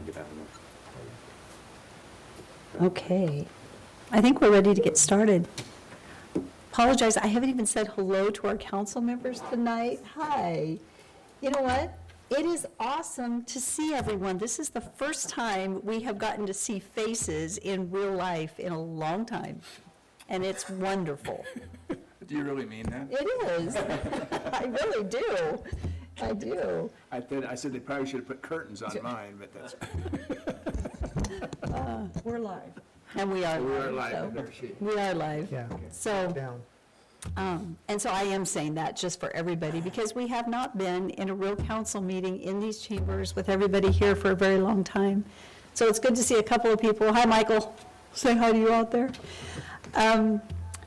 Get out of there. Okay. I think we're ready to get started. Apologize, I haven't even said hello to our council members tonight. Hi. You know what? It is awesome to see everyone. This is the first time we have gotten to see faces in real life in a long time, and it's wonderful. Do you really mean that? It is. I really do. I do. I said they probably should have put curtains on mine, but that's. We're live. And we are We are live. live, so- there she. We are live. Yeah. So, Down. and so I am saying that just for everybody, because we have not been in a real council meeting in these chambers with everybody here for a very long time. So it's good to see a couple of people. Hi, Michael. Say hi to you out there.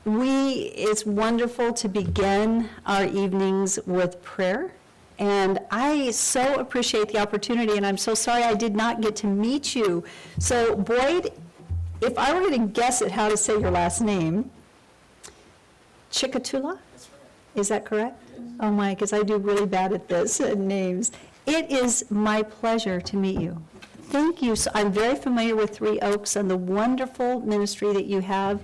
It's wonderful to begin our evenings with prayer. And I so appreciate the opportunity, and I'm so sorry I did not get to meet you. So Boyd, if I were to guess at how to say your last name, Chikatula? Is that correct? Oh my, because I do really bad at this, names. It is my pleasure to meet you. Thank you. So I'm very familiar with Three Oaks and the wonderful ministry that you have.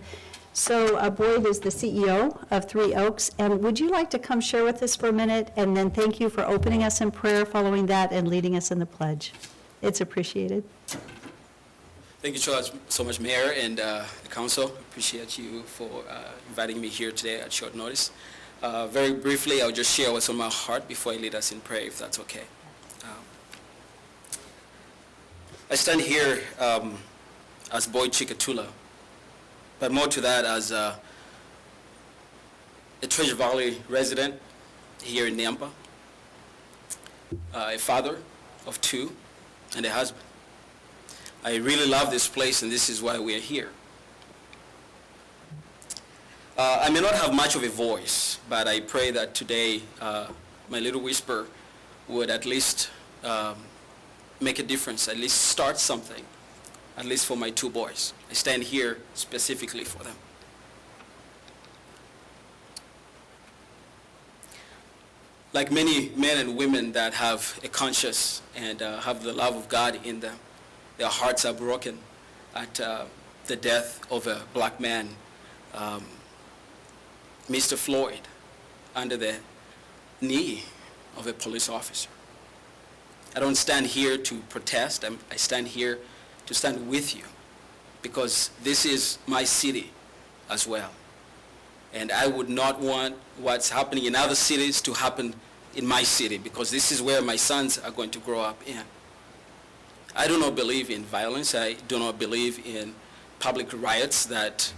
So Boyd is the CEO of Three Oaks, and would you like to come share with us for a minute? And then thank you for opening us in prayer, following that, and leading us in the pledge. It's appreciated. Thank you so much, Mayor and the Council. Appreciate you for inviting me here today at short notice. Very briefly, I'll just share what's on my heart before I lead us in prayer, if that's okay. I stand here as Boyd Chikatula, but more to that as a Treasure Valley resident here in Nampa, a father of two, and a husband. I really love this place, and this is why we're here. I may not have much of a voice, but I pray that today my little whisper would at least make a difference, at least start something, at least for my two boys. I stand here specifically for them. Like many men and women that have a conscience and have the love of God in them, their hearts are broken at the death of a black man, Mr. Floyd, under the knee of a police officer. I don't stand here to protest. I stand here to stand with you, because this is my city as well. And I would not want what's happening in other cities to happen in my city, because this is where my sons are going to grow up in. I do not believe in violence. I do not believe in public riots that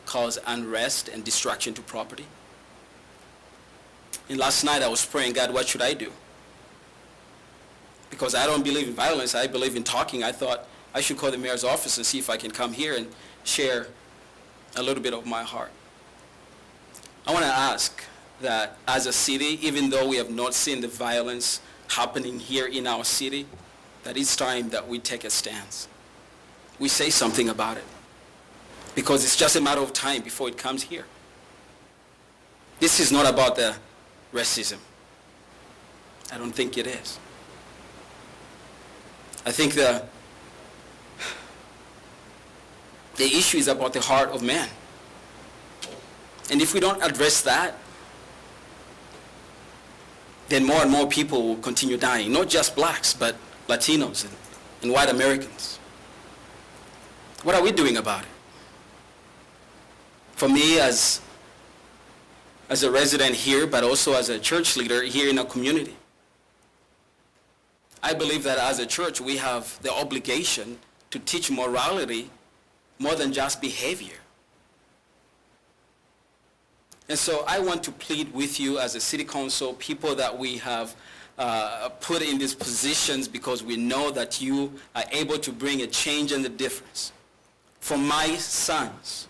cause unrest and destruction to property. And last night I was praying, God, what should I do? Because I don't believe in violence. I believe in talking. I thought I should call the mayor's office and see if I can come here and share a little bit of my heart. I want to ask that as a city, even though we have not seen the violence happening here in our city, that it's time that we take a stance. We say something about it, because it's just a matter of time before it comes here. This is not about the racism. I don't think it is. I think the issue is about the heart of man. And if we don't address that, then more and more people will continue dying, not just blacks, but Latinos and white Americans. What are we doing about it? For me, as a resident here, but also as a church leader here in our community, I believe that as a church, we have the obligation to teach morality more than just behavior. And so I want to plead with you as a city council, people that we have put in these positions, because we know that you are able to bring a change and a difference. For my sons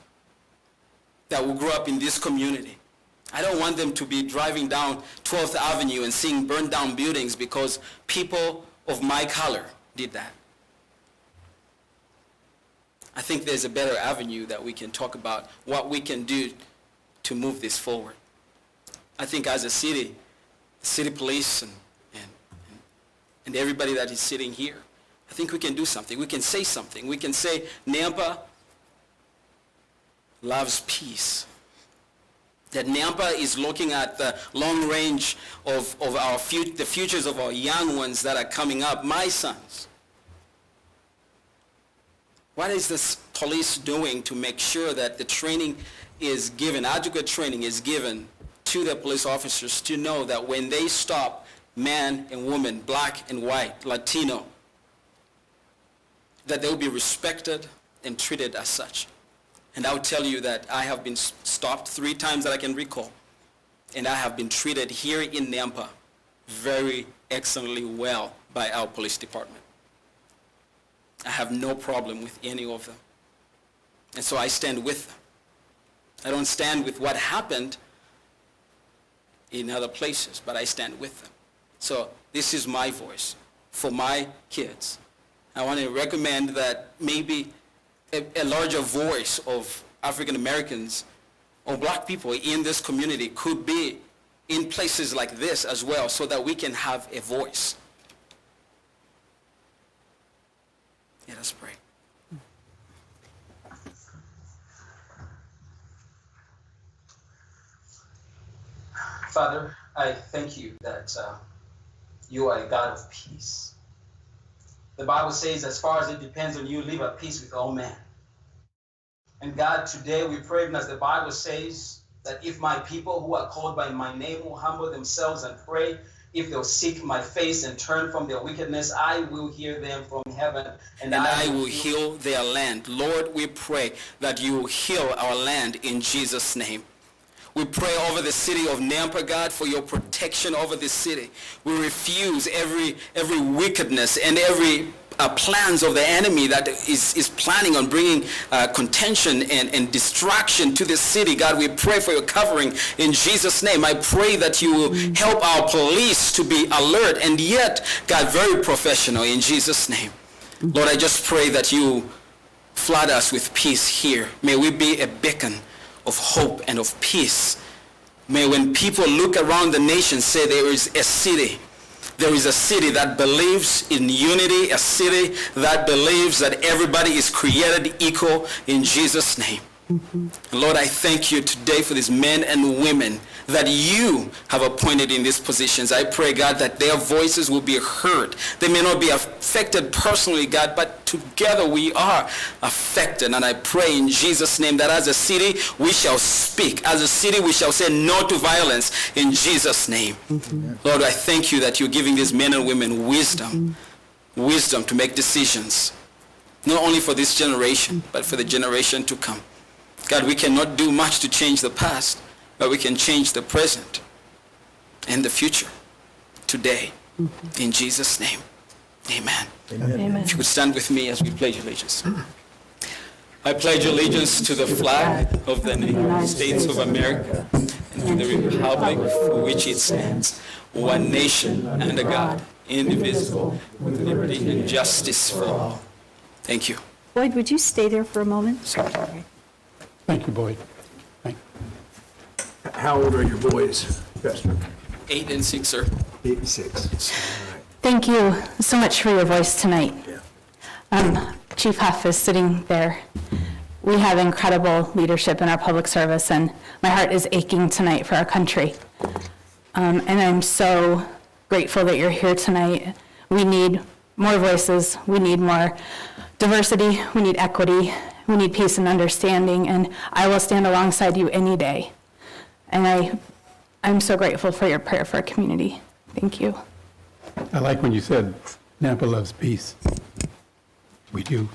that will grow up in this community, I don't want them to be driving down 12th Avenue and seeing burned down buildings because people of my color did that. I think there's a better avenue that we can talk about what we can do to move this forward. I think as a city police and everybody that is sitting here, I think we can do something. We can say something. We can say, Nampa loves peace. That Nampa is looking at the long range of the futures of our young ones that are coming up, my sons. What is this police doing to make sure that the training is given, adequate training is given to the police officers to know that when they stop man and woman, black and white, Latino, that they will be respected and treated as such? And I'll tell you that I have been stopped 3 times that I can recall, and I have been treated here in Nampa very excellently well by our police department. I have no problem with any of them. And so I stand with them. I don't stand with what happened in other places, but I stand with them. So this is my voice for my kids. I want to recommend that maybe a larger voice of African Americans or black people in this community could be in places like this as well, so that we can have a voice. Let us pray. Father, I thank you that you are a God of peace. The Bible says, as far as it depends on you, live at peace with all men. And God, today we pray, as the Bible says, that if my people who are called by my name will humble themselves and pray, if they'll seek my face and turn from their wickedness, I will hear them from heaven, and I will heal their land. Lord, we pray that you will heal our land in Jesus' name. We pray over the city of Nampa, God, for your protection over this city. We refuse every wickedness and every plans of the enemy that is planning on bringing contention and distraction to the city. God, we pray for your covering in Jesus' name. I pray that you will help our police to be alert and yet, God, very professional in Jesus' name. Lord, I just pray that you flood us with peace here. May we be a beacon of hope and of peace. May when people look around the nation say there is a city that believes in unity, a city that believes that everybody is created equal in Jesus' name. And Lord, I thank you today for these men and women that you have appointed in these positions. I pray, God, that their voices will be heard. They may not be affected personally, God, but together we are affected. And I pray in Jesus' name that as a city, we shall speak. As a city, we shall say no to violence in Jesus' name. Lord, I thank you that you're giving these men and women wisdom to make decisions, not only for this generation, but for the generation to come. God, we cannot do much to change the past, but we can change the present and the future today. In Jesus' name, amen. Amen. If you would stand with me as we pledge allegiance. I pledge allegiance to the flag of the United States of America and to the republic for which it stands, one nation under God, indivisible, with liberty and justice for all. Thank you. Boyd, would you stay there for a moment? Sorry. Thank you, Boyd. Thank you. How old are your boys, Pastor? 8 and 6, sir. 8 and 6. All right. Thank you so much for your voice tonight. Yeah. Chief Huff is sitting there. We have incredible leadership in our public service, and my heart is aching tonight for our country. And I'm so grateful that you're here tonight. We need more voices. We need more diversity. We need equity. We need peace and understanding, and I will stand alongside you any day. And I'm so grateful for your prayer for our community. Thank you. I like when you said Nampa loves peace. We do.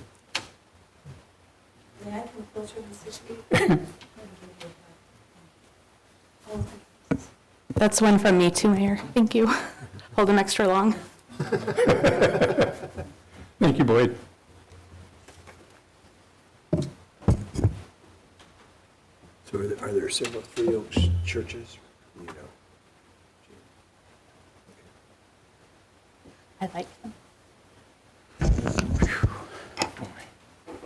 That's one from me too, Mayor. Thank you. Hold them extra long. Thank you, Boyd. So are there several Three Oaks churches? You know. I like them. Boy,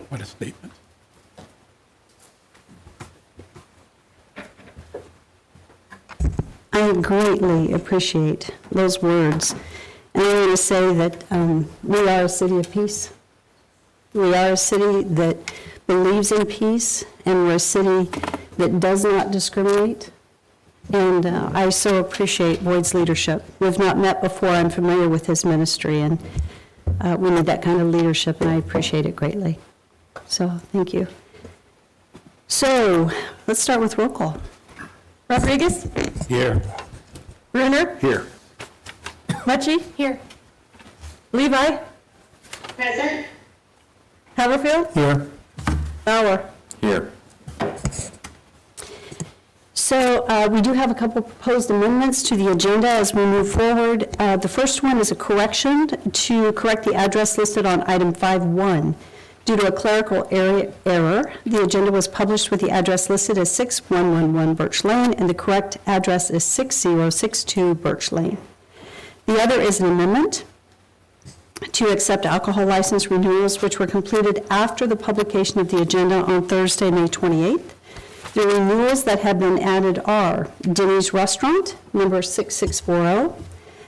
what a statement. I greatly appreciate those words. And I want to say that we are a city of peace. We are a city that believes in peace, and we're a city that does not discriminate. And I so appreciate Boyd's leadership. We've not met before. I'm familiar with his ministry, and we need that kind of leadership, and I appreciate it greatly. So, thank you. So, let's start with roll call. Rodriguez? Here. Bruner? Here. Mucci? Here. Levi? Present. Haverfield? Here. Bauer? Here. So we do have a couple proposed amendments to the agenda as we move forward. The first one is a correction to correct the address listed on item 5.1. Due to a clerical error, the agenda was published with the address listed as 6111 Birch Lane, and the correct address is 6062 Birch Lane. The other is an amendment to accept alcohol license renewals which were completed after the publication of the agenda on Thursday, May 28th. The renewals that have been added are Denny's Restaurant, number 6640,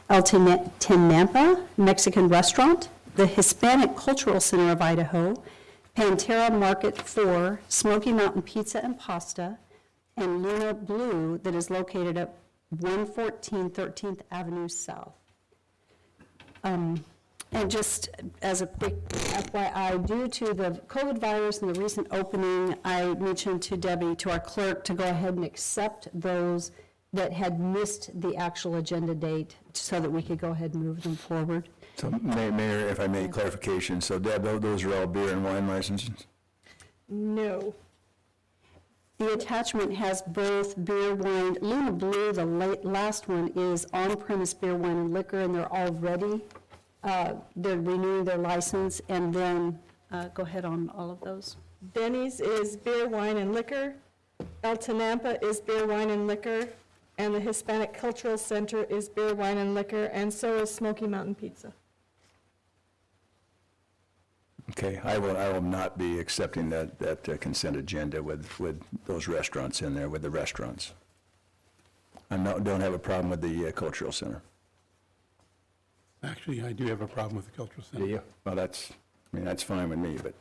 El Tin Nampa Mexican Restaurant, the Hispanic Cultural Center of Idaho, Pantera Market 4, Smoky Mountain Pizza and Pasta, and Luna Blue that is located at 114 13th Avenue South. And just as a quick FYI, due to the COVID virus and the recent opening, I mentioned to Debbie, to our clerk, to go ahead and accept those that had missed the actual agenda date so that we could go ahead and move them forward. So, Mayor, if I may, clarification, so Deb, those are all beer and wine licenses? No. The attachment has both beer, wine. Luna Blue, the last one, is on-premise beer, wine, and liquor, and they're all ready. They're renewing their license, and then, go ahead on all of those. Denny's is beer, wine, and liquor. El Tenampa is beer, wine, and liquor. And the Hispanic Cultural Center is beer, wine, and liquor, and so is Smoky Mountain Pizza. Okay, I will not be accepting that consent agenda with those restaurants in there, with the restaurants. Don't have a problem with the cultural center. Actually, I do have a problem with the cultural center. Well, that's fine with me, but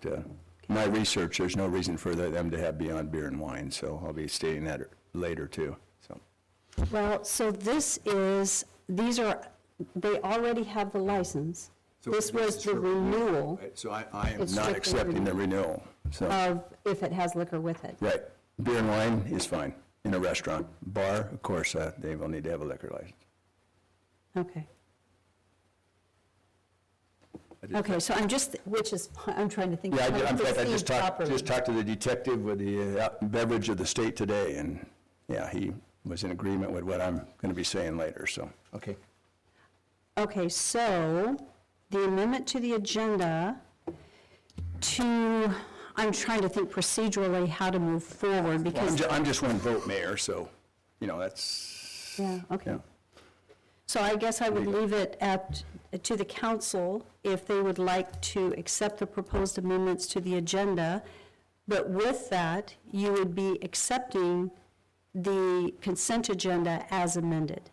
my research, there's no reason for them to have beyond beer and wine, so I'll be stating that later too, so. Well, so they already have the license. This was the renewal So I am It's not strictly accepting the renewal, so. of if it has liquor with it. Right, beer and wine is fine in a restaurant. Bar, of course, they will need to have a liquor license. Okay. Okay, so I'm trying to think. Yeah, how to in fact, I proceed properly. just talked to the detective with the beverage of the state today, and, yeah, he was in agreement with what I'm going to be saying later, so, okay. Okay, so the amendment to the agenda I'm trying to think procedurally how to move forward Well, because. I'm just one vote, Mayor, so, that's, Yeah, okay. yeah. So I guess I would leave it to the council if they would like to accept the proposed amendments to the agenda. But with that, you would be accepting the consent agenda as amended.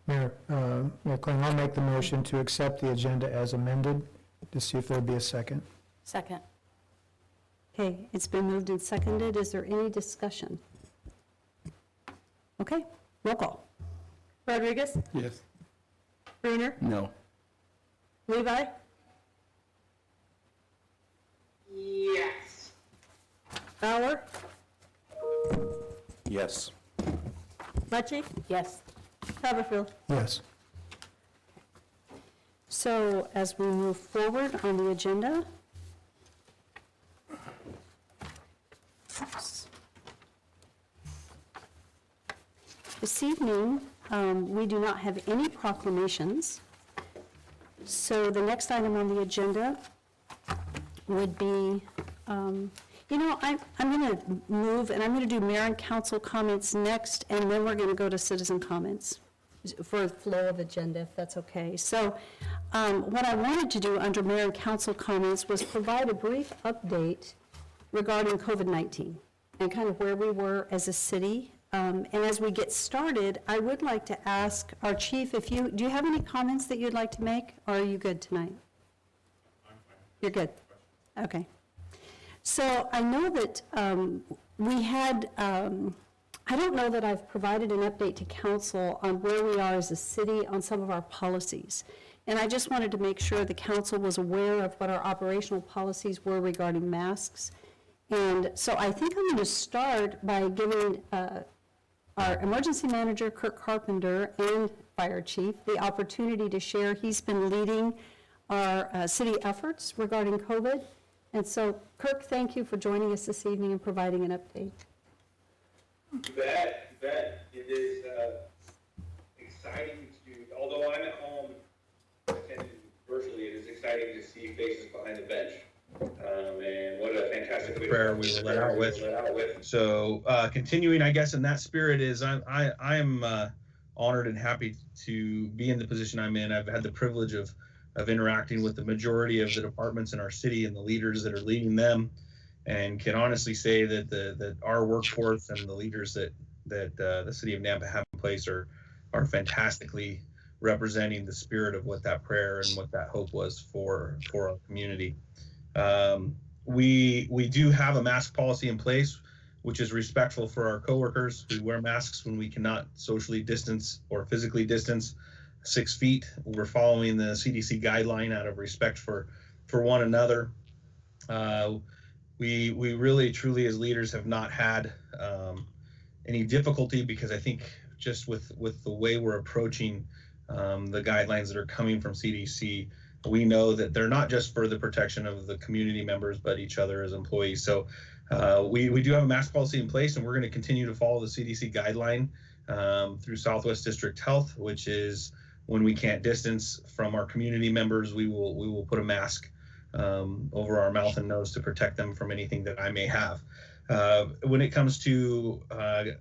Mayor Kling, I'll make the motion to accept the agenda as amended, to see if there'll be a second. Second. Okay, it's been moved and seconded. Is there any discussion? Okay, roll call. Rodriguez? Yes. Bruner? No. Levi? Yes. Bauer? Yes. Mucci? Yes. Haverfield? Yes. So as we move forward on the agenda, this evening, we do not have any proclamations. So the next item on the agenda would be, I'm going to move, and I'm going to do mayor and council comments next, and then we're going to go to citizen comments for a flow of agenda, if that's okay. So what I wanted to do under mayor and council comments was provide a brief update regarding COVID-19 and kind of where we were as a city And as we get started, I would like to ask our chief do you have any comments that you'd like to make, or are you good tonight? I'm fine. You're good? Okay. So I know that we had, I don't know that I've provided an update to council on where we are as a city on some of our policies. And I just wanted to make sure the council was aware of what our operational policies were regarding masks. And so I think I'm going to start by giving our emergency manager, Kirk Carpenter, and fire chief the opportunity to share. He's been leading our city efforts regarding COVID. And so, Kirk, thank you for joining us this evening and providing an update. You bet, you bet. It is exciting to, although I'm at home attending virtually, it is exciting to see faces behind the bench. And what a fantastic prayer we were let out with. So continuing, I guess, in that spirit is I am honored and happy to be in the position I'm in. I've had the privilege of interacting with the majority of the departments in our city and the leaders that are leading them, and can honestly say that that our workforce and the leaders that the city of Nampa have in place are fantastically representing the spirit of what that prayer and what that hope was for our community. We do have a mask policy in place, which is respectful for our coworkers. We wear masks when we cannot socially distance or physically distance 6 feet. We're following the CDC guideline out of respect for one another. We really truly as leaders have not had any difficulty, because I think just with the way we're approaching the guidelines that are coming from CDC, we know that they're not just for the protection of the community members, but each other as employees. So we do have a mask policy in place, and we're going to continue to follow the CDC guideline through Southwest District Health, which is when we can't distance from our community members, we will put a mask over our mouth and nose to protect them from anything that I may have. When it comes to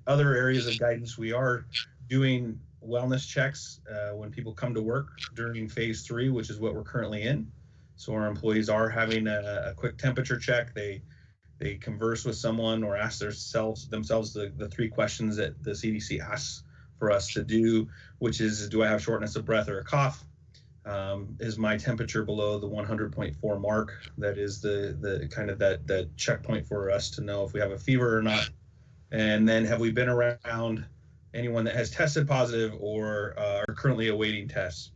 other areas of guidance, we are doing wellness checks when people come to work during phase 3, which is what we're currently in. So our employees are having a quick temperature check. They converse with someone or ask themselves the 3 questions that the CDC asks for us to do, which is, do I have shortness of breath or a cough? Is my temperature below the 100.4 mark? That is the kind of that checkpoint for us to know if we have a fever or not. And then, have we been around anyone that has tested positive or are currently awaiting tests?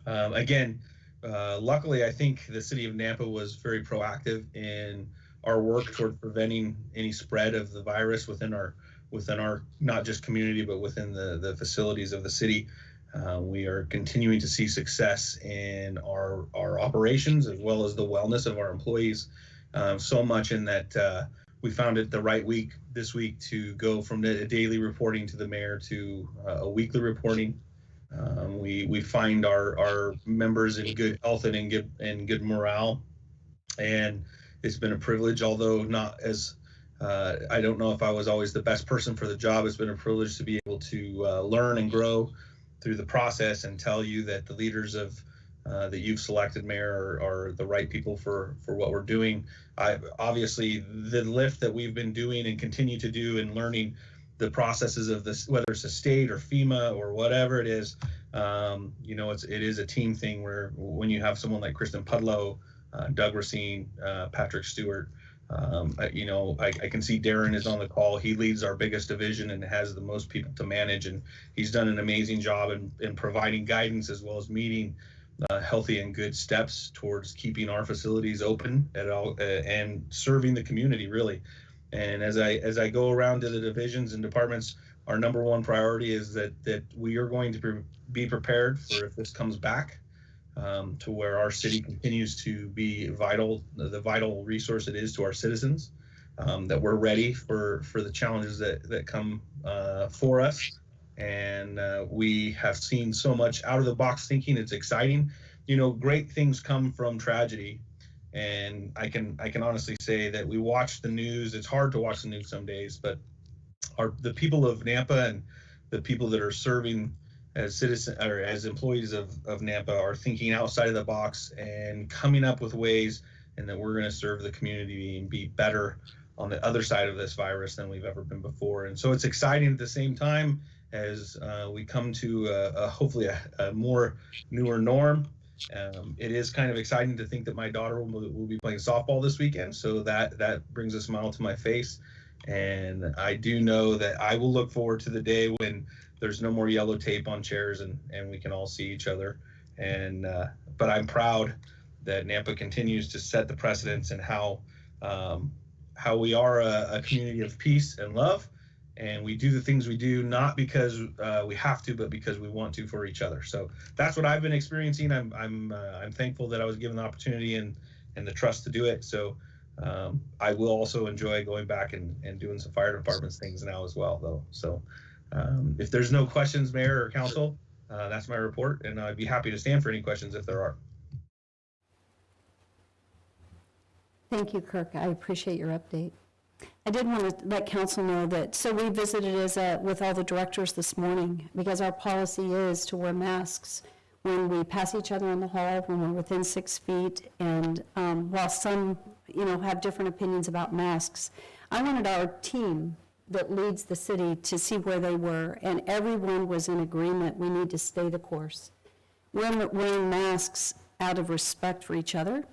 Luckily, I think the city of Nampa was very proactive in our work toward preventing any spread of the virus within our not just community, but within the facilities of the city. We are continuing to see success in our operations, as well as the wellness of our employees. So much in that we found it the right week this week to go from the daily reporting to the mayor to a weekly reporting. We find our members in good health and in good morale, and it's been a privilege, although not as I don't know if I was always the best person for the job. It's been a privilege to be able to learn and grow through the process, and tell you that the leaders of that you've selected, Mayor, are the right people for what we're doing. Obviously, the lift that we've been doing and continue to do in learning the processes of this, whether it's a state or FEMA or whatever it is, it is a team thing where when you have someone like Kristen Pudlow, Doug Racine, Patrick Stewart, I can see Darren is on the call. He leads our biggest division and has the most people to manage, and he's done an amazing job in providing guidance as well as meeting healthy and good steps towards keeping our facilities open and serving the community, really. And as I go around to the divisions and departments, our number one priority is that we are going to be prepared for if this comes back. To where our city continues to be the vital resource it is to our citizens, that we're ready for the challenges that come for us. And we have seen so much out of the box thinking. It's exciting. Great things come from tragedy. And I can honestly say that we watch the news. It's hard to watch the news some days, but the people of Nampa and the people that are serving as citizens or as employees of Nampa are thinking outside of the box and coming up with ways, and that we're going to serve the community and be better on the other side of this virus than we've ever been before. And so it's exciting at the same time as we come to hopefully a more newer norm. It is kind of exciting to think that my daughter will be playing softball this weekend, so that brings a smile to my face. And I do know that I will look forward to the day when there's no more yellow tape on chairs and we can all see each other. And but I'm proud that Nampa continues to set the precedence in how we are a community of peace and love. And we do the things we do not because we have to, but because we want to for each other. So that's what I've been experiencing. I'm thankful that I was given the opportunity and the trust to do it. So I will also enjoy going back and doing some fire departments things now as well, though. So if there's no questions, Mayor or Council, that's my report, and I'd be happy to stand for any questions if there are. Thank you, Kirk. I appreciate your update. I did want to let council know that, so we visited with all the directors this morning, because our policy is to wear masks when we pass each other in the hall, when we're within 6 feet, and while some, have different opinions about masks, I wanted our team that leads the city to see where they were, and everyone was in agreement, we need to stay the course. We're wearing masks out of respect for each other.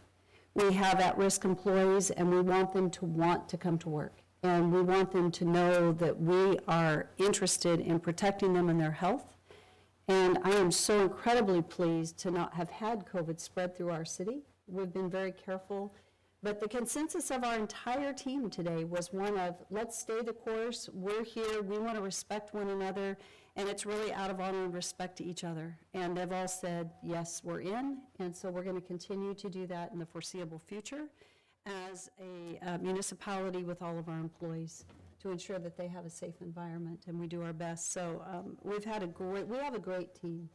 We have at-risk employees, and we want them to want to come to work. And we want them to know that we are interested in protecting them and their health. And I am so incredibly pleased to not have had COVID spread through our city. We've been very careful. But the consensus of our entire team today was one of, let's stay the course, we're here, we want to respect one another, and it's really out of honor and respect to each other. And they've all said, yes, we're in, and so we're going to continue to do that in the foreseeable future as a municipality with all of our employees to ensure that they have a safe environment, and we do our best. So we have a great team,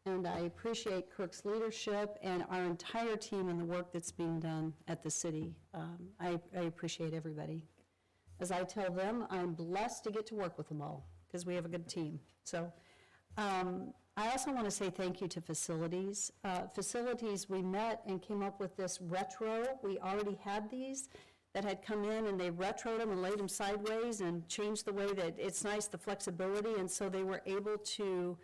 and I appreciate Kirk's leadership and our entire team and the work that's being done at the city. I appreciate everybody. As I tell them, I'm blessed to get to work with them all, because we have a good team. So I also want to say thank you to facilities. Facilities, we met and came up with this retro. We already had these that had come in, and they retroed them and laid them sideways and changed the way that it's nice, the flexibility, and so they were able to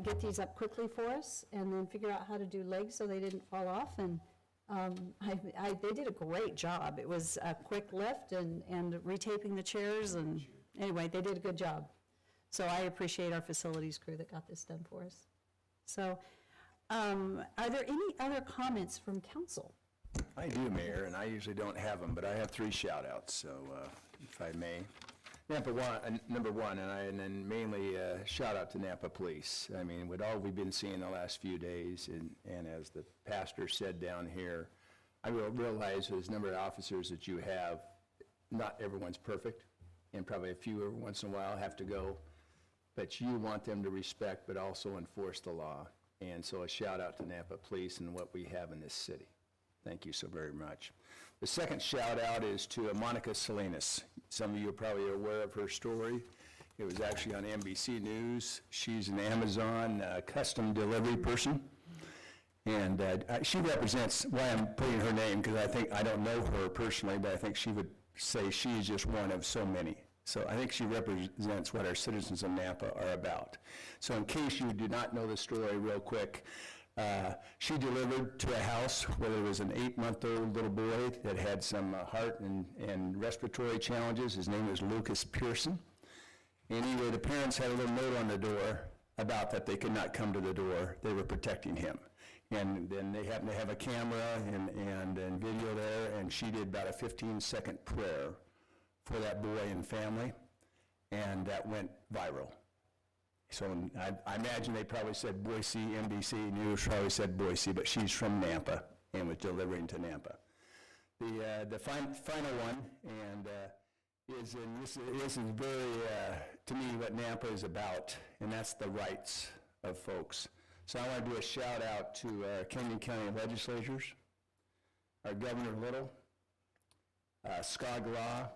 get these up quickly for us and then figure out how to do legs so they didn't fall off. And they did a great job. It was a quick lift and retaping the chairs, and anyway, they did a good job. So I appreciate our facilities crew that got this done for us. So are there any other comments from council? I do, Mayor, and I usually don't have them, but I have 3 shout-outs, so if I may. Number one, and then mainly shout out to Nampa Police. I mean, with all we've been seeing the last few days, and as the pastor said down here, I realize there's a number of officers that you have, not everyone's perfect, and probably a few every once in a while have to go, but you want them to respect but also enforce the law. And so a shout out to Nampa Police and what we have in this city. Thank you so very much. The second shout out is to Monica Salinas. Some of you are probably aware of her story. It was actually on NBC News. She's an Amazon custom delivery person. And she represents why I'm putting her name, because I don't know her personally, but I think she would say she is just one of so many. So I think she represents what our citizens of Nampa are about. So in case you do not know the story real quick, she delivered to a house where there was an 8-month-old little boy that had some heart and respiratory challenges. His name was Lucas Pearson. Anyway, the parents had a little note on the door about that they could not come to the door. They were protecting him. And then they happened to have a camera and video there, and she did about a 15-second prayer for that boy and family, and that went viral. So I imagine they probably said Boise, NBC News probably said Boise, but she's from Nampa and was delivering to Nampa. The final one, and this is very, to me, what Nampa is about, and that's the rights of folks. So I want to do a shout out to our Kenyon County legislators, our Governor Little, SCOG Law,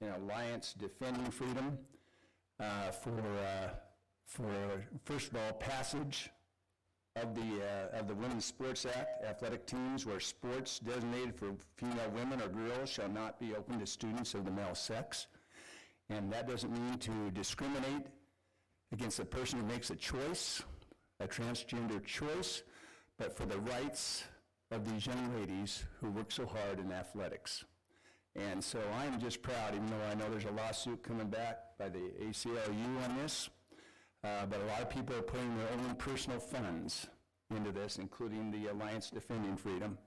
and Alliance Defending Freedom for first of all, passage of the Women's Sports Act, athletic teams where sports designated for female women or girls shall not be open to students of the male sex. And that doesn't mean to discriminate against the person who makes a choice, a transgender choice, but for the rights of these young ladies who work so hard in athletics. And so I'm just proud, even though I know there's a lawsuit coming back by the ACLU on this, but a lot of people are putting their own personal funds into this, including the Alliance Defending Freedom.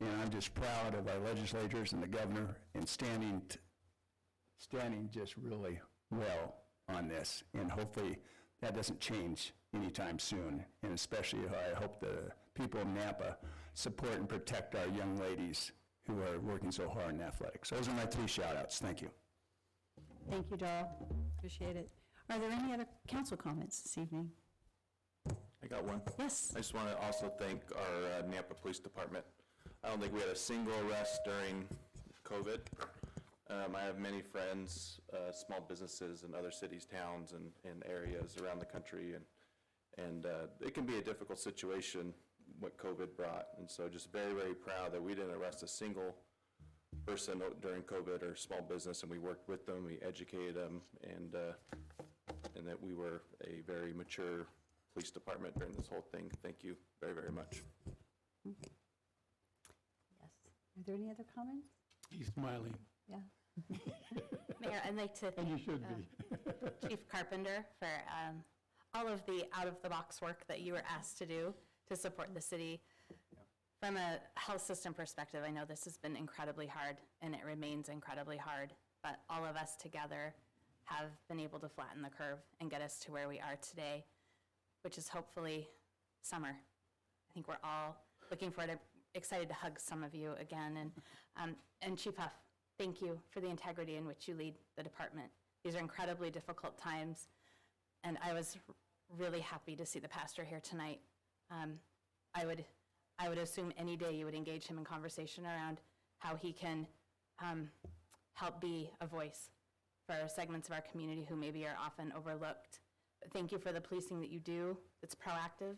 And I'm just proud of our legislators and the governor in standing just really well on this. And hopefully that doesn't change anytime soon. And especially I hope the people of Nampa support and protect our young ladies who are working so hard in athletics. Those are my 3 shout-outs. Thank you. Thank you, Darrell. Appreciate it. Are there any other council comments this evening? I got one. Yes. I just want to also thank our Nampa Police Department. I don't think we had a single arrest during COVID. I have many friends, small businesses in other cities, towns, and areas around the country, and it can be a difficult situation what COVID brought. And so just very, very proud that we didn't arrest a single person during COVID or small business, and we worked with them, we educated them, and that we were a very mature police department during this whole thing. Thank you very, very much. Yes. Are there any other comments? He's smiling, Yeah. Mayor, I'd like to and you thank should be. Chief Carpenter for all of the out-of-the-box work that you were asked to do to support the city. From a health system perspective, I know this has been incredibly hard, and it remains incredibly hard, but all of us together have been able to flatten the curve and get us to where we are today, which is hopefully summer. I think we're all looking forward to, excited to hug some of you again. And Chief Huff, thank you for the integrity in which you lead the department. These are incredibly difficult times, and I was really happy to see the pastor here tonight. I would assume any day you would engage him in conversation around how he can help be a voice for segments of our community who maybe are often overlooked. But thank you for the policing that you do that's proactive.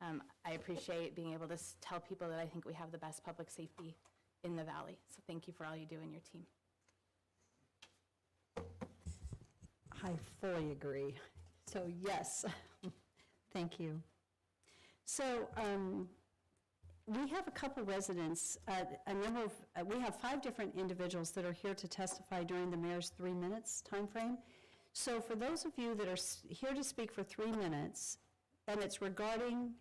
I appreciate being able to tell people that I think we have the best public safety in the valley. So thank you for all you do in your team. I fully agree. So yes, thank you. So we have a couple residents, we have 5 different individuals that are here to testify during the mayor's 3 minutes time frame. So for those of you that are here to speak for 3 minutes, and it's regarding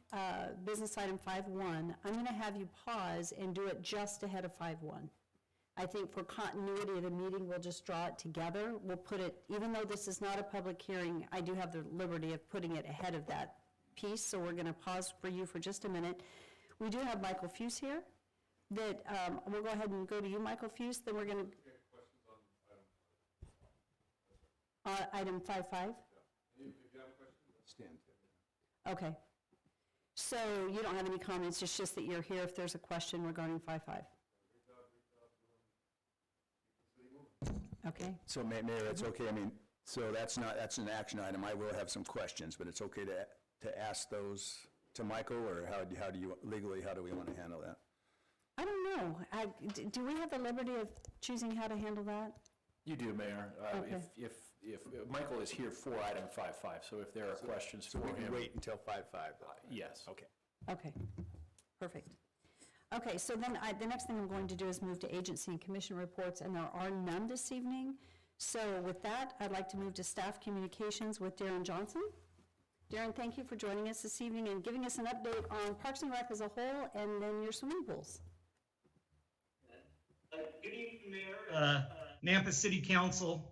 business item 5.1, I'm going to have you pause and do it just ahead of 5.1. I think for continuity of the meeting, we'll just draw it together. We'll put it, even though this is not a public hearing, I do have the liberty of putting it ahead of that piece, so we're going to pause for you for just a minute. We do have Michael Fuse here, that we'll go ahead and go to you, Michael Fuse, then we're going to... item 5.5? If you have a question, stand. Okay. So you don't have any comments, it's just that you're here if there's a question regarding 5.5? Okay. So Mayor, that's okay, I mean, so that's an action item, I will have some questions, but it's okay to ask those to Michael, or how do you, legally, how do we want to handle that? I don't know. Do we have the liberty of choosing how to handle that? You do, Mayor. Okay. If Michael is here for item 5.5, so if there are questions for We him. can wait until 5.5. Yes. Okay. Okay, perfect. Okay, so then the next thing I'm going to do is move to agency and commission reports, and there are none this evening. So with that, I'd like to move to staff communications with Darren Johnson. Darren, thank you for joining us this evening and giving us an update on Parks and Rec as a whole, and then your swimming pools. Good evening, Mayor, Nampa City Council.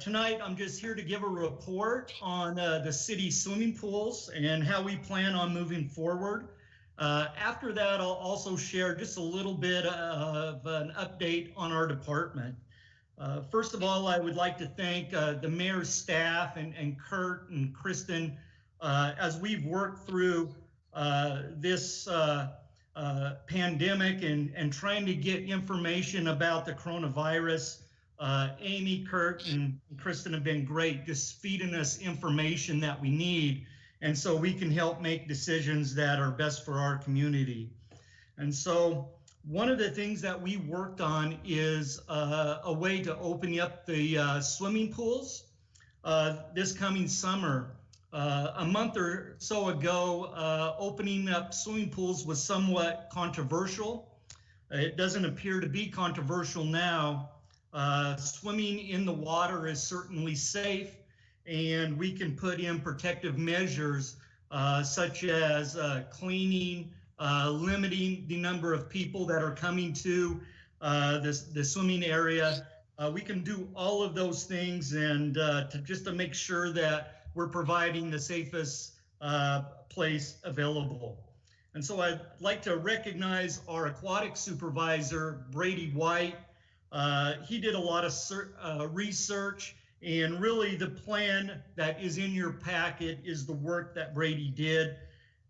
Tonight, I'm just here to give a report on the city swimming pools and how we plan on moving forward. After that, I'll also share just a little bit of an update on our department. First of all, I would like to thank the mayor's staff and Kurt and Kristen as we've worked through this pandemic and trying to get information about the coronavirus. Amy, Kurt, and Kristen have been great, just feeding us information that we need. and so we can help make decisions that are best for our community. And so one of the things that we worked on is a way to open up the swimming pools this coming summer. A month or so ago, opening up swimming pools was somewhat controversial. It doesn't appear to be controversial now. Swimming in the water is certainly safe, and we can put in protective measures such as cleaning, limiting the number of people that are coming to the swimming area. We can do all of those things, and to make sure that we're providing the safest place available. And so I'd like to recognize our aquatic supervisor, Brady White. He did a lot of research, and really the plan that is in your packet is the work that Brady did.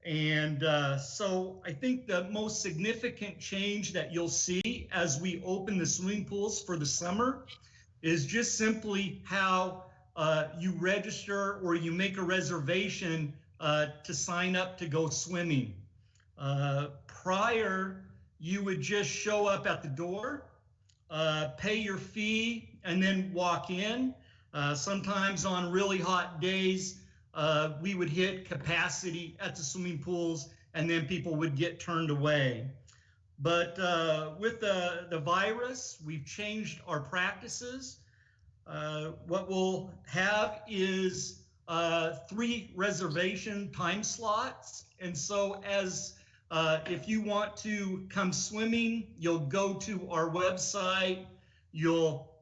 And so I think the most significant change that you'll see as we open the swimming pools for the summer is just simply how you register or you make a reservation to sign up to go swimming. Prior, you would just show up at the door, pay your fee, and then walk in. Sometimes on really hot days, we would hit capacity at the swimming pools, and then people would get turned away. But with the virus, we've changed our practices. What we'll have is 3 reservation time slots. And so if you want to come swimming, you'll go to our website, you'll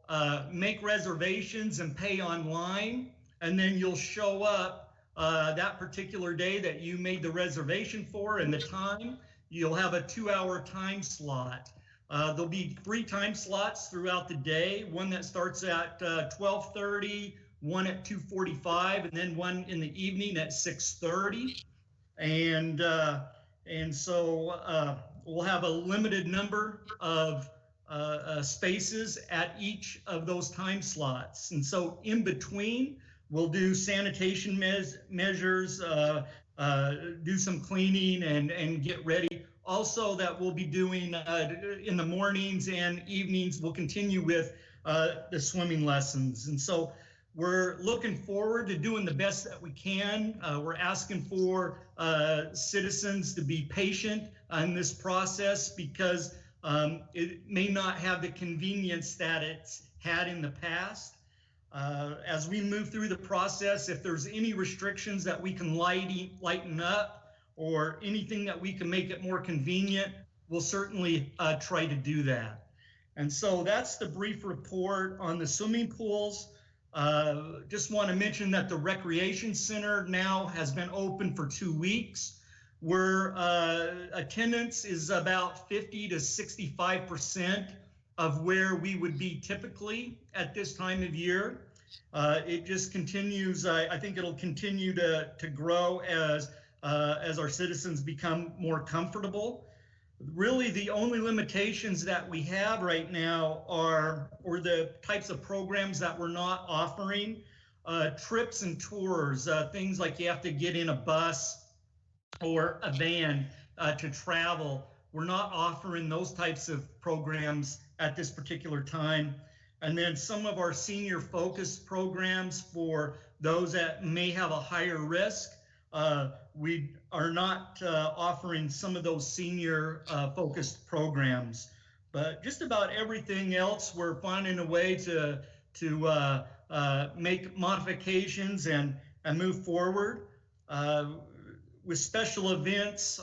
make reservations and pay online, and then you'll show up that particular day that you made the reservation for and the time. You'll have a 2-hour time slot. There'll be 3 time slots throughout the day, one that starts at 12:30, one at 2:45, and then one in the evening at 6:30. And so we'll have a limited number of spaces at each of those time slots. And so in between, we'll do sanitation measures, do some cleaning and get ready. Also, that we'll be doing in the mornings and evenings, we'll continue with the swimming lessons. And so we're looking forward to doing the best that we can. We're asking for citizens to be patient in this process because it may not have the convenience that it's had in the past. As we move through the process, if there's any restrictions that we can lighten up, or anything that we can make it more convenient, we'll certainly try to do that. And so that's the brief report on the swimming pools. Just want to mention that the recreation center now has been open for 2 weeks, where attendance is about 50 to 65% of where we would be typically at this time of year. It just continues, I think it'll continue to grow as our citizens become more comfortable. Really, the only limitations that we have right now are the types of programs that we're not offering, trips and tours, things like you have to get in a bus or a van to travel. We're not offering those types of programs at this particular time. And then some of our senior focused programs for those that may have a higher risk, we are not offering some of those senior focused programs. But just about everything else, we're finding a way to make modifications and move forward. With special events,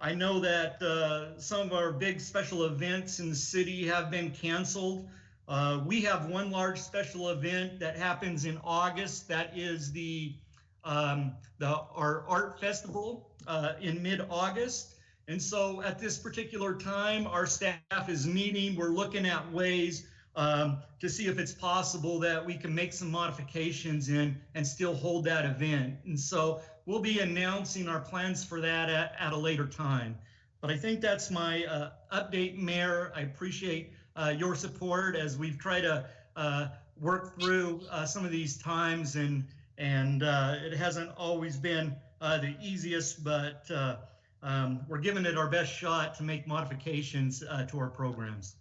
I know that some of our big special events in the city have been canceled. We have one large special event that happens in August. That is our art festival in mid-August. And so at this particular time, our staff is meeting. We're looking at ways to see if it's possible that we can make some modifications and still hold that event. And so we'll be announcing our plans for that at a later time. But I think that's my update, Mayor. I appreciate your support as we've tried to work through some of these times and And it hasn't always been the easiest, but we're giving it our best shot to make modifications to our programs.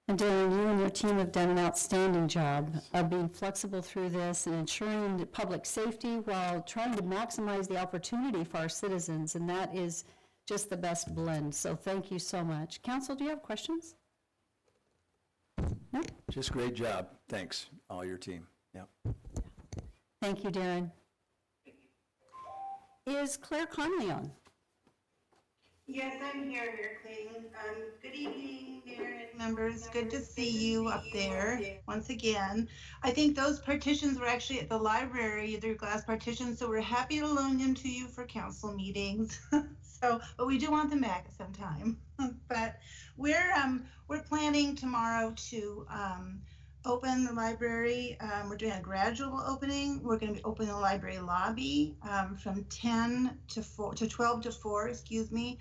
And Darren, you and your team have done an outstanding job of being flexible through this and ensuring the public safety while trying to maximize the opportunity for our citizens, and that is just the best blend. So thank you so much. Council, do you have questions? No? Just great job. Thanks, all your team. Yep. Thank you, Darren. Is Claire Conley on? Yes, I'm here, Mayor Clayton. Good evening, Mayor and members. Good to see you up there once again. I think those partitions were actually at the library, they're glass partitions, so we're happy to loan them to you for council meetings. But we do want them back at some time. But we're planning tomorrow to open the library. We're doing a gradual opening. We're going to be opening the library lobby from 10 to 12 to 4, excuse me.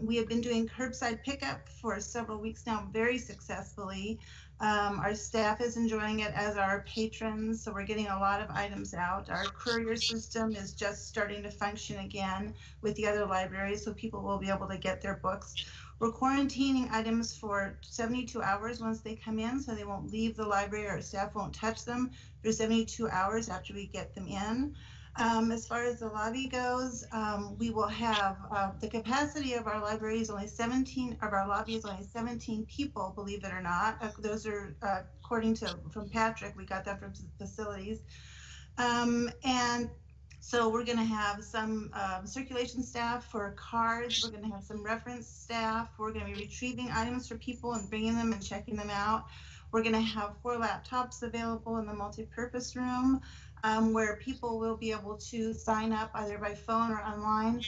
We have been doing curbside pickup for several weeks now, very successfully. Our staff is enjoying it, as our patrons, so we're getting a lot of items out. Our courier system is just starting to function again with the other libraries, so people will be able to get their books. We're quarantining items for 72 hours once they come in, so they won't leave the library, or staff won't touch them for 72 hours after we get them in. As far as the lobby goes, we will have the capacity of our library is only 17, of our lobby is only 17 people, believe it or not. Those are according to from Patrick, we got that from facilities. And so we're going to have some circulation staff for cards. We're going to have some reference staff. We're going to be retrieving items for people and bringing them and checking them out. We're going to have 4 laptops available in the multi-purpose room where people will be able to sign up either by phone or online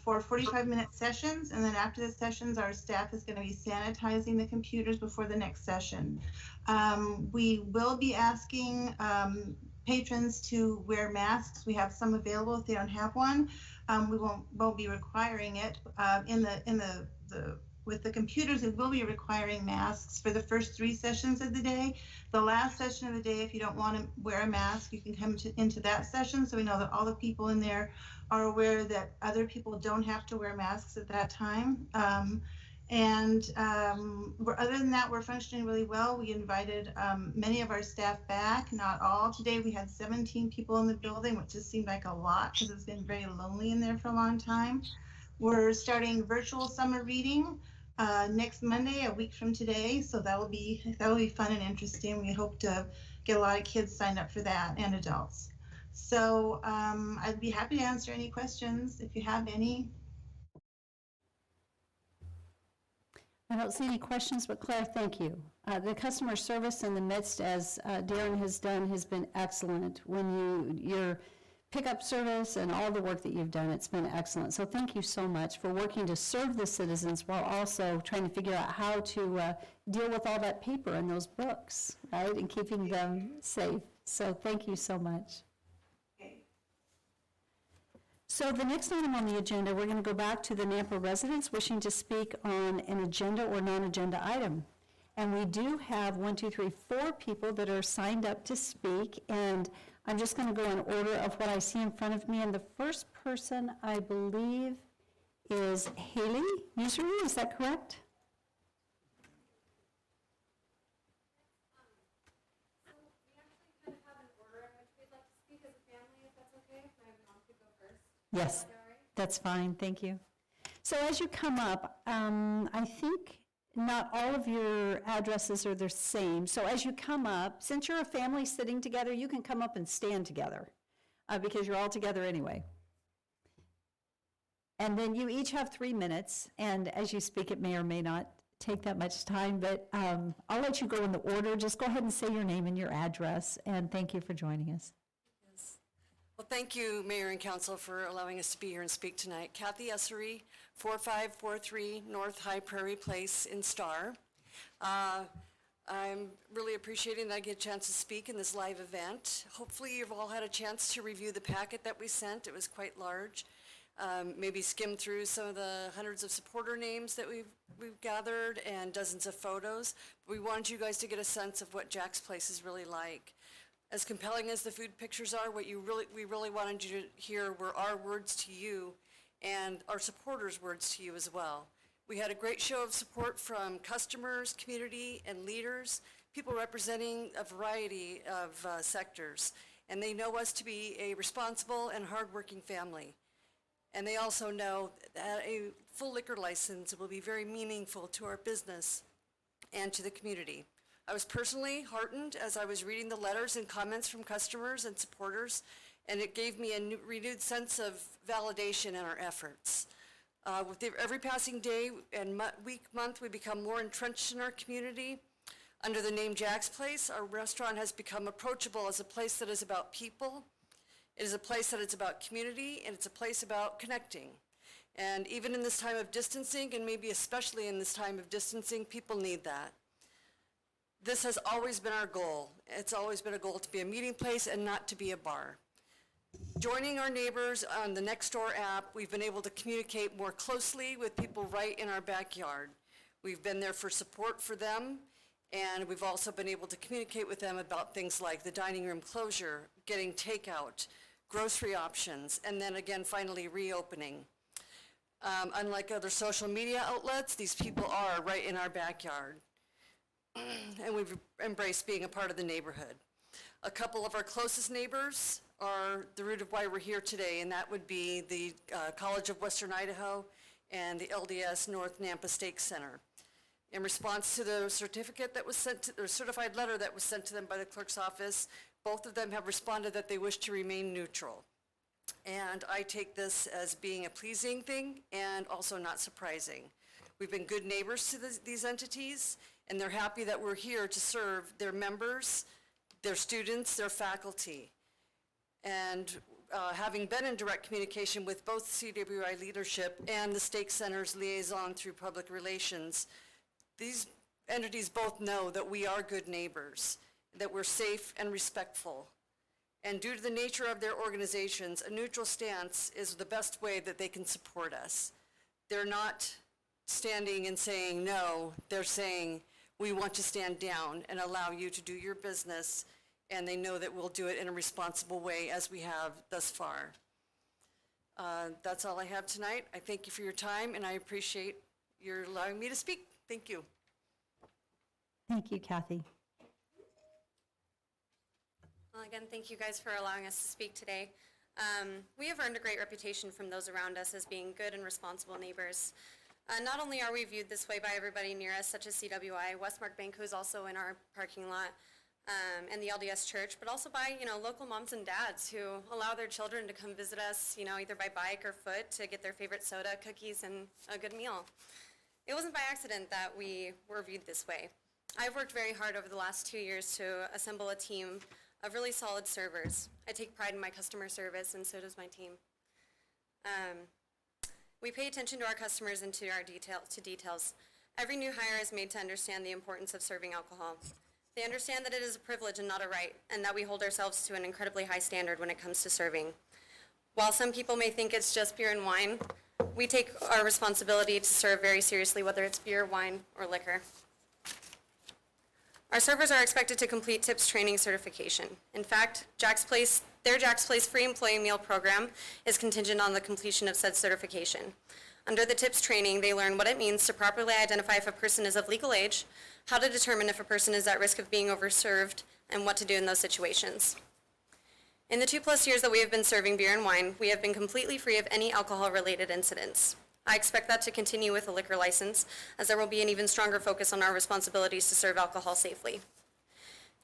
for 45-minute sessions. And then after the sessions, our staff is going to be sanitizing the computers before the next session. We will be asking patrons to wear masks. We have some available if they don't have one. We won't be requiring it. With the computers, we will be requiring masks for the first 3 sessions of the day. The last session of the day, if you don't want to wear a mask, you can come into that session, so we know that all the people in there are aware that other people don't have to wear masks at that time. Other than that, we're functioning really well. We invited many of our staff back, not all. Today we had 17 people in the building, which just seemed like a lot because it's been very lonely in there for a long time. We're starting virtual summer reading next Monday, a week from today, so that'll be fun and interesting. We hope to get a lot of kids signed up for that and adults. So I'd be happy to answer any questions if you have any. I don't see any questions, but Claire, thank you. The customer service in the midst, as Darren has done, has been excellent. When your pickup service and all the work that you've done, it's been excellent. So thank you so much for working to serve the citizens while also trying to figure out how to deal with all that paper and those books, right, and keeping them safe. So thank you so much. So the next item on the agenda, we're going to go back to the Nampa residents wishing to speak on an agenda or non-agenda item. And we do have 4 people that are signed up to speak, and I'm just going to go in order of what I see in front of me. And the first person, I believe, is Haley Usery. Is that correct? Yes, that's fine, thank you. So as you come up, I think not all of your addresses are the same. So as you come up, since you're a family sitting together, you can come up and stand together because you're all together anyway. And then you each have 3 minutes, and as you speak, it may or may not take that much time, but I'll let you go in the order. Just go ahead and say your name and your address, and thank you for joining us. Well, thank you, Mayor and Council, for allowing us to be here and speak tonight. Kathy Essery, 4543 North High Prairie Place in Star. I'm really appreciating that I get a chance to speak in this live event. Hopefully you've all had a chance to review the packet that we sent. It was quite large. Maybe skim through some of the hundreds of supporter names that we've gathered and dozens of photos. We wanted you guys to get a sense of what Jack's Place is really like. As compelling as the food pictures are, we really wanted you to hear were our words to you and our supporters' words to you as well. We had a great show of support from customers, community, and leaders, people representing a variety of sectors. And they know us to be a responsible and hardworking family. And they also know that a full liquor license will be very meaningful to our business and to the community. I was personally heartened as I was reading the letters and comments from customers and supporters, and it gave me a renewed sense of validation in our efforts. With every passing day and month, we become more entrenched in our community. Under the name Jack's Place, our restaurant has become approachable as a place that is about people. It is a place that is about community, and it's a place about connecting. And even in this time of distancing, and maybe especially in this time of distancing, people need that. This has always been our goal. It's always been a goal to be a meeting place and not to be a bar. Joining our neighbors on the Nextdoor app, we've been able to communicate more closely with people right in our backyard. We've been there for support for them, and we've also been able to communicate with them about things like the dining room closure, getting takeout, grocery options, and then again, finally reopening. Unlike other social media outlets, these people are right in our backyard. And we've embraced being a part of the neighborhood. A couple of our closest neighbors are the root of why we're here today, and that would be the College of Western Idaho and the LDS North Nampa Steak Center. In response to the certificate that was sent to, or certified letter that was sent to them by the clerk's office, both of them have responded that they wish to remain neutral. And I take this as being a pleasing thing and also not surprising. We've been good neighbors to these entities, and they're happy that we're here to serve their members, their students, their faculty. And having been in direct communication with both CWI leadership and the Steak Center's liaison through public relations, these entities both know that we are good neighbors, that we're safe and respectful. And due to the nature of their organizations, a neutral stance is the best way that they can support us. They're not standing and saying no, they're saying we want to stand down and allow you to do your business, and they know that we'll do it in a responsible way as we have thus far. That's all I have tonight. I thank you for your time, and I appreciate your allowing me to speak. Thank you. Thank you, Kathy. Well, again, thank you guys for allowing us to speak today. We have earned a great reputation from those around us as being good and responsible neighbors. Not only are we viewed this way by everybody near us, such as CWI, Westmark Bank, who's also in our parking lot, and the LDS Church, but also by, local moms and dads who allow their children to come visit us, either by bike or foot to get their favorite soda, cookies, and a good meal. It wasn't by accident that we were viewed this way. I've worked very hard over the last 2 years to assemble a team of really solid servers. I take pride in my customer service, and so does my team. We pay attention to our customers and to our details. Every new hire is made to understand the importance of serving alcohol. They understand that it is a privilege and not a right, and that we hold ourselves to an incredibly high standard when it comes to serving. While some people may think it's just beer and wine, we take our responsibility to serve very seriously, whether it's beer, wine, or liquor. Our servers are expected to complete TIPS training certification. In fact, their Jack's Place free employee meal program is contingent on the completion of said certification. Under the TIPS training, they learn what it means to properly identify if a person is of legal age, how to determine if a person is at risk of being overserved, and what to do in those situations. In the 2+ years that we have been serving beer and wine, we have been completely free of any alcohol-related incidents. I expect that to continue with a liquor license, as there will be an even stronger focus on our responsibilities to serve alcohol safely.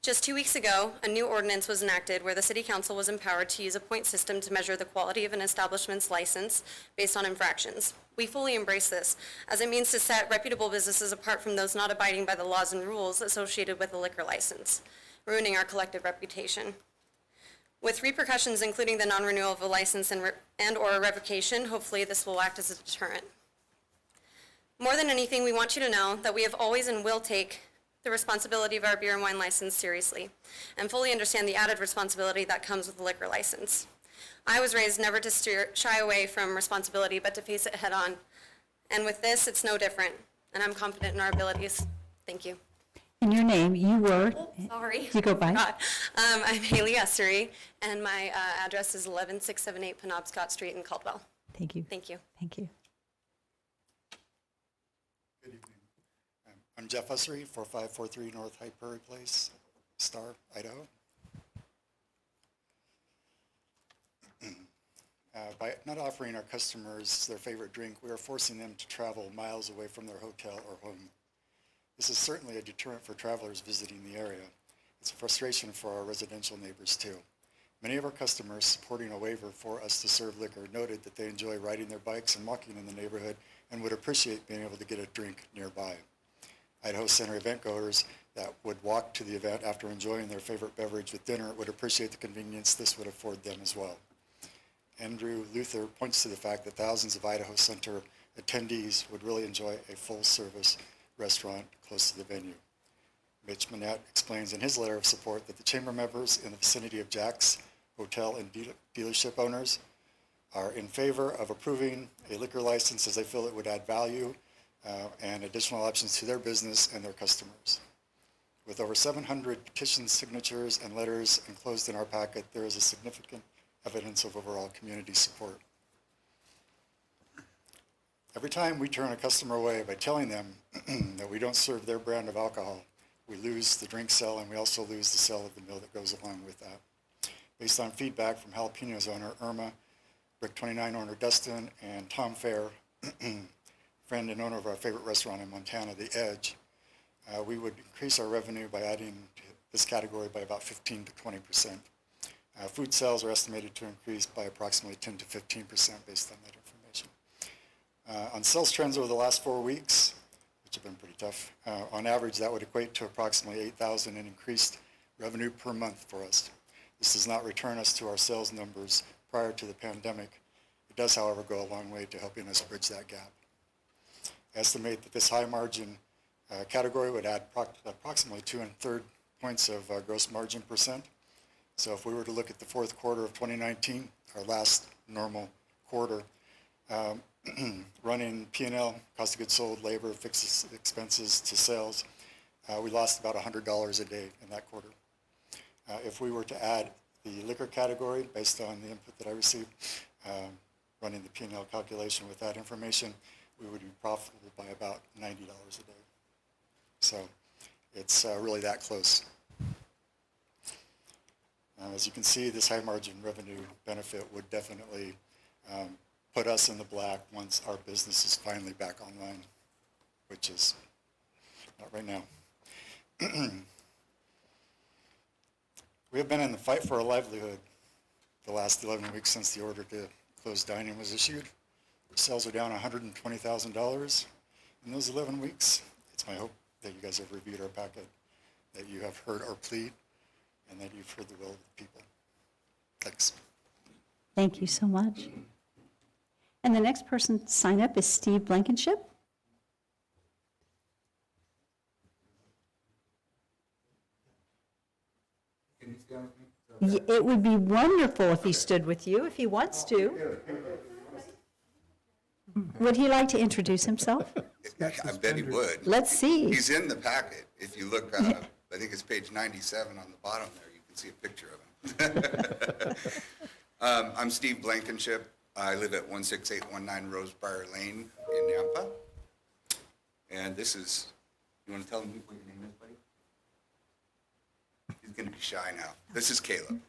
Just 2 weeks ago, a new ordinance was enacted where the City Council was empowered to use a point system to measure the quality of an establishment's license based on infractions. We fully embrace this, as it means to set reputable businesses apart from those not abiding by the laws and rules associated with a liquor license, ruining our collective reputation. With repercussions including the non-renewal of a license and/or a revocation, hopefully this will act as a deterrent. More than anything, we want you to know that we have always and will take the responsibility of our beer and wine license seriously, and fully understand the added responsibility that comes with a liquor license. I was raised never to shy away from responsibility, but to face it head on. And with this, it's no different, and I'm confident in our abilities. Thank you. In your name, you were, Sorry. you go by? I'm Haley Essery, and my address is 11678 Penobscot Street in Caldwell. Thank you. Thank you. Thank you. Good evening. I'm Jeff Ussery, 4543 North High Prairie Place, Star, Idaho. By not offering our customers their favorite drink, we are forcing them to travel miles away from their hotel or home. This is certainly a deterrent for travelers visiting the area. It's a frustration for our residential neighbors too. Many of our customers supporting a waiver for us to serve liquor noted that they enjoy riding their bikes and walking in the neighborhood and would appreciate being able to get a drink nearby. Idaho Center event goers that would walk to the event after enjoying their favorite beverage with dinner would appreciate the convenience this would afford them as well. Andrew Luther points to the fact that thousands of Idaho Center attendees would really enjoy a full-service restaurant close to the venue. Mitch Manette explains in his letter of support that the chamber members in the vicinity of Jack's hotel and dealership owners are in favor of approving a liquor license as they feel it would add value and additional options to their business and their customers. With over 700 petition signatures and letters enclosed in our packet, there is a significant evidence of overall community support. Every time we turn a customer away by telling them that we don't serve their brand of alcohol, we lose the drink sale and we also lose the sale of the meal that goes along with that. Based on feedback from Jalapenos owner Irma, Brick 29 owner Dustin, and Tom Fair, friend and owner of our favorite restaurant in Montana, The Edge, we would increase our revenue by adding to this category by about 15 to 20%. Food sales are estimated to increase by approximately 10 to 15% based on that information. On sales trends over the last 4 weeks, which have been pretty tough, on average that would equate to approximately $8,000 in increased revenue per month for us. This does not return us to our sales numbers prior to the pandemic. It does, however, go a long way to helping us bridge that gap. I estimate that this high margin category would add approximately 2 1/3 points of gross margin percent. So if we were to look at the fourth quarter of 2019, our last normal quarter, running P&L, cost of goods sold, labor, fixed expenses to sales, we lost about $100 a day in that quarter. If we were to add the liquor category based on the input that I received, running the P&L calculation with that information, we would be profitable by about $90 a day. So it's really that close. As you can see, this high margin revenue benefit would definitely put us in the black once our business is finally back online, which is not right now. We have been in the fight for our livelihood the last 11 weeks since the order to close dining was issued. Our sales are down $120,000 in those 11 weeks. It's my hope that you guys have reviewed our packet, that you have heard our plea, and that you've heard the will of the people. Thanks. Thank you so much. And the next person to sign up is Steve Blankenship. Can you stand with me? It would be wonderful if he stood with you, if he wants to. Would he like to introduce himself? I bet he would. Let's see. He's in the packet. If you look, I think it's page 97 on the bottom there, you can see a picture of him. I'm Steve Blankenship. I live at 16819 Rosebriar Lane in Nampa. And this is, you want to tell him what your name is, buddy? He's going to be shy now. This is Caleb.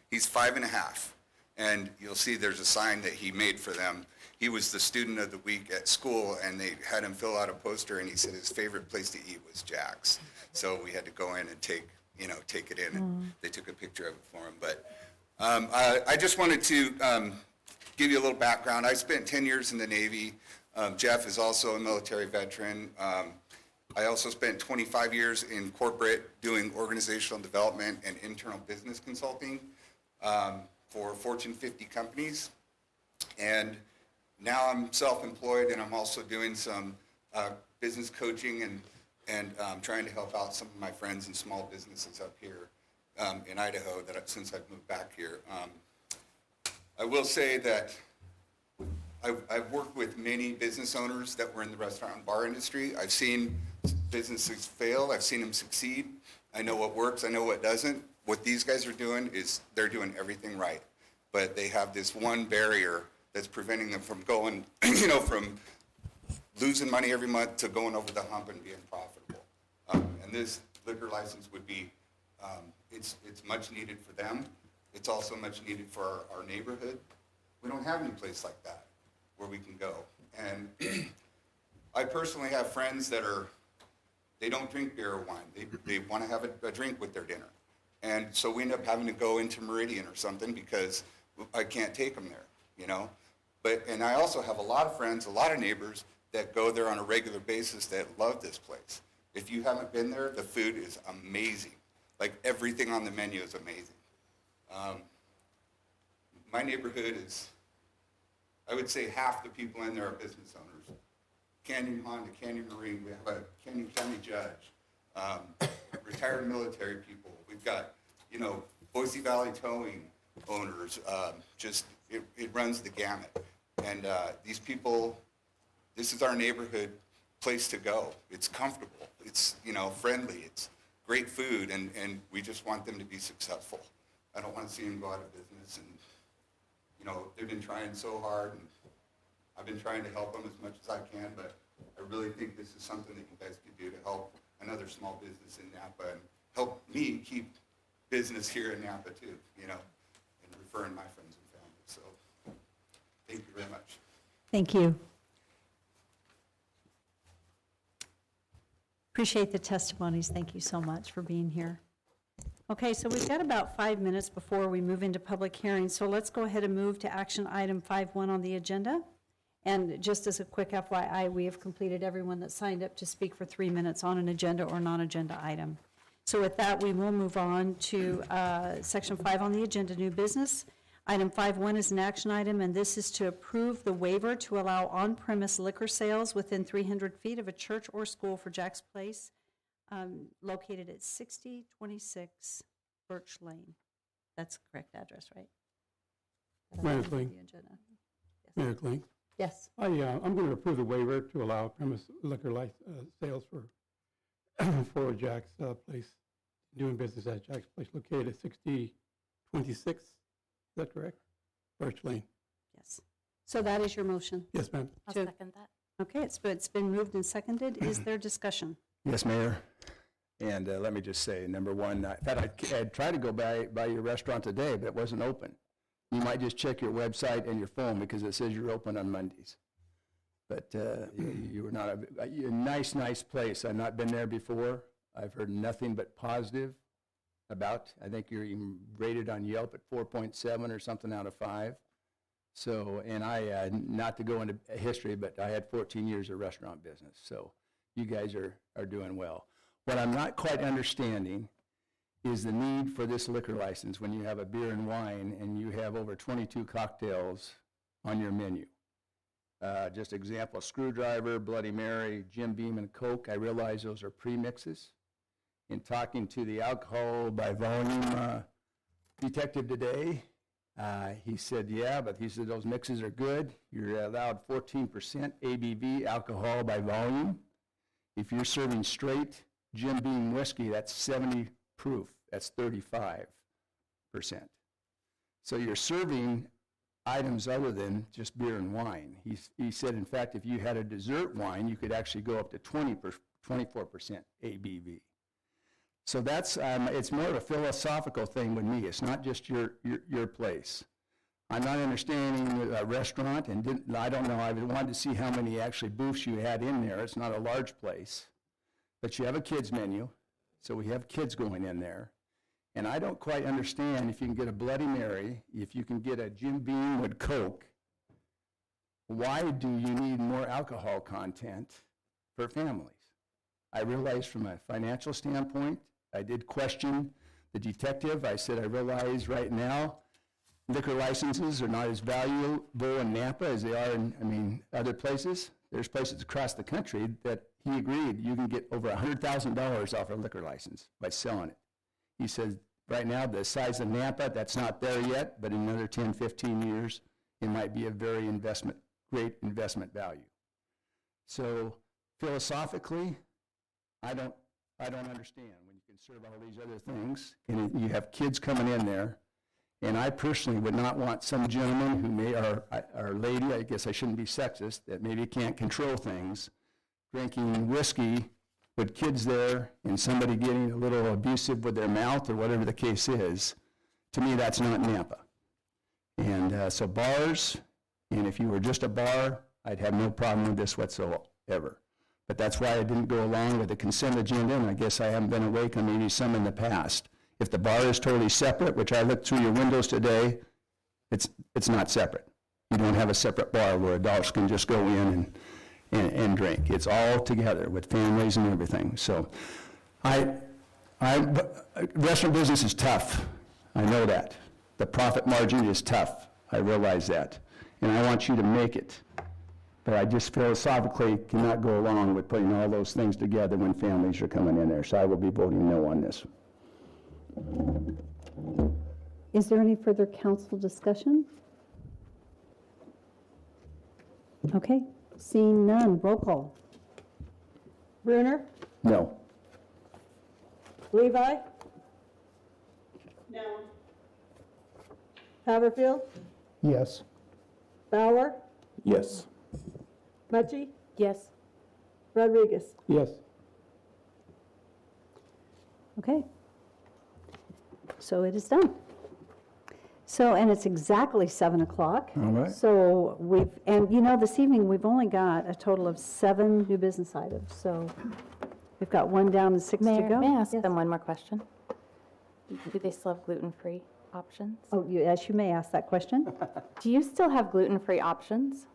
He's 5.5. And you'll see there's a sign that he made for them. He was the student of the week at school, and they had him fill out a poster, and he said his favorite place to eat was Jack's. So we had to go in and take it in, and they took a picture of it for him. But I just wanted to give you a little background. I spent 10 years in the Navy. Jeff is also a military veteran. I also spent 25 years in corporate doing organizational development and internal business consulting for Fortune 50 companies. And now I'm self-employed, and I'm also doing some business coaching and trying to help out some of my friends and small businesses up here in Idaho since I've moved back here. I will say that I've worked with many business owners that were in the restaurant and bar industry. I've seen businesses fail. I've seen them succeed. I know what works. I know what doesn't. What these guys are doing is they're doing everything right. But they have this one barrier that's preventing them from going, from losing money every month to going over the hump and being profitable. And this liquor license would be, it's much needed for them. It's also much needed for our neighborhood. We don't have any place like that where we can go. And I personally have friends that they don't drink beer or wine. They want to have a drink with their dinner. And so we end up having to go into Meridian or something because I can't take them there, And I also have a lot of friends, a lot of neighbors that go there on a regular basis that love this place. If you haven't been there, the food is amazing. Like everything on the menu is amazing. My neighborhood is, I would say half the people in there are business owners. Canyon Honda, Canyon Marine, we have a Canyon County judge, retired military people. We've got, Boise Valley Towing owners. It runs the gamut. And these people, this is our neighborhood place to go. It's comfortable. It's, friendly. It's great food, and we just want them to be successful. I don't want to see them go out of business. And, they've been trying so hard, and I've been trying to help them as much as I can, but I really think this is something that you guys could do to help another small business in Napa and help me keep business here in Napa too, and referring my friends and family. So thank you very much. Thank you. Appreciate the testimonies. Thank you so much for being here. Okay, so we've got about 5 minutes before we move into public hearing, so let's go ahead and move to action item 5.1 on the agenda. And just as a quick FYI, we have completed everyone that signed up to speak for 3 minutes on an agenda or non-agenda item. So with that, we will move on to section 5 on the agenda, new business. Item 5.1 is an action item, and this is to approve the waiver to allow on-premise liquor sales within 300 feet of a church or school for Jack's Place, located at 6026 Birch Lane. That's the correct address, right? Mayor Kling. Mayor Kling. Yes. I'm going to approve the waiver to allow premise liquor sales for Jack's Place, doing business at Jack's Place, located at 6026. Is that correct? Birch Lane. Yes. So that is your motion? Yes, ma'am. I'll second that. Okay, it's been moved and seconded. Is there discussion? Yes, Mayor. And let me just say, number one, I had tried to go by your restaurant today, but it wasn't open. You might just check your website and your phone because it says you're open on Mondays. But you were not a nice place. I've not been there before. I've heard nothing but positive about. I think you're even rated on Yelp at 4.7 or something out of 5. So, and I, not to go into history, but I had 14 years of restaurant business. So you guys are doing well. What I'm not quite understanding is the need for this liquor license when you have a beer and wine and you have over 22 cocktails on your menu. Just example, Screwdriver, Bloody Mary, Jim Beam, and Coke. I realize those are premixes. In talking to the alcohol by volume detective today, he said, yeah, but he said those mixes are good. You're allowed 14% ABV alcohol by volume. If you're serving straight Jim Beam whiskey, that's 70 proof. That's 35%. So you're serving items other than just beer and wine. He said, in fact, if you had a dessert wine, you could actually go up to 24% ABV. So that's, it's more of a philosophical thing with me. It's not just your place. I'm not understanding a restaurant, and I don't know, I wanted to see how many actually booths you had in there. It's not a large place. But you have a kids menu, so we have kids going in there. And I don't quite understand if you can get a Bloody Mary, if you can get a Jim Beam with Coke, why do you need more alcohol content for families? I realize from a financial standpoint, I did question the detective. I said, I realize right now liquor licenses are not as valuable in Napa as they are in, other places. There's places across the country that he agreed you can get over $100,000 off a liquor license by selling it. He said, right now, the size of Napa, that's not there yet, but in another 10, 15 years, it might be a very great investment value. So philosophically, I don't understand when you can serve all these other things, and you have kids coming in there, and I personally would not want some gentleman who may, or lady, I guess I shouldn't be sexist, that maybe can't control things, drinking whiskey with kids there, and somebody getting a little abusive with their mouth, or whatever the case is. To me, that's not Nampa. And so bars, and if you were just a bar, I'd have no problem with this whatsoever. But that's why I didn't go along with the consent agenda, and I guess I haven't been awake on maybe some in the past. If the bar is totally separate, which I looked through your windows today, it's not separate. You don't have a separate bar where adults can just go in and drink. It's all together with families and everything. So restaurant business is tough. I know that. The profit margin is tough. I realize that. And I want you to make it. But I just philosophically cannot go along with putting all those things together when families are coming in there. So I will be voting no on this. Is there any further council discussion? Okay, seeing none, roll call. Brunner? No. Levi? No. Haverfield? Yes. Bauer? Yes. Mucci? Yes. Rodriguez? Yes. Okay. So it is done. So, and it's exactly 7 o'clock. All right. So this evening, we've only got a total of 7 new business items. So we've got one down and 6 to Mayor, go. may I ask Yes. them one more question? Do they still have gluten-free options? Oh, yes, you may ask that question. Do you still have gluten-free options?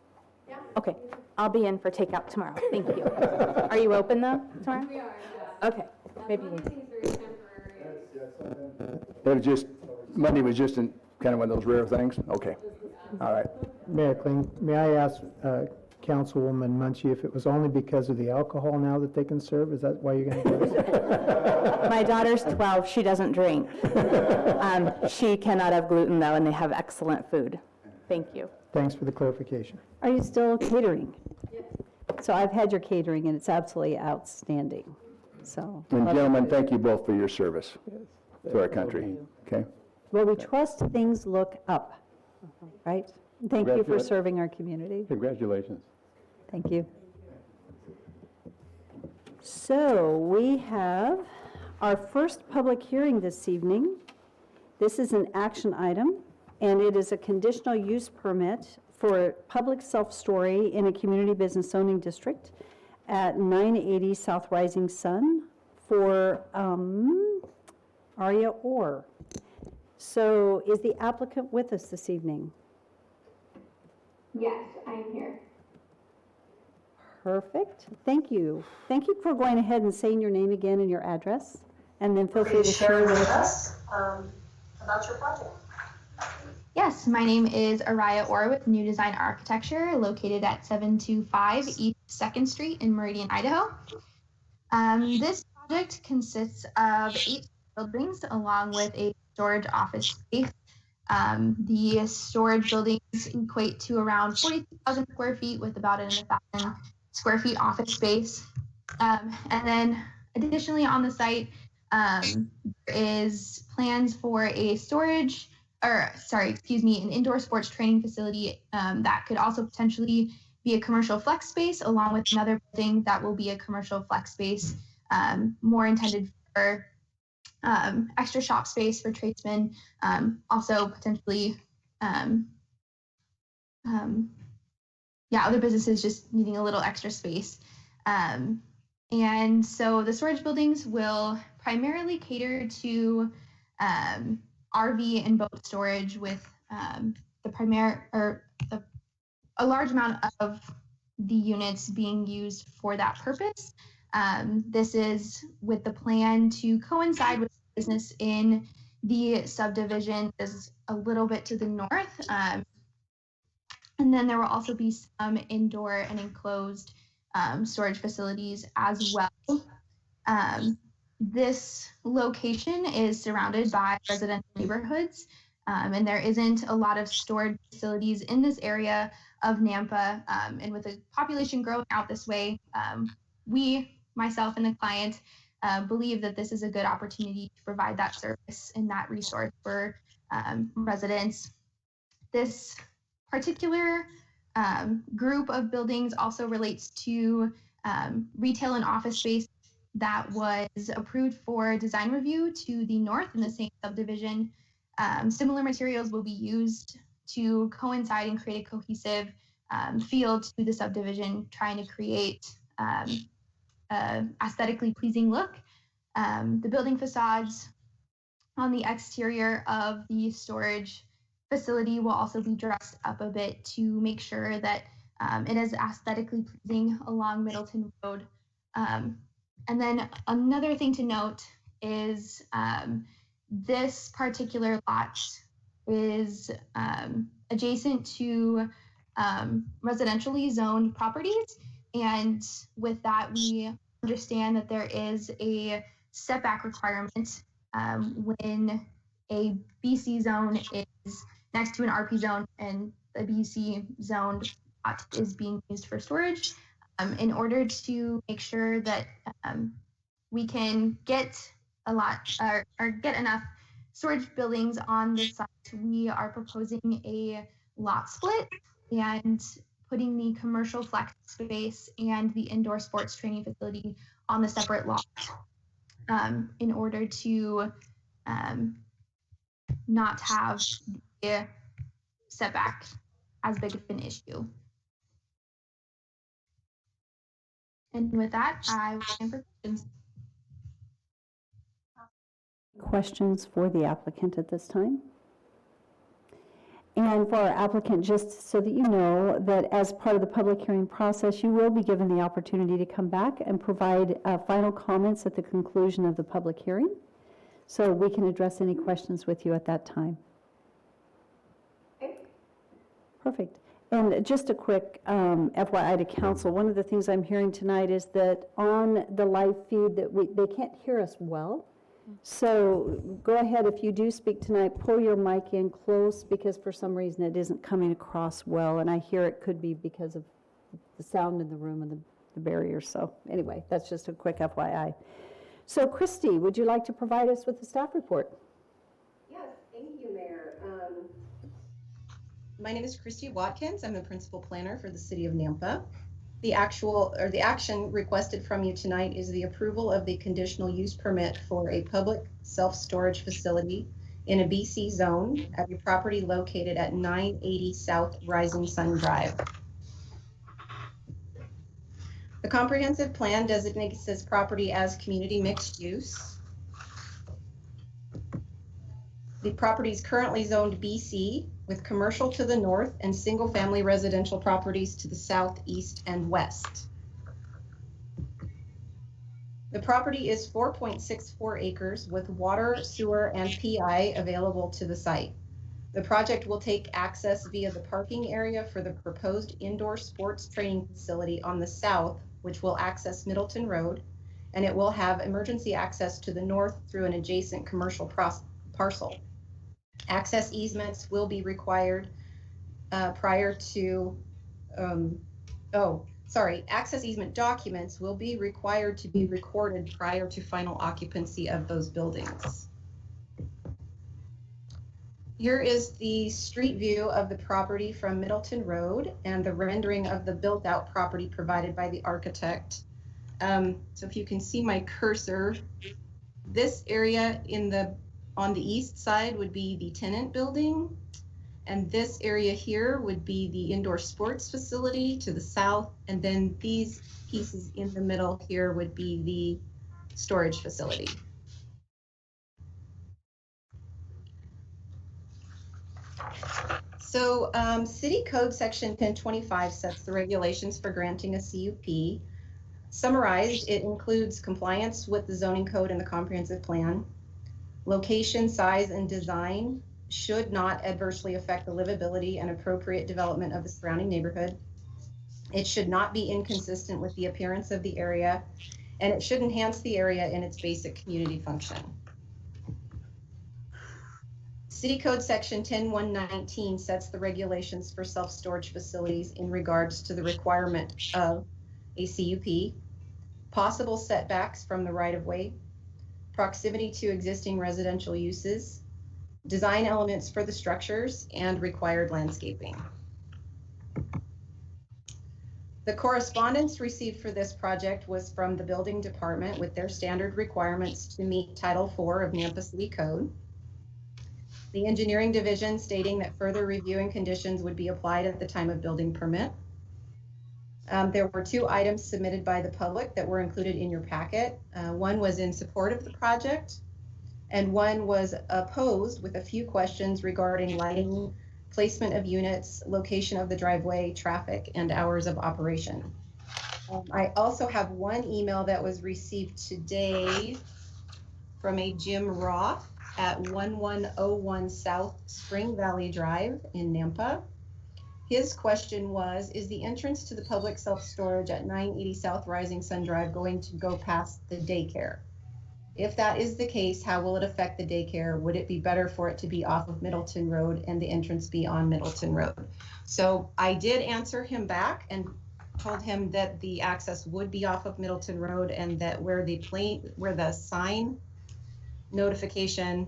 Yeah. Okay, I'll be in for takeout tomorrow. Thank you. Are you open though tomorrow? We are. Okay, maybe. Monday was just kind of one of those rare things? Okay. All right. Mayor Kling, may I ask Councilwoman Muncie if it was only because of the alcohol now that they can serve? Is that why you're going to do it? My daughter's 12, she doesn't drink. She cannot have gluten though, and they have excellent food. Thank you. Thanks for the clarification. Are you still catering? Yes. So I've had your catering, and it's absolutely outstanding. So. And gentlemen, thank you both for your service to our country. Okay? Well, we trust things look up, right? Thank you for serving our community. Congratulations. Thank you. So we have our first public hearing this evening. This is an action item, and it is a conditional use permit for public self-storage in a community business zoning district at 980 South Rising Sun for Aria Orr. So is the applicant with us this evening? Yes, I'm here. Perfect. Thank you. Thank you for going ahead and saying your name again and your address, and then feel free to share with us about your project. Yes, my name is Araya Orr with New Design Architecture, located at 725 East 2nd Street in Meridian, Idaho. This project consists of 8 buildings along with a storage office space. The storage buildings equate to around 42,000 square feet with about 1,000 square feet office space. And then additionally on the site there is plans for a an indoor sports training facility that could also potentially be a commercial flex space, along with another building that will be a commercial flex space, more intended for extra shop space for tradesmen, also potentially, other businesses just needing a little extra space. And so the storage buildings will primarily cater to RV and boat storage, with a large amount of the units being used for that purpose. This is with the plan to coincide with business in the subdivision is a little bit to the north. And then there will also be some indoor and enclosed storage facilities as well. This location is surrounded by residential neighborhoods, and there isn't a lot of storage facilities in this area of Nampa. And with the population growing out this way, myself and the client believe that this is a good opportunity to provide that service and that resource for residents. This particular group of buildings also relates to retail and office space that was approved for design review to the north in the same subdivision. Similar materials will be used to coincide and create a cohesive feel to the subdivision, trying to create aesthetically pleasing look. The building facades on the exterior of the storage facility will also be dressed up a bit to make sure that it is aesthetically pleasing along Middleton Road. And then another thing to note is this particular lot is adjacent to residentially zoned properties. And with that, we understand that there is a setback requirement when a BC zone is next to an RP zone and the BC zoned lot is being used for storage. In order to make sure that we can get a lot or get enough storage buildings on this site, we are proposing a lot split and putting the commercial flex space and the indoor sports training facility on the separate lot in order to not have the setback as big of an issue. And with that, I will stand for questions. Questions for the applicant at this time? And for our applicant, just so that you know that as part of the public hearing process, you will be given the opportunity to come back and provide final comments at the conclusion of the public hearing, so we can address any questions with you at that time. Okay. Perfect. And just a quick FYI to council, one of the things I'm hearing tonight is that on the live feed that they can't hear us well. So go ahead, if you do speak tonight, pull your mic in close, because for some reason it isn't coming across well, and I hear it could be because of the sound in the room and the barrier. So anyway, that's just a quick FYI. So Christy, would you like to provide us with the staff report? Yes, thank you, Mayor. My name is Christy Watkins. I'm the principal planner for the city of Nampa. The action requested from you tonight is the approval of the conditional use permit for a public self-storage facility in a BC zone at a property located at 980 South Rising Sun Drive. The comprehensive plan designates this property as community mixed use. The property is currently zoned BC with commercial to the north and single-family residential properties to the south, east, and west. The property is 4.64 acres with water, sewer, and PI available to the site. The project will take access via the parking area for the proposed indoor sports training facility on the south, which will access Middleton Road, and it will have emergency access to the north through an adjacent commercial parcel. Access easements will be required access easement documents will be required to be recorded prior to final occupancy of those buildings. Here is the street view of the property from Middleton Road and the rendering of the built out property provided by the architect. So if you can see my cursor, this area on the east side would be the tenant building, and this area here would be the indoor sports facility to the south, and then these pieces in the middle here would be the storage facility. So City Code Section 1025 sets the regulations for granting a CUP. Summarized, it includes compliance with the zoning code and the comprehensive plan. Location, size, and design should not adversely affect the livability and appropriate development of the surrounding neighborhood. It should not be inconsistent with the appearance of the area, and it should enhance the area in its basic community function. City Code Section 10119 sets the regulations for self-storage facilities in regards to the requirement of a CUP. possible setbacks from the right-of-way, proximity to existing residential uses, design elements for the structures, and required landscaping. The correspondence received for this project was from the building department with their standard requirements to meet Title IV of Nampa City Code. The engineering division stating that further review and conditions would be applied at the time of building permit. There were 2 items submitted by the public that were included in your packet. One was in support of the project, and one was opposed with a few questions regarding lighting, placement of units, location of the driveway, traffic, and hours of operation. I also have one email that was received today from a Jim Roth at 1101 South Spring Valley Drive in Nampa. His question was, is the entrance to the public self-storage at 980 South Rising Sun Drive going to go past the daycare? If that is the case, how will it affect the daycare? Would it be better for it to be off of Middleton Road and the entrance be on Middleton Road? So I did answer him back and told him that the access would be off of Middleton Road, and that where the sign notification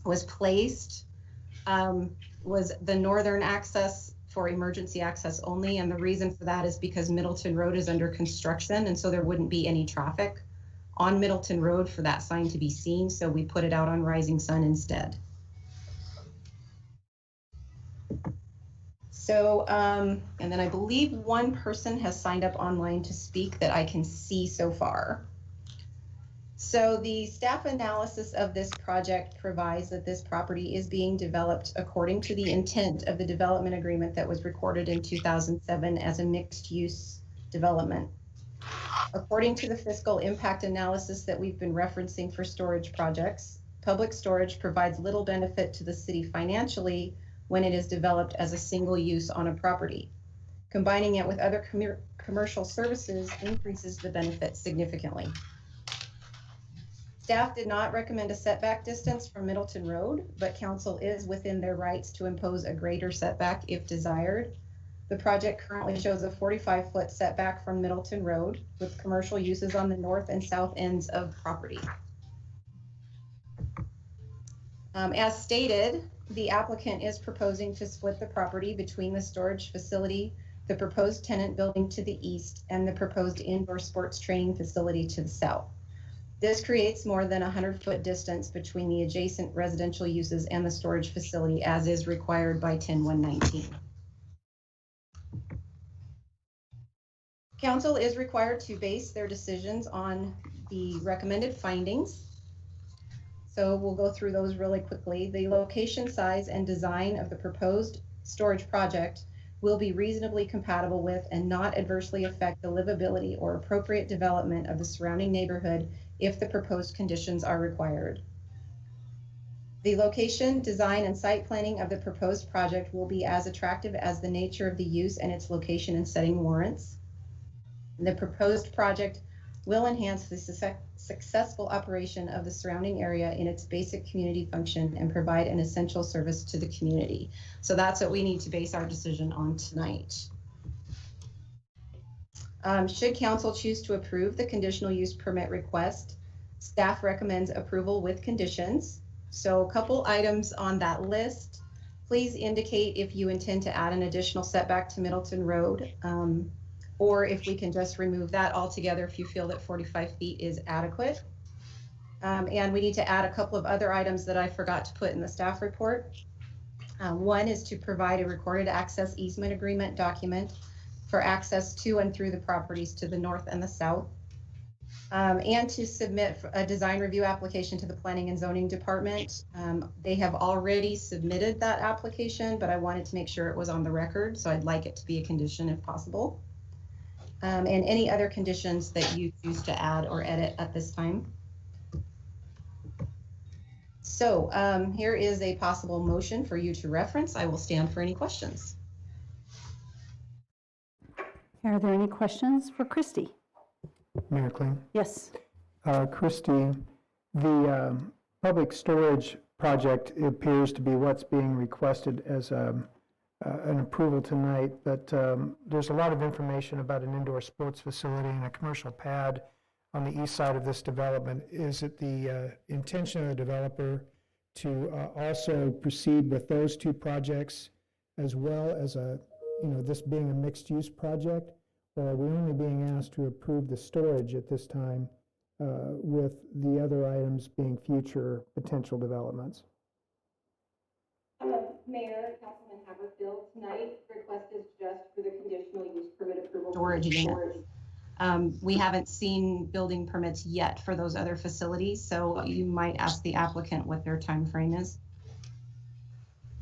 was placed was the northern access for emergency access only. And the reason for that is because Middleton Road is under construction, and so there wouldn't be any traffic on Middleton Road for that sign to be seen, so we put it out on Rising Sun instead. So, and then I believe one person has signed up online to speak that I can see so far. So the staff analysis of this project provides that this property is being developed according to the intent of the development agreement that was recorded in 2007 as a mixed-use development. According to the fiscal impact analysis that we've been referencing for storage projects, public storage provides little benefit to the city financially when it is developed as a single use on a property. Combining it with other commercial services increases the benefit significantly. Staff did not recommend a setback distance from Middleton Road, but council is within their rights to impose a greater setback if desired. The project currently shows a 45-foot setback from Middleton Road with commercial uses on the north and south ends of property. As stated, the applicant is proposing to split the property between the storage facility, the proposed tenant building to the east, and the proposed indoor sports training facility to the south. This creates more than a 100-foot distance between the adjacent residential uses and the storage facility, as is required by 10-119. Council is required to base their decisions on the recommended findings. So we'll go through those really quickly. The location, size, and design of the proposed storage project will be reasonably compatible with and not adversely affect the livability or appropriate development of the surrounding neighborhood if the proposed conditions are required. The location, design, and site planning of the proposed project will be as attractive as the nature of the use and its location and setting warrants. The proposed project will enhance the successful operation of the surrounding area in its basic community function and provide an essential service to the community. So that's what we need to base our decision on tonight. Should council choose to approve the conditional use permit request, staff recommends approval with conditions. So a couple items on that list. Please indicate if you intend to add an additional setback to Middleton Road, or if we can just remove that altogether if you feel that 45 feet is adequate. And we need to add a couple of other items that I forgot to put in the staff report. One is to provide a recorded access easement agreement document for access to and through the properties to the north and the south. And to submit a design review application to the Planning and Zoning Department. They have already submitted that application, but I wanted to make sure it was on the record, so I'd like it to be a condition if possible. And any other conditions that you choose to add or edit at this time. So here is a possible motion for you to reference. I will stand for any questions. Are there any questions for Christy? Mayor Kling? Yes. Christy, the public storage project appears to be what's being requested as a an approval tonight, but there's a lot of information about an indoor sports facility and a commercial pad on the east side of this development. Is it the intention of the developer to also proceed with those two projects as well as this being a mixed-use project? Or are we only being asked to approve the storage at this time with the other items being future potential developments? Mayor, Councilman Haverfield, tonight request is just for the conditional use permit approval. Storage units. We haven't seen building permits yet for those other facilities, so you might ask the applicant what their time frame is.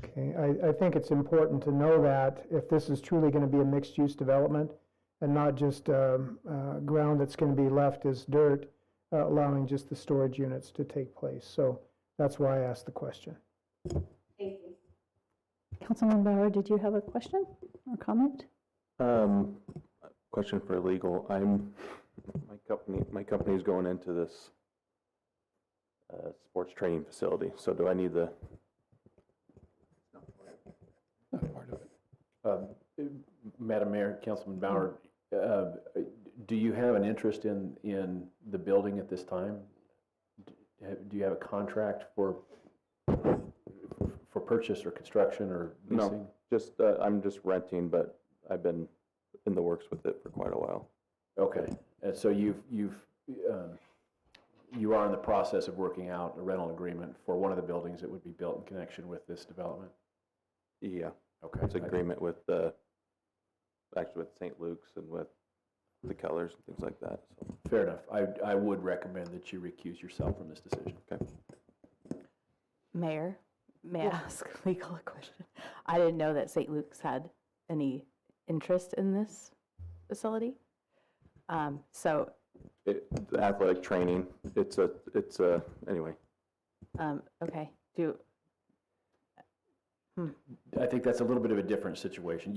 Okay, I think it's important to know that if this is truly going to be a mixed-use development and not just ground that's going to be left as dirt, allowing just the storage units to take place. So that's why I asked the question. Thank you. Councilman Bauer, did you have a question or comment? Question for legal. My company is going into this sports training facility. So do I need the? Madam Mayor, Councilman Bauer, do you have an interest in the building at this time? Do you have a contract for purchase or construction or leasing? No, just I'm just renting, but I've been in the works with it for quite a while. Okay, and so you are in the process of working out a rental agreement for one of the buildings that would be built in connection with this development? Yeah. Okay. It's agreement with actually with St. Luke's and with the Kellers and things like that. So. Fair enough. I would recommend that you recuse yourself from this decision. Okay. Mayor, may I ask a legal question? I didn't know that St. Luke's had any interest in this facility. So. The athletic training. It's a anyway. Okay. I think that's a little bit of a different situation.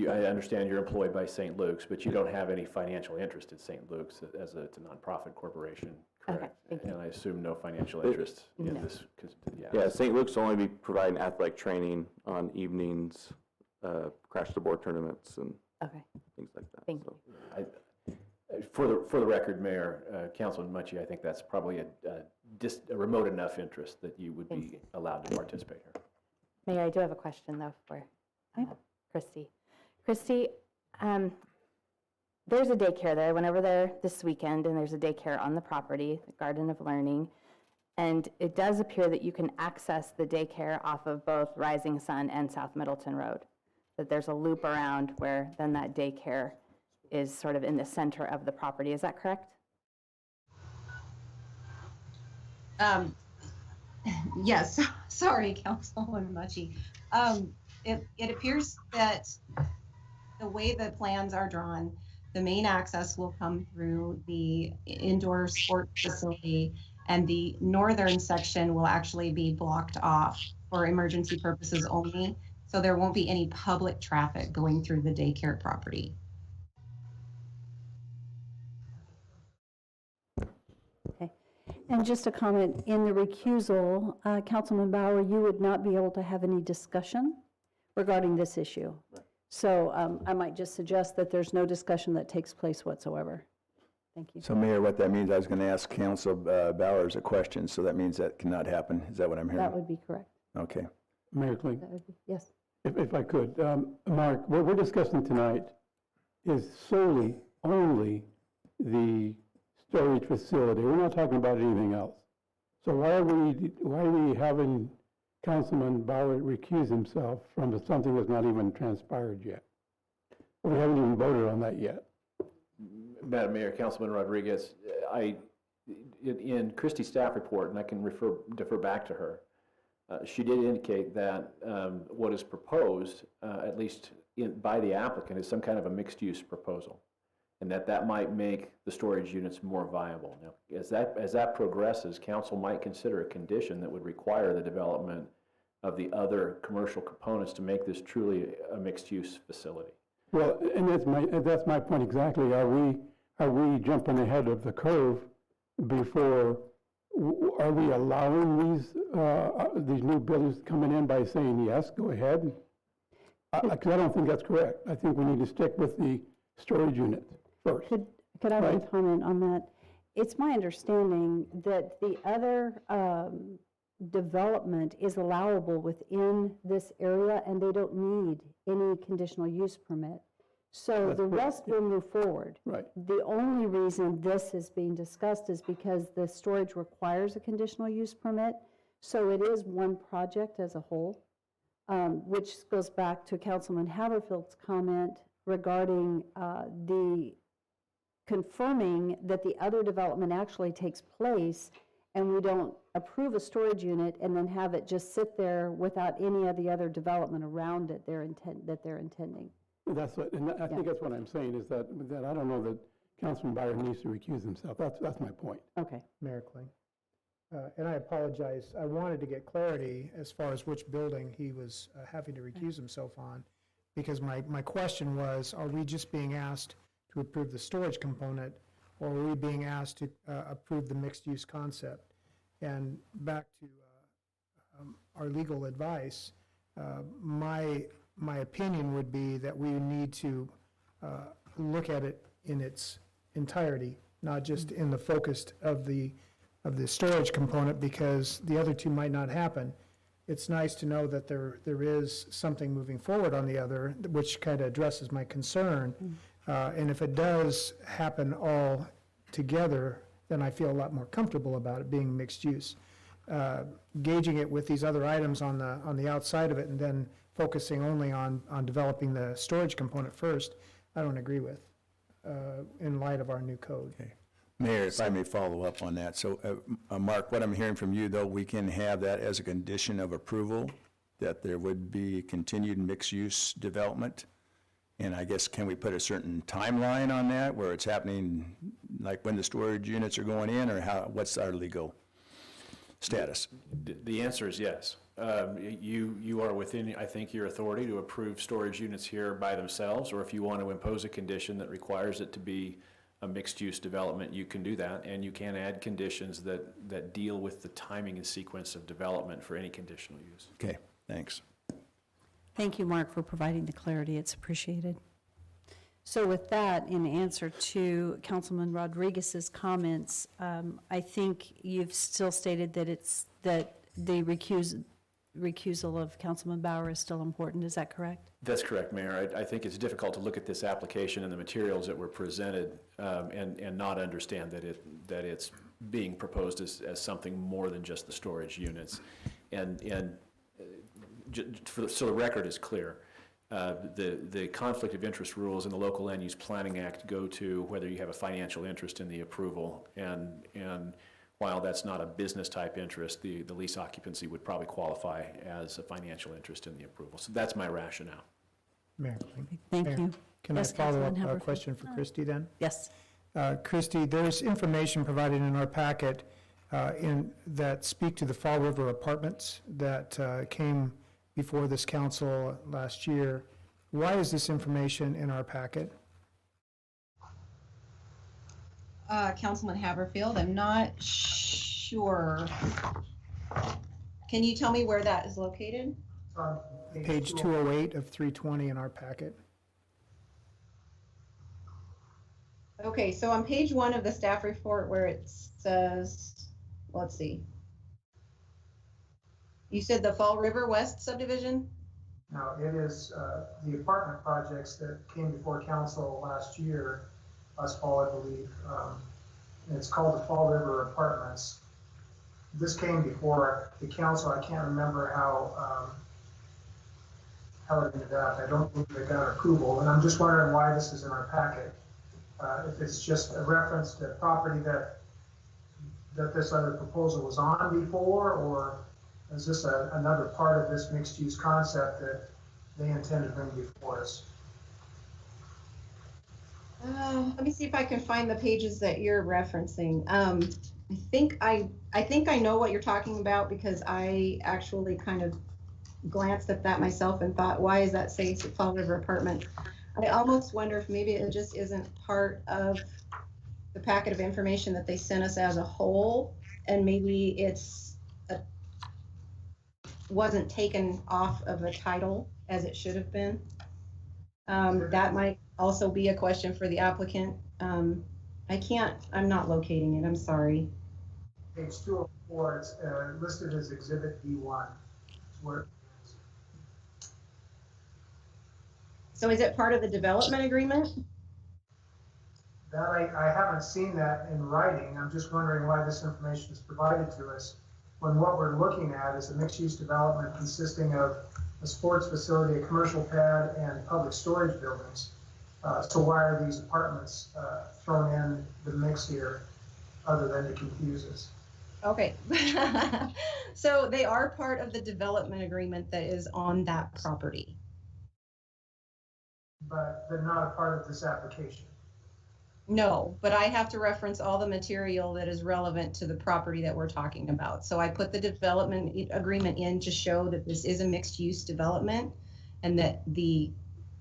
I understand you're employed by St. Luke's, but you don't have any financial interest in St. Luke's as it's a nonprofit corporation, correct? Okay, and I assume no financial interest in this. Yeah, St. Luke's will only be providing athletic training on evenings, crash the board tournaments, and things like that. Thank you. For the record, Mayor, Councilman Munchie, I think that's probably a remote enough interest that you would be allowed to participate here. Mayor, I do have a question, though, for Christy. Christy, there's a daycare there. I went over there this weekend, and there's a daycare on the property, the Garden of Learning. And it does appear that you can access the daycare off of both Rising Sun and South Middleton Road. That there's a loop around where then that daycare is sort of in the center of the property. Is that correct? Yes, sorry, Councilwoman Mucci. It appears that the way the plans are drawn, the main access will come through the indoor sport facility, and the northern section will actually be blocked off for emergency purposes only. So there won't be any public traffic going through the daycare property. And just a comment, in the recusal, Councilman Bauer, you would not be able to have any discussion regarding this issue. Right. So I might just suggest that there's no discussion that takes place whatsoever. Thank you. So Mayor, what that means, I was going to ask Council Bowers a question, so that means that cannot happen. Is that what I'm hearing? That would be correct. Okay. Mayor Kling. Yes. If I could, Mark, what we're discussing tonight is solely, only the storage facility. We're not talking about anything else. So why are we having Councilman Bauer recuse himself from something that's not even transpired yet? We haven't even voted on that yet. Madam Mayor, Councilman Rodriguez, in Christie's staff report, and I can defer back to her, she did indicate that what is proposed, at least by the applicant, is some kind of a mixed-use proposal, and that might make the storage units more viable. Now, as that progresses, council might consider a condition that would require the development of the other commercial components to make this truly a mixed-use facility. Well, and that's my point exactly. Are we jumping ahead of the curve before? Are we allowing these new buildings coming in by saying yes, go ahead? Because I don't think that's correct. I think we need to stick with the storage unit first. Could I Right. comment on that? It's my understanding that the other development is allowable within this area, and they don't need any conditional use permit. So That's the correct, rest will move forward. Right. The only reason this is being discussed is because the storage requires a conditional use permit. So it is one project as a whole, which goes back to Councilman Haberfield's comment regarding the confirming that the other development actually takes place, and we don't approve a storage unit and then have it just sit there without any of the other development around it that they're intending. That's what, and I think that's what I'm saying, is that I don't know that Councilman Byer needs to recuse himself. That's my point. Okay. Mayor Kling. And I apologize, I wanted to get clarity as far as which building he was having to recuse himself on, because my question was, are we just being asked to approve the storage component, or are we being asked to approve the mixed-use concept? And back to our legal advice, my opinion would be that we need to look at it in its entirety, not just in the focus of the storage component, because the other two might not happen. It's nice to know that there is something moving forward on the other, which kind of addresses my concern. And if it does happen all together, then I feel a lot more comfortable about it being mixed use. Gauging it with these other items on the outside of it and then focusing only on developing the storage component first, I don't agree with, in light of our new code. Okay. Mayor, if I may follow up on that. So, Mark, what I'm hearing from you, though, we can have that as a condition of approval, that there would be continued mixed-use development? And I guess, can we put a certain timeline on that, where it's happening, like when the storage units are going in, or what's our legal status? The answer is yes. You are within, I think, your authority to approve storage units here by themselves, or if you want to impose a condition that requires it to be a mixed-use development, you can do that, and you can add conditions that deal with the timing and sequence of development for any conditional use. Okay, thanks. Thank you, Mark, for providing the clarity. It's appreciated. So with that, in answer to Councilman Rodriguez's comments, I think you've still stated that the recusal of Councilman Bauer is still important. Is that correct? That's correct, Mayor. I think it's difficult to look at this application and the materials that were presented and not understand that it's being proposed as something more than just the storage units. So the record is clear. The conflict of interest rules in the Local Land Use Planning Act go to whether you have a financial interest in the approval, and while that's not a business type interest, the lease occupancy would probably qualify as a financial interest in the approval. So that's my rationale. Mayor. Thank Mayor, you. Can Yes, I follow up Councilman a Haberfield. question for Christie then? Yes. Christie, there's information provided in our packet that speak to the Fall River Apartments that came before this council last year. Why is this information in our packet? Councilman Haberfield, I'm not sure. Can you tell me where that is located? Page 208 of 320 in our packet. Okay, so on page 1 of the staff report where it says, let's see. You said the Fall River West subdivision? No, it is the apartment projects that came before council last year, last fall, I believe. And it's called the Fall River Apartments. This came before the council. I can't remember how it ended up. I don't think they got approval, and I'm just wondering why this is in our packet. If it's just a reference to property that this other proposal was on before, or is this another part of this mixed-use concept that they intend to bring before us? Let me see if I can find the pages that you're referencing. I think I know what you're talking about, because I actually kind of glanced at that myself and thought, why does that say Fall River Apartment? I almost wonder if maybe it just isn't part of the packet of information that they sent us as a whole, and maybe it's wasn't taken off of a title as it should have been. That might also be a question for the applicant. I'm not locating it, I'm sorry. Page 204, it's listed as Exhibit D1. Where So is it part of the development agreement? that I haven't seen that in writing. I'm just wondering why this information is provided to us when what we're looking at is a mixed-use development consisting of a sports facility, a commercial pad, and public storage buildings. So why are these apartments thrown in the mix here, other than to confuse us? Okay. So they are part of the development agreement that is on that property. But they're not a part of this application. No, but I have to reference all the material that is relevant to the property that we're talking about. So I put the development agreement in to show that this is a mixed-use development and that the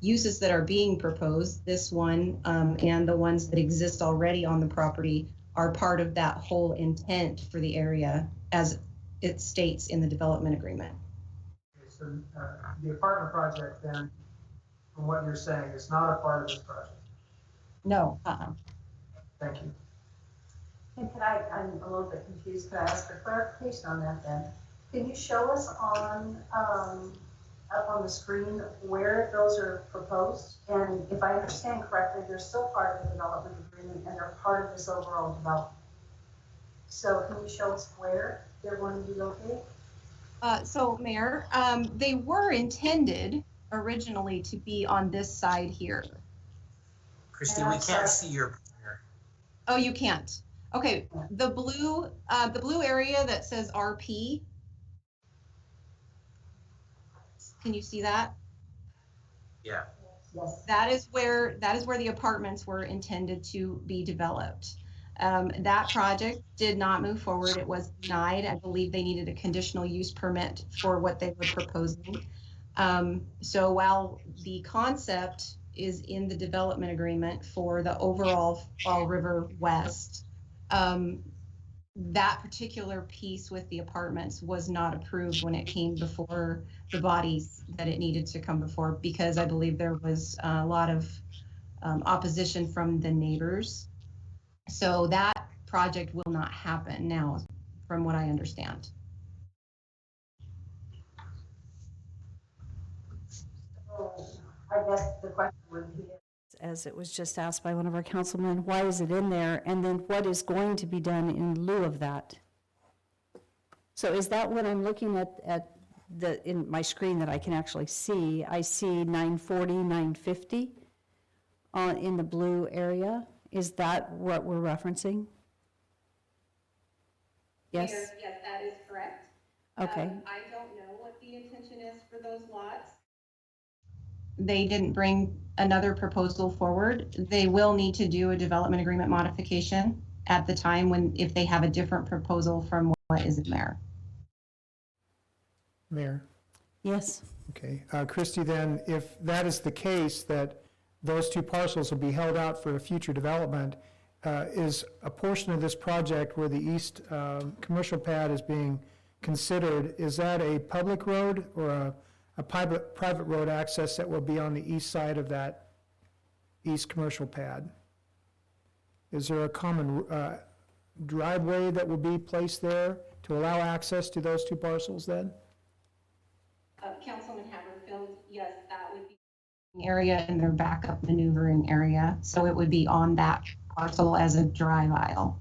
uses that are being proposed, this one and the ones that exist already on the property, are part of that whole intent for the area as it states in the development agreement. Okay, so the apartment project then, from what you're saying, is not a part of this project. No. Thank you. And I'm a little bit confused, could I ask for clarification on that then? Can you show us on, up on the screen where those are proposed? And if I understand correctly, they're still part of the development agreement and they're part of this overall development. So can you show us where they're going to be located? So Mayor, they were intended originally to be on this side here. Christy, we can't see your pointer. Oh, you can't. Okay, the blue area that says RP. Can you see that? Yeah. Yes. That is where the apartments were intended to be developed. That project did not move forward. It was denied. I believe they needed a conditional use permit for what they were proposing. So while the concept is in the development agreement for the overall Fall River West, that particular piece with the apartments was not approved when it came before the bodies that it needed to come before, because I believe there was a lot of opposition from the neighbors. So that project will not happen now, from what I understand. So I guess the question would be, as it was just asked by one of our councilmen, why is it in there? And then what is going to be done in lieu of that? So is that what I'm looking at in my screen that I can actually see? I see 940, 950 in the blue area. Is that what we're referencing? Yes? Yes, that is correct. Okay. I don't know what the intention is for those lots. They didn't bring another proposal forward. They will need to do a development agreement modification at the time if they have a different proposal from what is in there. Mayor? Yes. Okay. Christy, then, if that is the case, that those two parcels will be held out for a future development, is a portion of this project where the east commercial pad is being considered, is that a public road or a private road access that will be on the east side of that east commercial pad? Is there a common driveway that will be placed there to allow access to those two parcels then? Councilman Haberfield, yes, that would be an area in their backup maneuvering area. So it would be on that parcel as a drive aisle.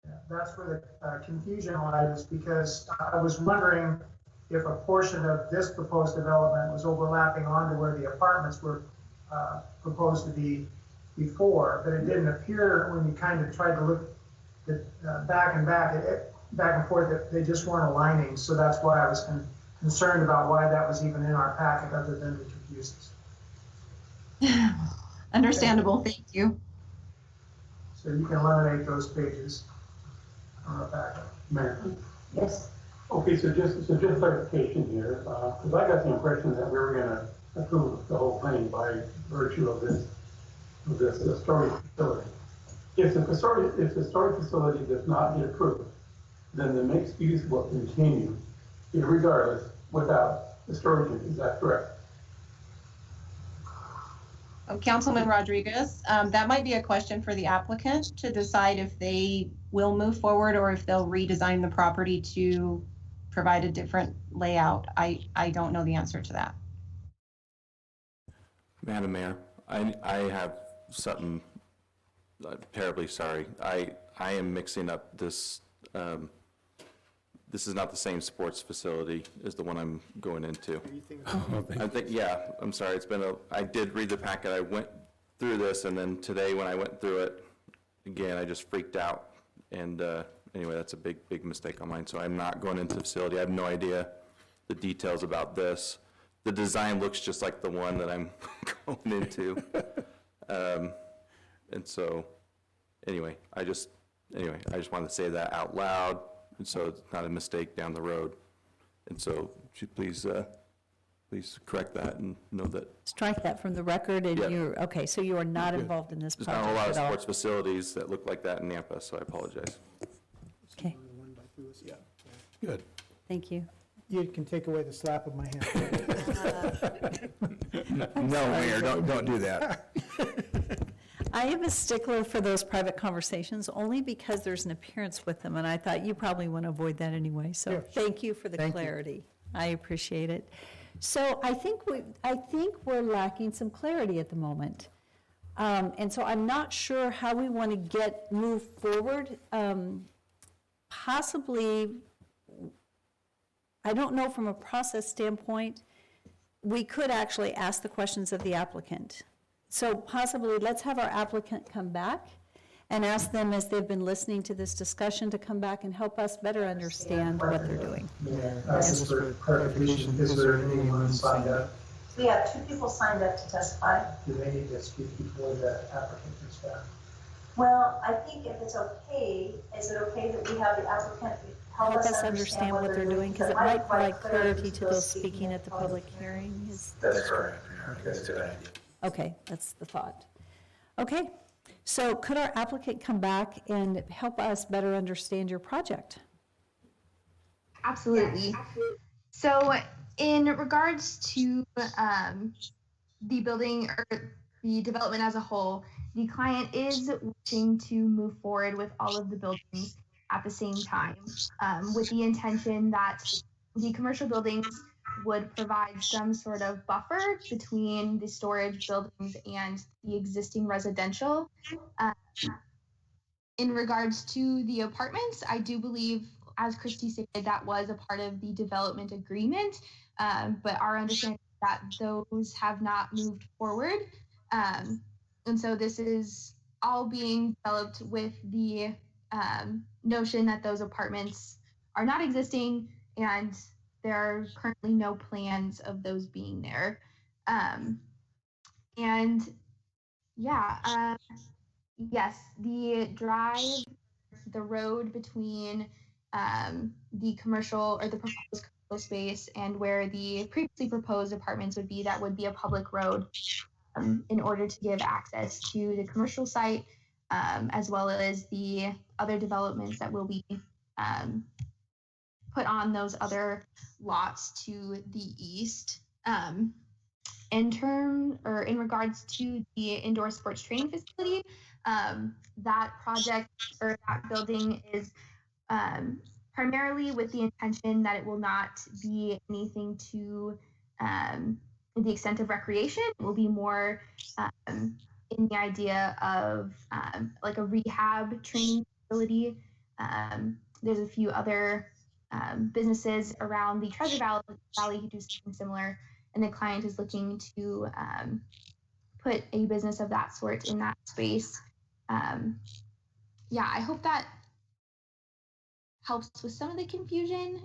Yeah, that's where the confusion lies, because I was wondering if a portion of this proposed development was overlapping onto where the apartments were proposed to be before, but it didn't appear when you kind of tried to look back and forth that they just weren't aligning. So that's why I was concerned about why that was even in our packet, other than to confuse us. Understandable, thank you. So you can eliminate those pages on our packet. Mayor. yes. Okay, so just clarification here, because I got the impression that we were going to approve the whole thing by virtue of this storage facility. If the storage facility does not get approved, then the mixed use will continue regardless without historically, is that correct? Councilman Rodriguez, that might be a question for the applicant to decide if they will move forward or if they'll redesign the property to provide a different layout. I don't know the answer to that. Madam Mayor, I have something, terribly sorry. I am mixing up this, this is not the same sports facility as the one I'm going into. I think, yeah, I'm sorry, it's been I did read the packet, I went through this, and then today when I went through it, again, I just freaked out. And anyway, that's a big mistake on mine, so I'm not going into the facility. I have no idea the details about this. The design looks just like the one that I'm going into. And so, anyway, I just wanted to say that out loud, and so it's not a mistake down the road. And so, would you please correct that and know that. Strike that from the record, and Yeah. you're, okay, so you are not involved in this There's project not a lot of at all. sports facilities that look like that in Nampa, so I apologize. Okay, Good. thank you. You can take away the slap of my hand. No, Mayor, don't do that. I am a stickler for those private conversations, only because there's an appearance with them, and I thought you probably want to avoid that anyway, so Yes. thank you for the Thank you. clarity. I appreciate it. So I think we're lacking some clarity at the moment. And so I'm not sure how we want to move forward. Possibly, I don't know, from a process standpoint, we could actually ask the questions of the applicant. So possibly, let's have our applicant come back and ask them, as they've been listening to this discussion, to come back and help us better understand what they're doing. Just for clarification, is there anyone signed up? We have 2 people signed up to testify. Do they need to speak before the applicant comes back? Well, I think if it's okay, is it okay that we have the applicant help us understand what they're doing? Because it might provide clarity to those speaking at the public hearing. That's correct. That's a good idea. Okay, that's the thought. Okay, so could our applicant come back and help us better understand your project? Absolutely. So in regards to the building or the development as a whole, the client is wishing to move forward with all of the buildings at the same time, with the intention that the commercial buildings would provide some sort of buffer between the storage buildings and the existing residential. In regards to the apartments, I do believe, as Christy stated, that was a part of the development agreement, but our understanding is that those have not moved forward. And so this is all being developed with the notion that those apartments are not existing and there are currently no plans of those being there. And yeah, yes, the drive, the road between the commercial or the proposed commercial space and where the previously proposed apartments would be, that would be a public road in order to give access to the commercial site, as well as the other developments that will be put on those other lots to the east. In regards to the indoor sports training facility, that project or that building is primarily with the intention that it will not be anything to the extent of recreation. It will be more in the idea of like a rehab training facility. There's a few other businesses around the Treasure Valley who do something similar, and the client is looking to put a business of that sort in that space. Yeah, I hope that helps with some of the confusion.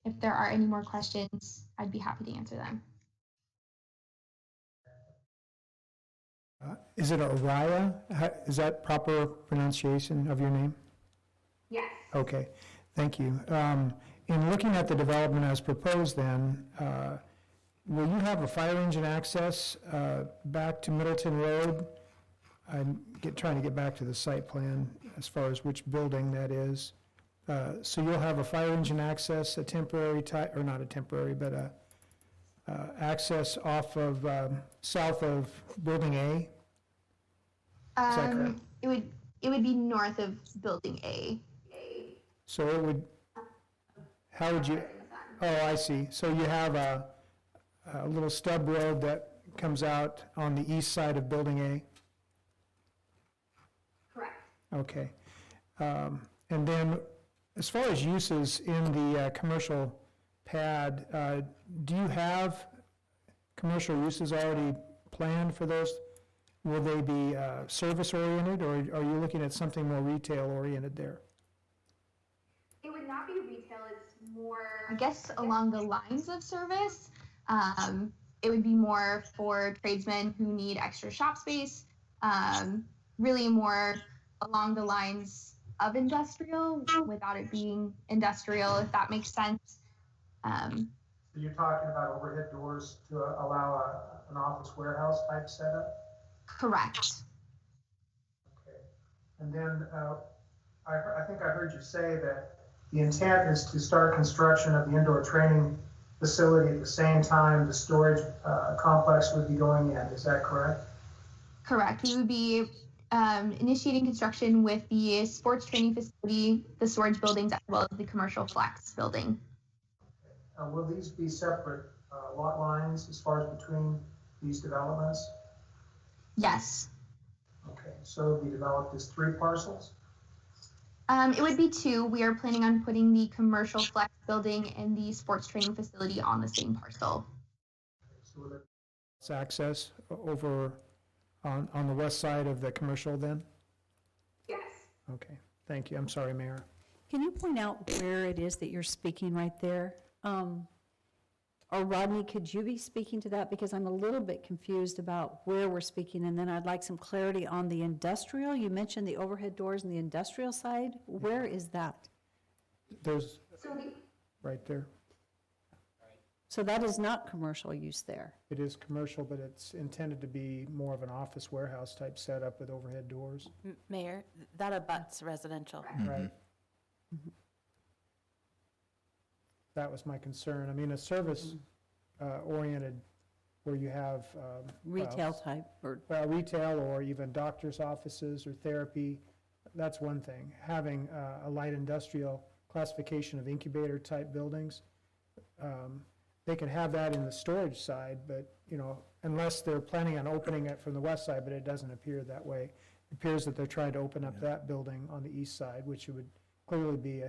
If there are any more questions, I'd be happy to answer them. Is it Araya? Is that proper pronunciation of your name? Yes. Okay, thank you. In looking at the development as proposed then, will you have a fire engine access back to Middleton Road? I'm trying to get back to the site plan as far as which building that is. So you'll have a fire engine access, a temporary type, or not a temporary, but a access off of, south of Building A? Is that correct? It would be north of Building A. So it would, how would you, oh, I see. So you have a little stub road that comes out on the east side of Building A? Correct. Okay. And then, as far as uses in the commercial pad, do you have commercial uses already planned for those? Will they be service-oriented, or are you looking at something more retail-oriented there? It would not be retail, it's more, I guess, along the lines of service. It would be more for tradesmen who need extra shop space, really more along the lines of industrial without it being industrial, if that makes sense. So you're talking about overhead doors to allow an office warehouse type setup? Correct. Okay. And then I think I heard you say that the intent is to start construction of the indoor training facility at the same time the storage complex would be going in. Is that correct? Correct. We would be initiating construction with the sports training facility, the storage buildings, as well as the commercial flex building. Will these be separate lot lines as far as between these developments? Yes. Okay, so it'll be developed as 3 parcels? It would be 2. We are planning on putting the commercial flex building and the sports training facility on the same parcel. So will it's access over on the west side of the commercial then? Yes. Okay, thank you. I'm sorry, Mayor. Can you point out where it is that you're speaking right there? Or Rodney, could you be speaking to that? Because I'm a little bit confused about where we're speaking, and then I'd like some clarity on the industrial. You mentioned the overhead doors on the industrial side. Where is that? There's, right there. So that is not commercial use there. It is commercial, but it's intended to be more of an office warehouse type setup with overhead doors. Mayor, that abuts residential. Right. That was my concern. I mean, a service oriented where you have Retail type or retail or even doctor's offices or therapy, that's one thing. Having a light industrial classification of incubator type buildings, they can have that in the storage side, but unless they're planning on opening it from the west side, but it doesn't appear that way. It appears that they're trying to open up that building on the east side, which would clearly be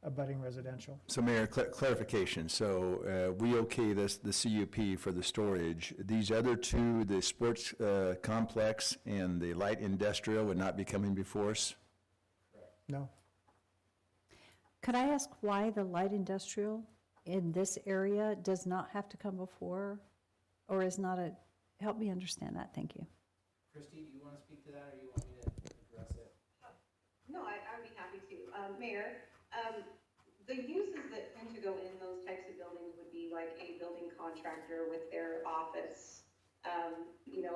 abutting residential. So Mayor, clarification, so we okay the CUP for the storage. These other 2, the sports complex and the light industrial would not be coming before us? No. Could I ask why the light industrial in this area does not have to come before, or is not a, help me understand that, thank you. Christy, do you want to speak to that, or you want me to address it? No, I'd be happy to. Mayor, the uses that tend to go in those types of buildings would be like a building contractor with their office,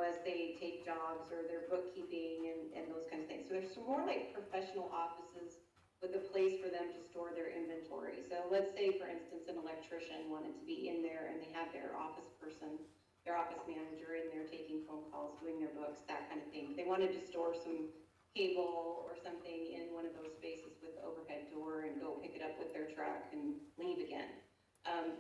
as they take jobs or their bookkeeping and those kinds of things. So there's some more like professional offices with a place for them to store their inventory. So let's say, for instance, an electrician wanted to be in there and they have their office person, their office manager in there taking phone calls, doing their books, that kind of thing. If they wanted to store some cable or something in one of those spaces with the overhead door and go pick it up with their truck and leave again.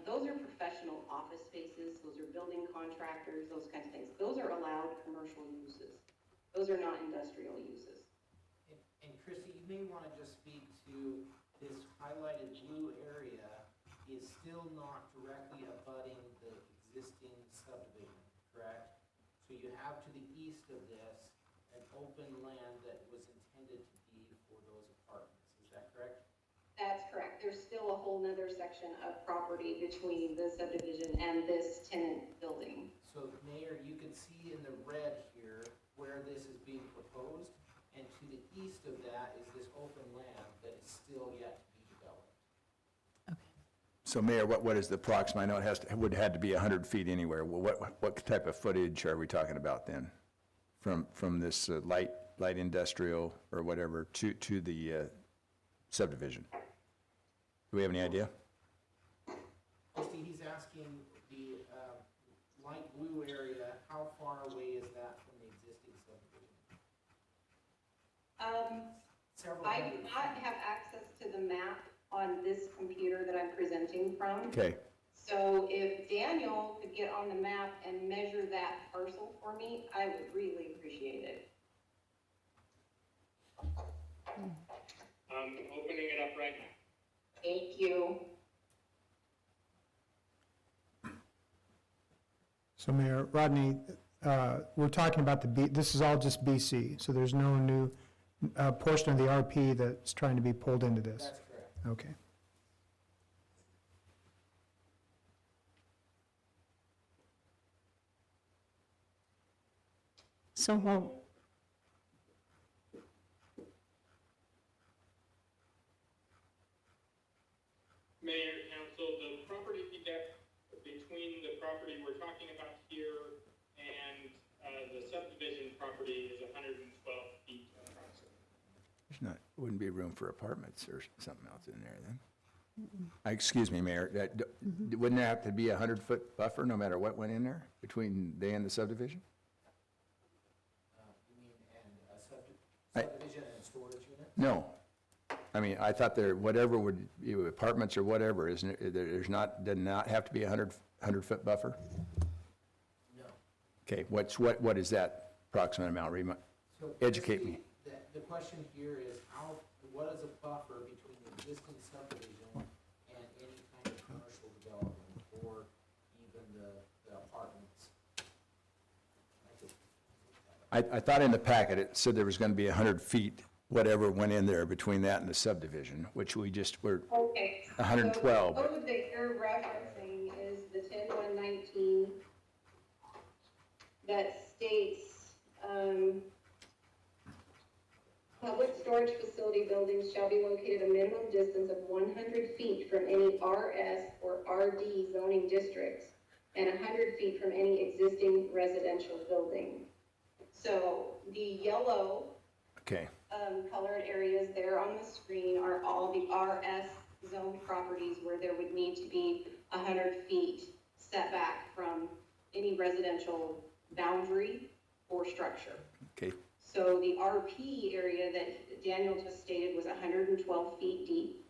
Those are professional office spaces, those are building contractors, those kinds of things. Those are allowed commercial uses. Those are not industrial uses. And Christy, you may want to just speak to this highlighted blue area is still not directly abutting the existing subdivision, correct? So you have to the east of this an open land that was intended to be for those apartments. Is that correct? That's correct. There's still a whole nother section of property between the subdivision and this tenant building. So Mayor, you can see in the red here where this is being proposed, and to the east of that is this open land that is still yet to be developed. So Mayor, what is the approximate? I know it would have to be 100 feet anywhere. Well, what type of footage are we talking about then? From this light industrial or whatever to the subdivision? Do we have any idea? Christie, he's asking the light blue area, how far away is that from the existing subdivision? Several I do hundred not have access to the map on this computer that I'm presenting from. Okay, So if Daniel could get on the map and measure that parcel for me, I would really appreciate it. I'm opening it up right now. Thank you. So Mayor, Rodney, we're talking about this is all just BC, so there's no new portion of the RP that's trying to be pulled into this? That's correct. Okay. So, well, Mayor, Council, the property depth between the property we're talking about here and the subdivision property is 112 feet approximately. there's not, wouldn't be room for apartments or something else in there then? Excuse me, Mayor, wouldn't there have to be a 100-foot buffer no matter what went in there between they and the subdivision? You mean, and subdivision and storage unit? No. I mean, I thought there, whatever would, apartments or whatever, isn't it, there's not, does not have to be a 100-foot buffer? No. Okay, what is that approximate amount? So, Educate me. The question here is what is a buffer between the existing subdivision and any kind of commercial development or even the apartments? I thought in the packet it said there was going to be 100 feet, whatever went in there between that and the subdivision, which we just were Okay. 112. So the code that you're referencing is the 10-119 that states, public storage facility buildings shall be located a minimum distance of 100 feet from any RS or RD zoning districts and 100 feet from any existing residential building. So the yellow Okay, colored areas there on the screen are all the RS zoned properties where there would need to be 100 feet setback from any residential boundary or structure. okay, So the RP area that Daniel just stated was 112 feet deep.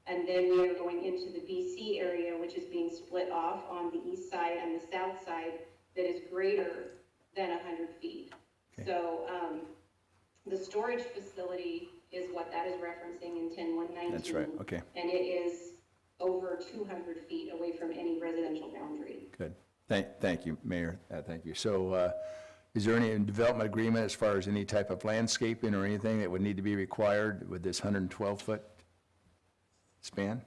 And then we are going into the BC area, which is being split off on the east side and the south side that is greater than 100 feet. Okay. So the storage facility is what that is referencing in 10-119. that's right, okay, And it is over 200 feet away from any residential boundary. good. Thank you, Mayor, thank you. So is there any development agreement as far as any type of landscaping or anything that would need to be required with this 112-foot span?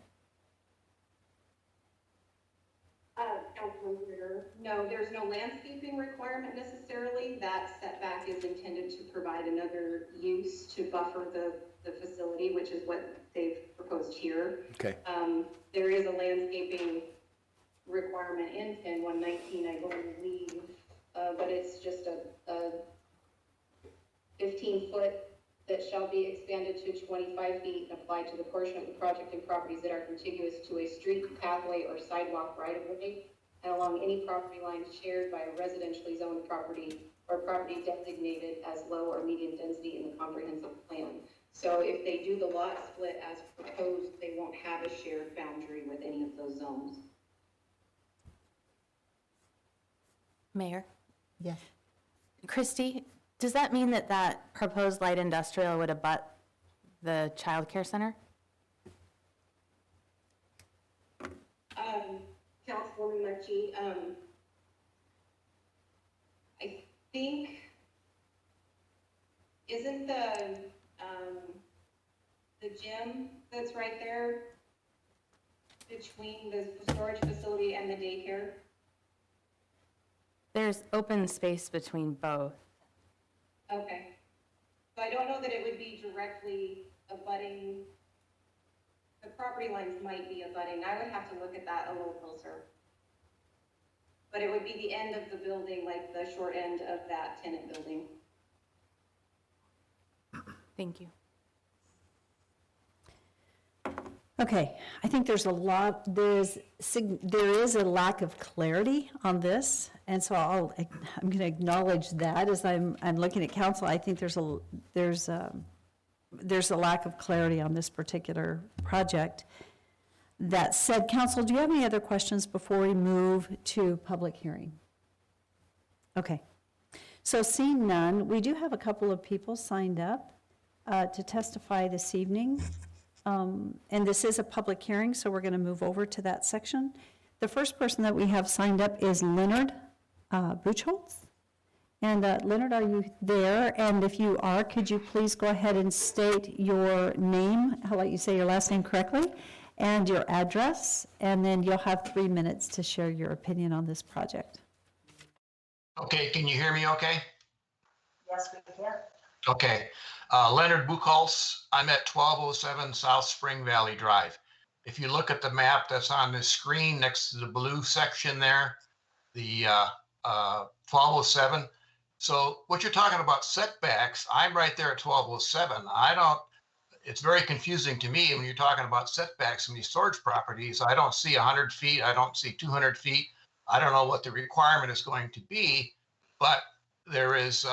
Councilman Ritter, no, there's no landscaping requirement necessarily. That setback is intended to provide another use to buffer the facility, which is what they've proposed here. Okay, There is a landscaping requirement in 10-119, I believe, but it's just a 15-foot that shall be expanded to 25 feet and applied to the portion of the project and properties that are contiguous to a street, pathway, or sidewalk right-of-way, and along any property line shared by a residentially zoned property or property designated as low or medium density in the comprehensive plan. So if they do the lot split as proposed, they won't have a shared boundary with any of those zones. Mayor? yes. Christie, does that mean that that proposed light industrial would abut the child care center? Councilwoman Murchie, I think, isn't the gym that's right there between the storage facility and the daycare? There's open space between both. Okay. So I don't know that it would be directly abutting, the property lines might be abutting. I would have to look at that a little closer. But it would be the end of the building, like the short end of that tenant building. Thank you. Okay, I think there is a lack of clarity on this, and so I'm going to acknowledge that as I'm looking at council. I think there's a lack of clarity on this particular project. That said, council, do you have any other questions before we move to public hearing? Okay, so seeing none, we do have a couple of people signed up to testify this evening. And this is a public hearing, so we're going to move over to that section. The first person that we have signed up is Leonard Buchholz. And Leonard, are you there? And if you are, could you please go ahead and state your name, I'll let you say your last name correctly, and your address, and then you'll have 3 minutes to share your opinion on this project. Okay, can you hear me okay? Yes, we can. Okay. Leonard Buchholz, I'm at 1207 South Spring Valley Drive. If you look at the map that's on the screen next to the blue section there, the 1207. So what you're talking about setbacks, I'm right there at 1207. It's very confusing to me when you're talking about setbacks in these storage properties. I don't see 100 feet. I don't see 200 feet. I don't know what the requirement is going to be, but there is,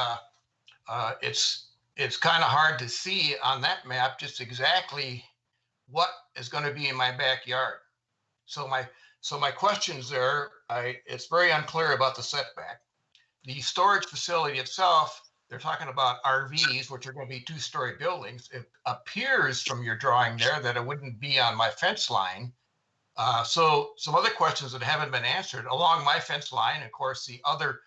it's kind of hard to see on that map just exactly what is going to be in my backyard. So my questions there, it's very unclear about the setback. The storage facility itself, they're talking about RVs, which are going to be 2-story buildings. It appears from your drawing there that it wouldn't be on my fence line. So some other questions that haven't been answered along my fence line, of course, the other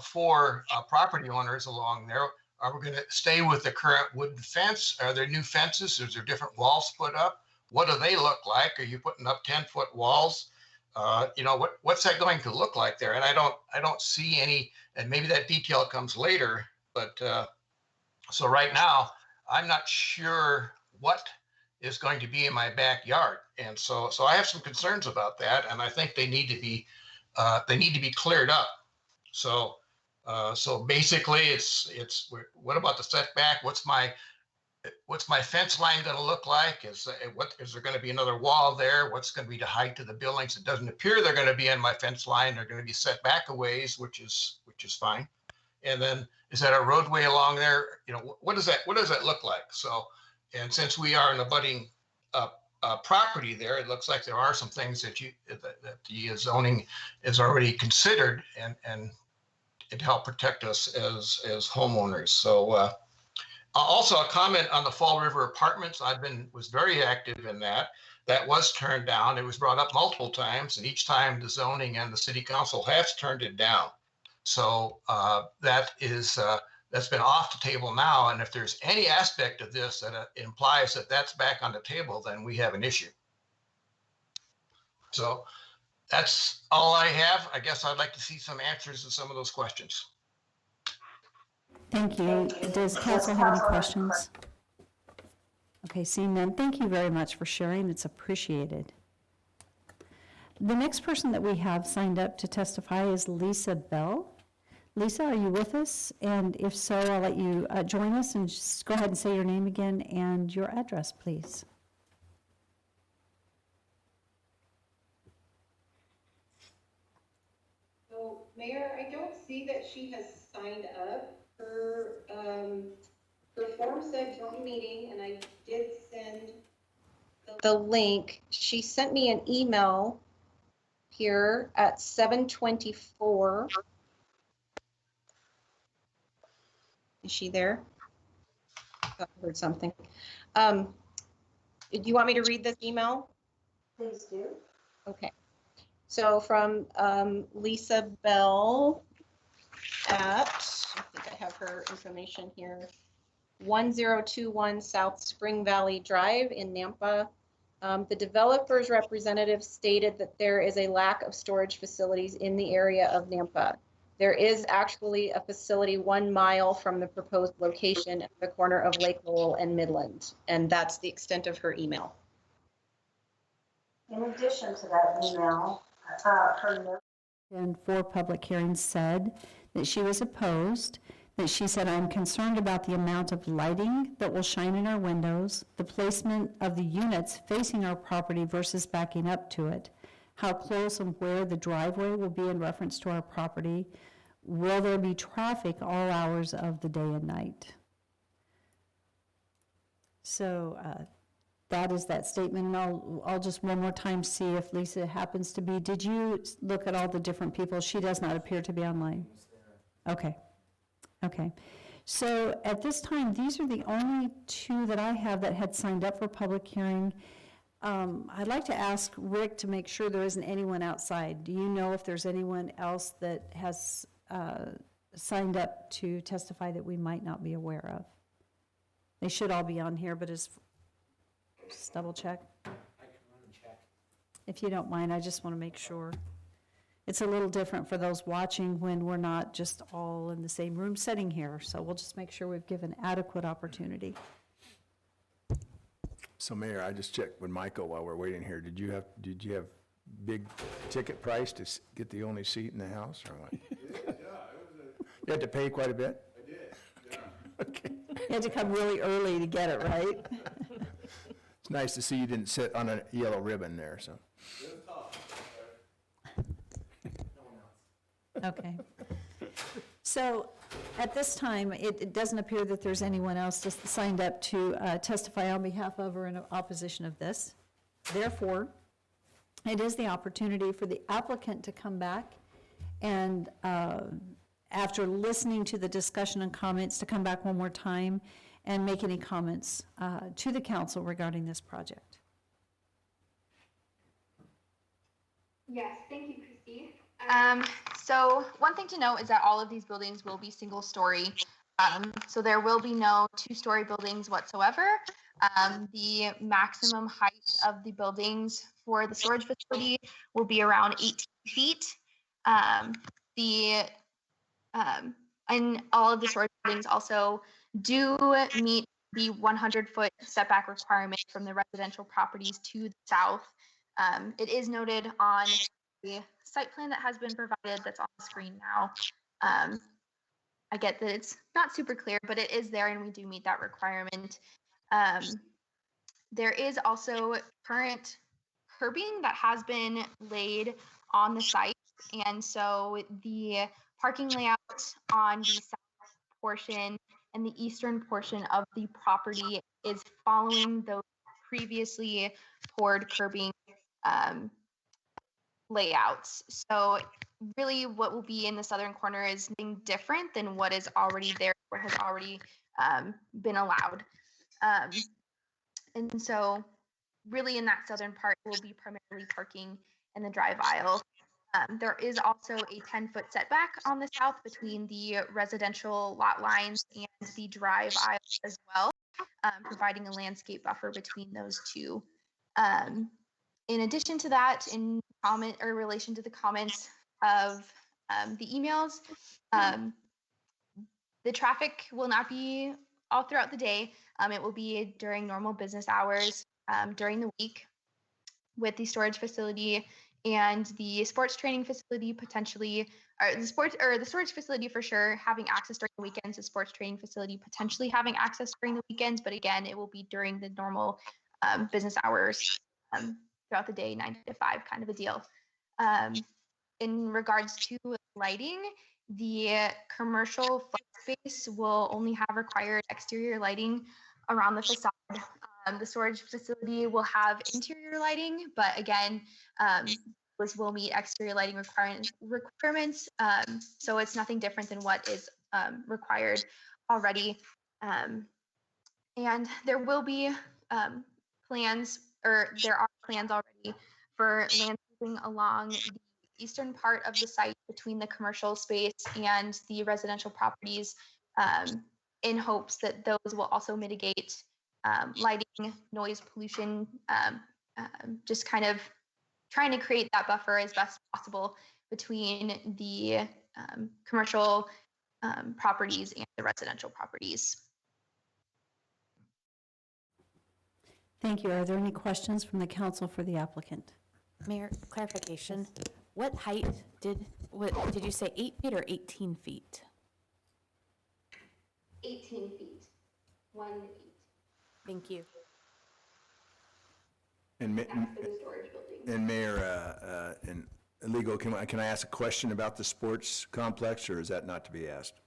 4 property owners along there, are we going to stay with the current wooden fence? Are there new fences? Is there different walls put up? What do they look like? Are you putting up 10-foot walls? What's that going to look like there? And I don't see any, and maybe that detail comes later, but so right now, I'm not sure what is going to be in my backyard. And so I have some concerns about that, and I think they need to be cleared up. So basically it's what about the setback? What's my fence line going to look like? Is there going to be another wall there? What's going to be the height of the buildings? It doesn't appear they're going to be in my fence line. They're going to be set back a ways, which is fine. And then is that a roadway along there? What does that look like? So, and since we are in a budding property there, it looks like there are some things that the zoning is already considered and it help protect us as homeowners. So also a comment on the Fall River Apartments. Was very active in that. That was turned down. It was brought up multiple times, and each time the zoning and the city council has turned it down. So that's been off the table now. And if there's any aspect of this that implies that that's back on the table, then we have an issue. So that's all I have. I guess I'd like to see some answers to some of those questions. Thank you. Does council have any questions? Okay, seeing none, thank you very much for sharing. It's appreciated. The next person that we have signed up to testify is Lisa Bell. Lisa, are you with us? And if so, I'll let you join us and just go ahead and say your name again and your address, please. So, Mayor, I don't see that she has signed up. Her form said join meeting, and I did send the link. She sent me an email here at 7:24. Is she there? I thought I heard something. Do you want me to read this email? Please do. Okay. So from Lisa Bell at, I think I have her information here, 1021 South Spring Valley Drive in Nampa. The developer's representative stated that there is a lack of storage facilities in the area of Nampa. There is actually a facility 1 mile from the proposed location at the corner of Lake Lowell and Midland, and that's the extent of her email. In addition to that email, her note And for public hearings said that she was opposed, that she said, "I'm concerned about the amount of lighting that will shine in our windows, the placement of the units facing our property versus backing up to it, how close and where the driveway will be in reference to our property, will there be traffic all hours of the day and night?" So that is that statement, and I'll just one more time see if Lisa happens to be. Did you look at all the different people? She does not appear to be online. Okay. Okay. So at this time, these are the only two that I have that had signed up for public hearing. I'd like to ask Rick to make sure there isn't anyone outside. Do you know if there's anyone else that has signed up to testify that we might not be aware of? They should all be on here, but just double check. I can run and check. If you don't mind, I just want to make sure. It's a little different for those watching when we're not just all in the same room setting here, so we'll just make sure we've given adequate opportunity. So Mayor, I just checked with Michael while we're waiting here. Did you have big ticket price to get the only seat in the house, or what? You had to pay quite a bit? I did, yeah. Okay. You had to come really early to get it, right? It's nice to see you didn't sit on a yellow ribbon there, so. Okay. So at this time, it doesn't appear that there's anyone else just signed up to testify on behalf of or in opposition of this. Therefore, it is the opportunity for the applicant to come back and, after listening to the discussion and comments, to come back one more time and make any comments to the council regarding this project. Yes, thank you, Christy. So one thing to note is that all of these buildings will be single story. So there will be no two-story buildings whatsoever. The maximum height of the buildings for the storage facility will be around 18 feet. And all of the storage buildings also do meet the 100-foot setback requirement from the residential properties to the south. It is noted on the site plan that has been provided that's on the screen now. I get that it's not super clear, but it is there and we do meet that requirement. There is also current curbing that has been laid on the site, and so the parking layout on the south portion and the eastern portion of the property is following those previously poured curbing layouts. So really what will be in the southern corner is nothing different than what is already there or has already been allowed. And so really in that southern part, we'll be primarily parking in the drive aisle. There is also a 10-foot setback on the south between the residential lot lines and the drive aisle as well, providing a landscape buffer between those two. In addition to that, in relation to the comments of the emails, the traffic will not be all throughout the day. It will be during normal business hours during the week, with the storage facility and the sports training facility potentially, or the storage facility for sure having access during the weekends, the sports training facility potentially having access during the weekends, but again, it will be during the normal business hours throughout the day, 9 to 5 kind of a deal. In regards to lighting, the commercial flex space will only have required exterior lighting around the facade. The storage facility will have interior lighting, but again, those will meet exterior lighting requirements. So it's nothing different than what is required already. And there will be plans, or there are plans already for landscaping along the eastern part of the site between the commercial space and the residential properties, in hopes that those will also mitigate lighting, noise pollution, just kind of trying to create that buffer as best possible between the commercial properties and the residential properties. Thank you. Are there any questions from the council for the applicant? Mayor, clarification. What height did you say, 8 feet or 18 feet? 18 feet. 1 8. Thank you. And That's for the storage building. And Mayor, and legal, can I ask a question about the sports complex, or is that not to be asked?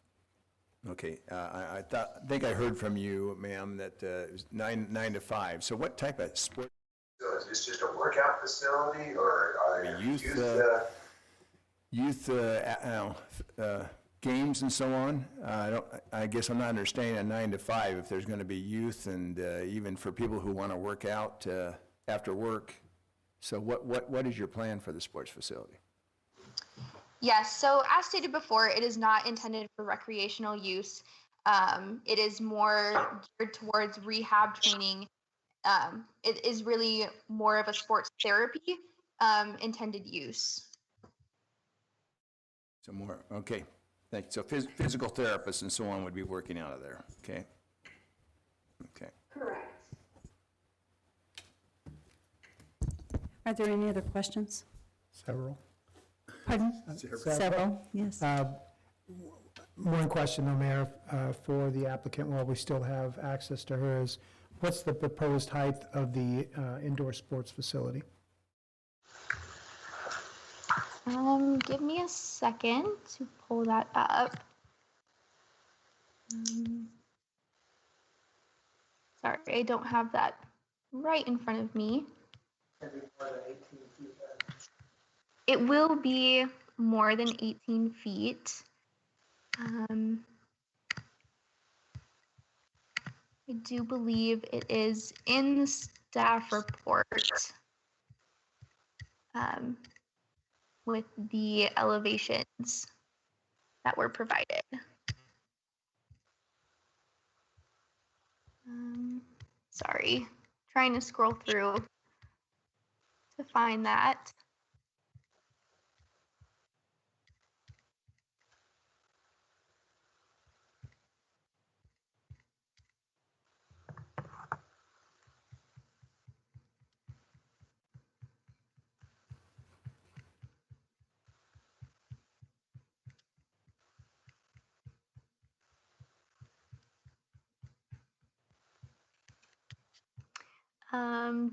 Okay, I think I heard from you, ma'am, that it was 9 to 5. So what type of sport? So is this just a workout facility, or are there Youth games and so on? I guess I'm not understanding a 9 to 5 if there's going to be youth and even for people who want to work out after work. So what is your plan for the sports facility? Yes, so as stated before, it is not intended for recreational use. It is more geared towards rehab training. It is really more of a sports therapy intended use. So more, okay, thank you. So physical therapists and so on would be working out of there, okay? Okay. Correct. Are there any other questions? Several. Pardon? Several, yes. One question, though, Mayor, for the applicant, while we still have access to her, is what's the proposed height of the indoor sports facility? Give me a second to pull that up. Sorry, I don't have that right in front of me. It will be more than 18 feet. I do believe it is in the staff report with the elevations that were provided. Sorry, trying to scroll through to find that.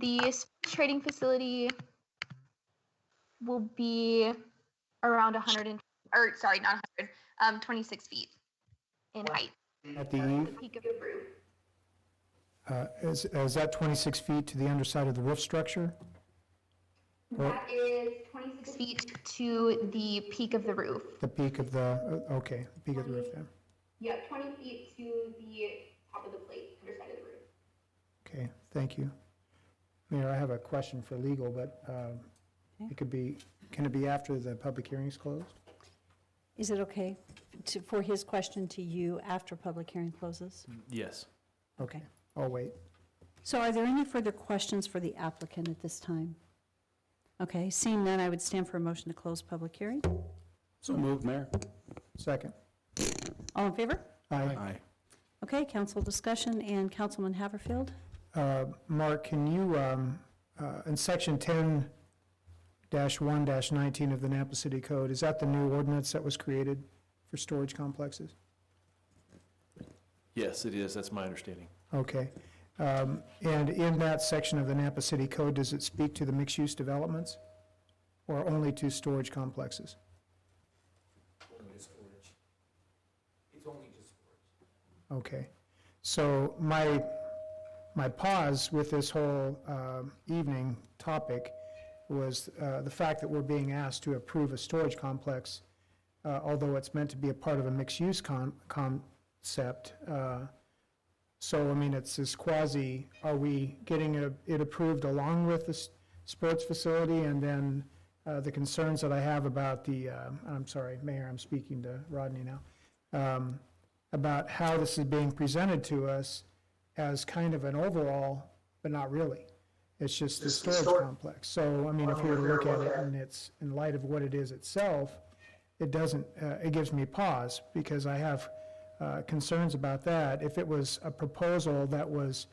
The sports trading facility will be around 26 feet in height. At the peak of the roof. Is that 26 feet to the underside of the roof structure? That is 26 feet to the peak of the roof. The peak of the, okay, the peak of the roof then. Yeah, 20 feet to the top of the plate, underside of the roof. Okay, thank you. Mayor, I have a question for legal, but it could be, can it be after the public hearing is closed? Is it okay for his question to you after public hearing closes? Yes. Okay, I'll wait. So are there any further questions for the applicant at this time? Okay, seeing none, I would stand for a motion to close public hearing. So moved, Mayor. Second. All in favor? Aye. Okay, council discussion and Councilman Haverfield. Mark, can you, in section 10-1-19 of the Napa City Code, is that the new ordinance that was created for storage complexes? Yes, it is. That's my understanding. Okay. And in that section of the Napa City Code, does it speak to the mixed-use developments or only to storage complexes? Only to storage. It's only just storage. Okay. So my pause with this whole evening topic was the fact that we're being asked to approve a storage complex, although it's meant to be a part of a mixed-use concept. So, I mean, it's this quasi, are we getting it approved along with the sports facility? And then the concerns that I have about the, I'm sorry, Mayor, I'm speaking to Rodney now, about how this is being presented to us as kind of an overall, but not really. It's just the storage complex. So, I mean, if we were to look at it and it's in light of what it is itself, it doesn't, it gives me pause because I have concerns about that. If it was a proposal that was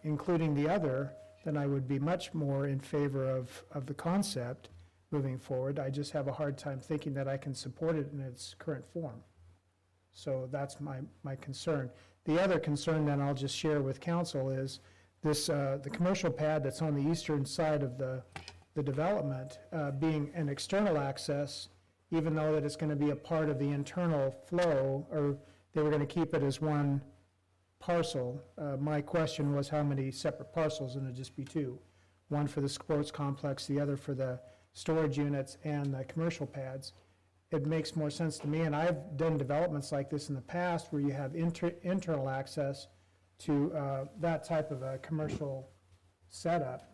including the other, then I would be much more in favor of the concept moving forward. I just have a hard time thinking that I can support it in its current form. So that's my concern. The other concern then I'll just share with council is this, the commercial pad that's on the eastern side of the development, being an external access, even though that it's going to be a part of the internal flow, or they were going to keep it as one parcel. My question was how many separate parcels, and it'd just be two. One for the sports complex, the other for the storage units and the commercial pads. It makes more sense to me, and I've done developments like this in the past where you have internal access to that type of a commercial setup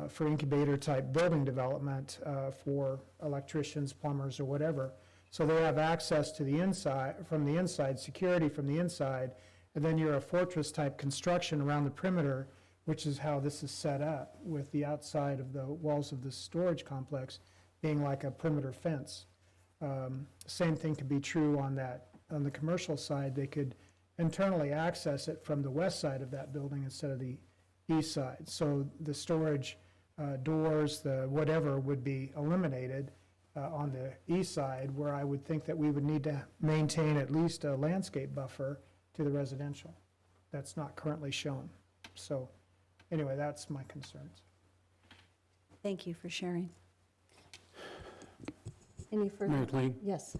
for incubator-type building development for electricians, plumbers, or whatever. So they have access to the inside, from the inside, security from the inside, and then you're a fortress-type construction around the perimeter, which is how this is set up, with the outside of the walls of the storage complex being like a perimeter fence. Same thing could be true on the commercial side. They could internally access it from the west side of that building instead of the east side. So the storage doors, the whatever, would be eliminated on the east side, where I would think that we would need to maintain at least a landscape buffer to the residential. That's not currently shown. So anyway, that's my concerns. Thank you for sharing. Any further? Mayor Kling? Yes.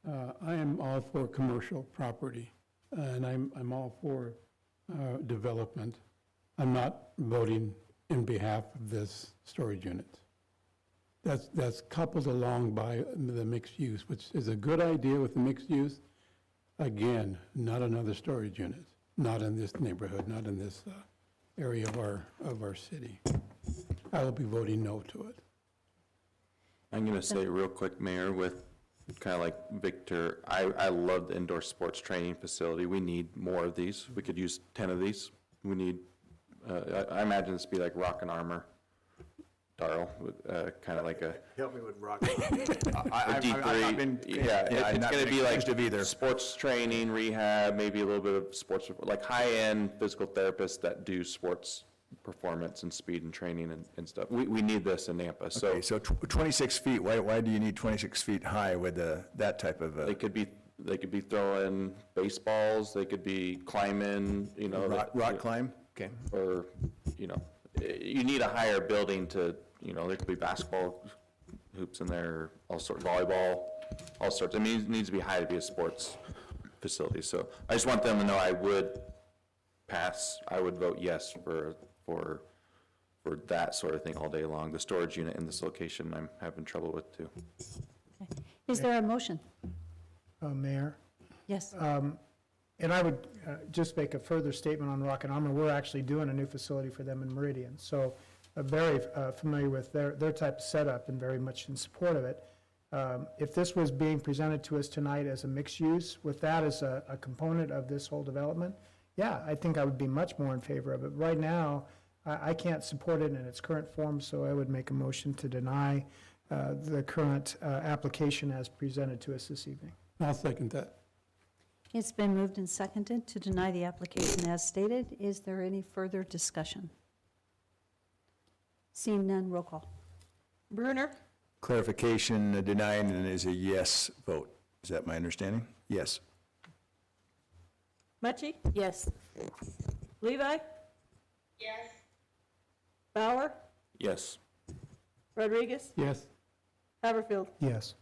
I am all for commercial property, and I'm all for development. I'm not voting in behalf of this storage unit. That's coupled along by the mixed use, which is a good idea with the mixed use. Again, not another storage unit, not in this neighborhood, not in this area of our city. I will be voting no to it. I'm going to say real quick, Mayor, with kind of like Victor, I love the indoor sports training facility. We need more of these. We could use 10 of these. We need, I imagine this to be like Rock and Armor, Darrell, kind of like a. Help me with rock. I've been, it's going to be like sports training, rehab, maybe a little bit of sports, like high-end physical therapists that do sports performance and speed and training and stuff. We need this in Nampa. So Okay, so 26 feet, why do you need 26 feet high with that type of? they could be throwing baseballs, they could be climbing, rock climb? Okay. Or, you need a higher building to, there could be basketball hoops in there, all sorts, volleyball, all sorts. I mean, it needs to be high to be a sports facility. So I just want them to know I would vote yes for that sort of thing all day long. The storage unit in this location, I'm having trouble with too. Is there a motion? Mayor? Yes. And I would just make a further statement on Rock and Armor. We're actually doing a new facility for them in Meridian. So very familiar with their type of setup and very much in support of it. If this was being presented to us tonight as a mixed use, with that as a component of this whole development, yeah, I think I would be much more in favor of it. Right now, I can't support it in its current form, so I would make a motion to deny the current application as presented to us this evening. I'll second that. It's been moved and seconded to deny the application as stated. Is there any further discussion? Seeing none, roll call. Bruner, Clarification, denying is a yes vote. Is that my understanding? Yes. Mucci, Yes. Levi, Yes. Bauer, Yes. Rodriguez, Yes. Haverfield. Yes.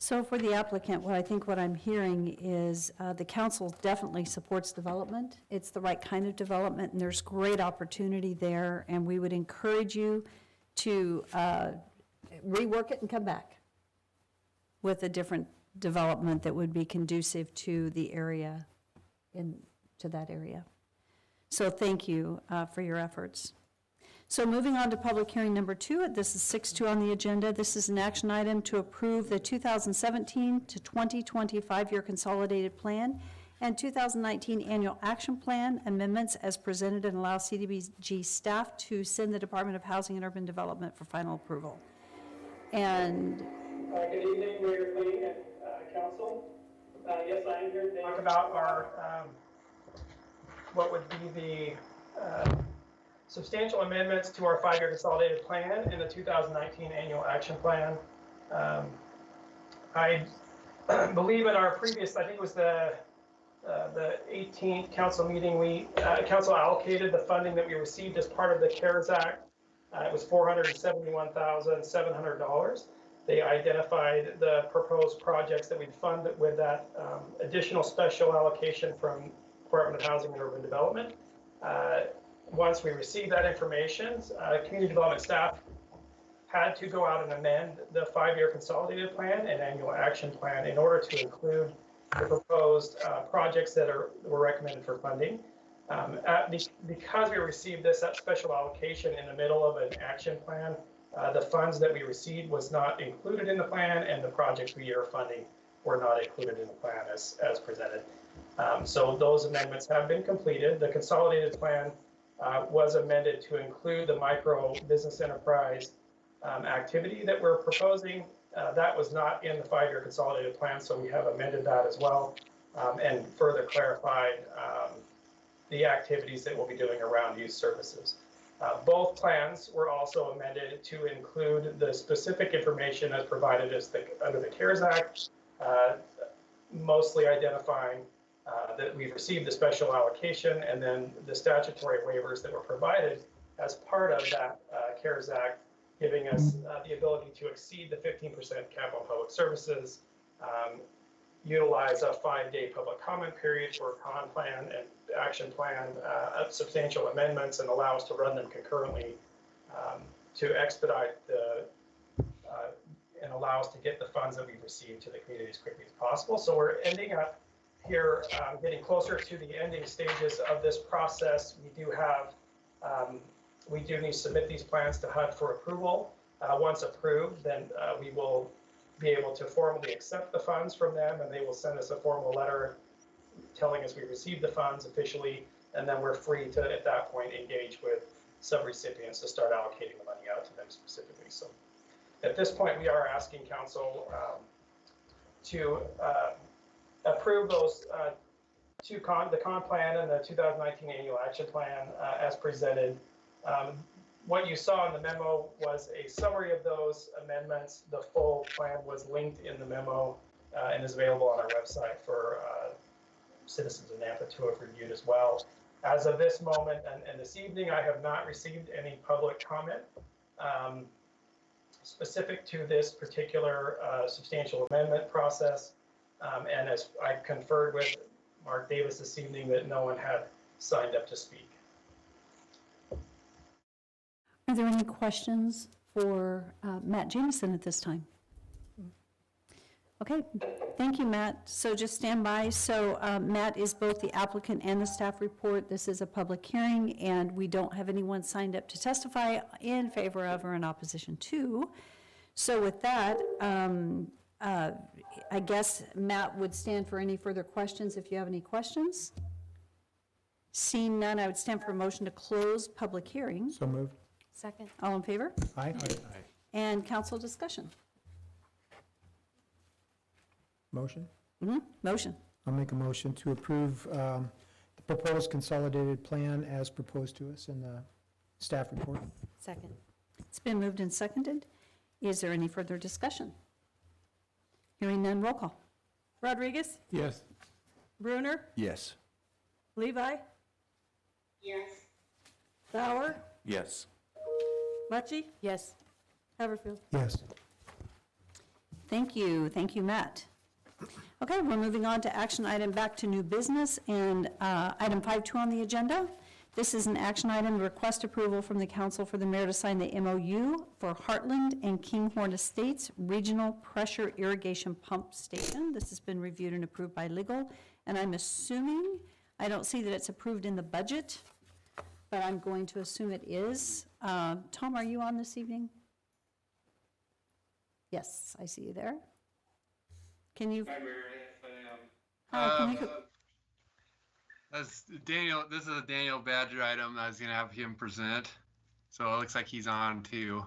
So for the applicant, what I'm hearing is the council definitely supports development. It's the right kind of development, and there's great opportunity there, and we would encourage you to rework it and come back with a different development that would be conducive to the area, to that area. So thank you for your efforts. So moving on to public hearing number 2, this is 6.2 on the agenda. This is an action item to approve the 2017 to 2020 5-year consolidated plan and 2019 annual action plan amendments as presented, and allow CDBG staff to send the Department of Housing and Urban Development for final approval. And Good evening, Mayor Kling and council. Yes, I am here to talk about our, what would be the substantial amendments to our 5-year consolidated plan and the 2019 annual action plan. I believe at our previous, I think it was the 18th council meeting, council allocated the funding that we received as part of the CARES Act. It was $471,700. They identified the proposed projects that we'd fund with that additional special allocation from Department of Housing and Urban Development. Once we received that information, community development staff had to go out and amend the 5-year consolidated plan and annual action plan in order to include the proposed projects that were recommended for funding. Because we received that special allocation in the middle of an action plan, the funds that we received was not included in the plan, and the projects we are funding were not included in the plan as presented. So those amendments have been completed. The consolidated plan was amended to include the micro business enterprise activity that we're proposing. That was not in the 5-year consolidated plan, so we have amended that as well, and further clarified the activities that we'll be doing around youth services. Both plans were also amended to include the specific information as provided under the CARES Act, mostly identifying that we've received the special allocation, and then the statutory waivers that were provided as part of that CARES Act, giving us the ability to exceed the 15% cap on public services, utilize a 5-day public comment period for con plan and action plan, substantial amendments, and allow us to run them concurrently to expedite and allow us to get the funds that we've received to the community as quickly as possible. So we're ending up here, getting closer to the ending stages of this process. We do need to submit these plans to HUD for approval. Once approved, then we will be able to formally accept the funds from them, and they will send us a formal letter telling us we received the funds officially, and then we're free to, at that point, engage with subrecipients to start allocating the money out to them specifically. So at this point, we are asking council to approve those the con plan and the 2019 annual action plan as presented. What you saw in the memo was a summary of those amendments. The full plan was linked in the memo and is available on our website for citizens of Nampa to have reviewed as well. As of this moment and this evening, I have not received any public comment specific to this particular substantial amendment process. And as I conferred with Mark Davis this evening, that no one had signed up to speak. Are there any questions for Matt Jameson at this time? Okay, thank you, Matt. So just stand by. So Matt is both the applicant and the staff report. This is a public hearing, and we don't have anyone signed up to testify in favor of or in opposition to. So with that, I guess Matt would stand for any further questions if you have any questions. Seeing none, I would stand for a motion to close public hearing. So moved. Second. All in favor? Aye. And council discussion. Motion? Motion. I'll make a motion to approve the proposed consolidated plan as proposed to us in the staff report. Second. It's been moved and seconded. Is there any further discussion? Hearing none, roll call. Rodriguez? Yes. Bruner? Yes. Levi? Yes. Bauer? Yes. Mucci? Yes. Haverfield? Yes. Thank you, Matt. Okay, we're moving on to action item back to new business, and item 5.2 on the agenda. This is an action item, request approval from the council for the mayor to sign the MOU for Heartland and Kinghorn Estates Regional Pressure Irrigation Pump Station. This has been reviewed and approved by legal, and I'm assuming, I don't see that it's approved in the budget, but I'm going to assume it is. Tom, are you on this evening? Yes, I see you there. Can you? Hi, Mayor. Yes, I am. Hi, can you? That's Daniel. This is a Daniel Badger item. I was going to have him present. So it looks like he's on too.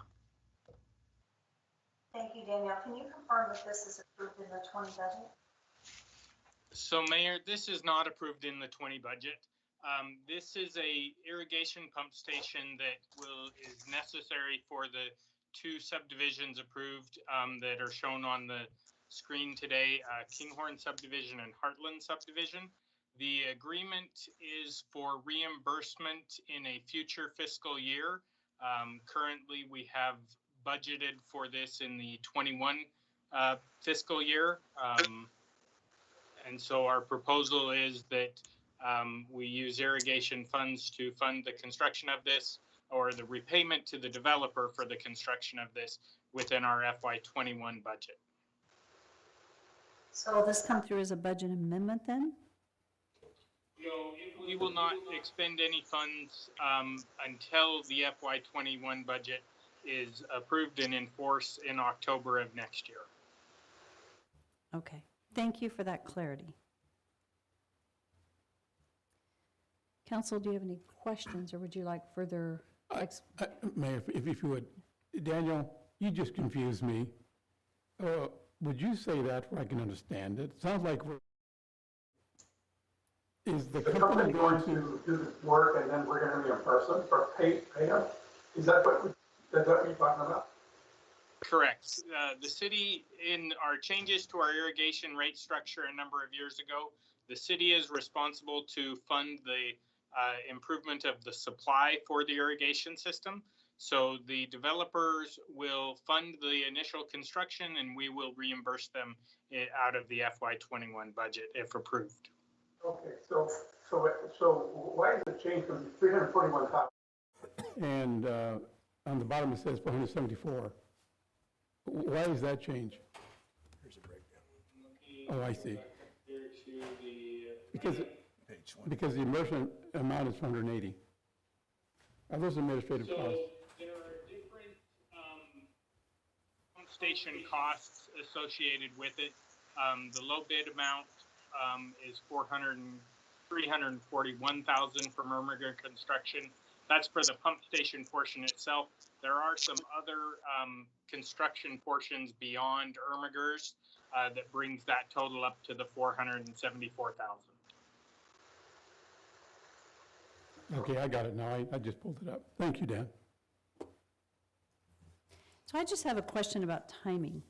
Thank you, Danielle. Can you confirm that this is approved in the 20 budget? So Mayor, this is not approved in the 20 budget. This is a irrigation pump station that is necessary for the 2 subdivisions approved that are shown on the screen today, Kinghorn subdivision and Heartland subdivision. The agreement is for reimbursement in a future fiscal year. Currently, we have budgeted for this in the 21 fiscal year. And so our proposal is that we use irrigation funds to fund the construction of this, or the repayment to the developer for the construction of this within our FY21 budget. So will this come through as a budget amendment then? No, we will not expend any funds until the FY21 budget is approved and in force in October of next year. Okay, thank you for that clarity. Council, do you have any questions, or would you like further? Mayor, if you would, Daniel, you just confused me. Would you say that where I can understand it? Sounds like is the company going to do this work and then we're going to reimburse them for pay them? Is that what you're talking about? Correct. The city, in our changes to our irrigation rate structure a number of years ago, the city is responsible to fund the improvement of the supply for the irrigation system. So the developers will fund the initial construction and we will reimburse them out of the FY21 budget if approved. Okay, so why is it changed from 341,000? And on the bottom it says 474. Why is that change? Here's a breakdown. Oh, I see. Because the immersion amount is 480. Are those administrative costs? There are different pump station costs associated with it. The low bid amount is $341,000 for Erminger construction. That's for the pump station portion itself. There are some other construction portions beyond Erminger's that brings that total up to the $474,000. Okay, I got it now. I just pulled it up. Thank you, Dan. So I just have a question about timing.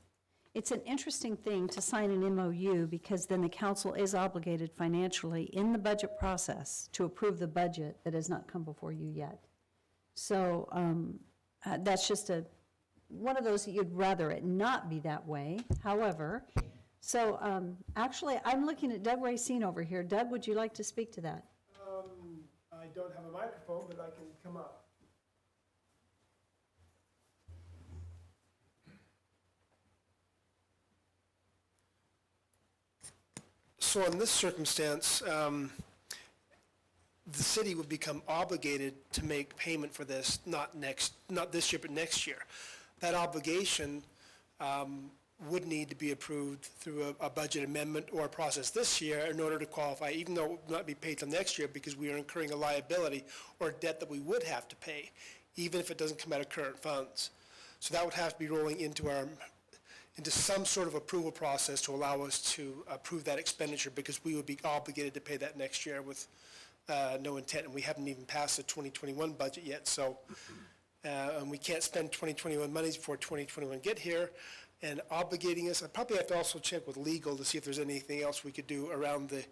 It's an interesting thing to sign an MOU because then the council is obligated financially in the budget process to approve the budget that has not come before you yet. So that's just one of those that you'd rather it not be that way. However, so actually I'm looking at Doug Racine over here. Doug, would you like to speak to that? I don't have a microphone, but I can come up. So in this circumstance, the city would become obligated to make payment for this, not this year, but next year. That obligation would need to be approved through a budget amendment or a process this year in order to qualify, even though it would not be paid till next year because we are incurring a liability or a debt that we would have to pay, even if it doesn't come out of current funds. So that would have to be rolling into some sort of approval process to allow us to approve that expenditure because we would be obligated to pay that next year with no intent, and we haven't even passed the 2021 budget yet, so and we can't spend 2021 monies before 2021 get here, and obligating us. I probably have to also check with legal to see if there's anything else we could do around the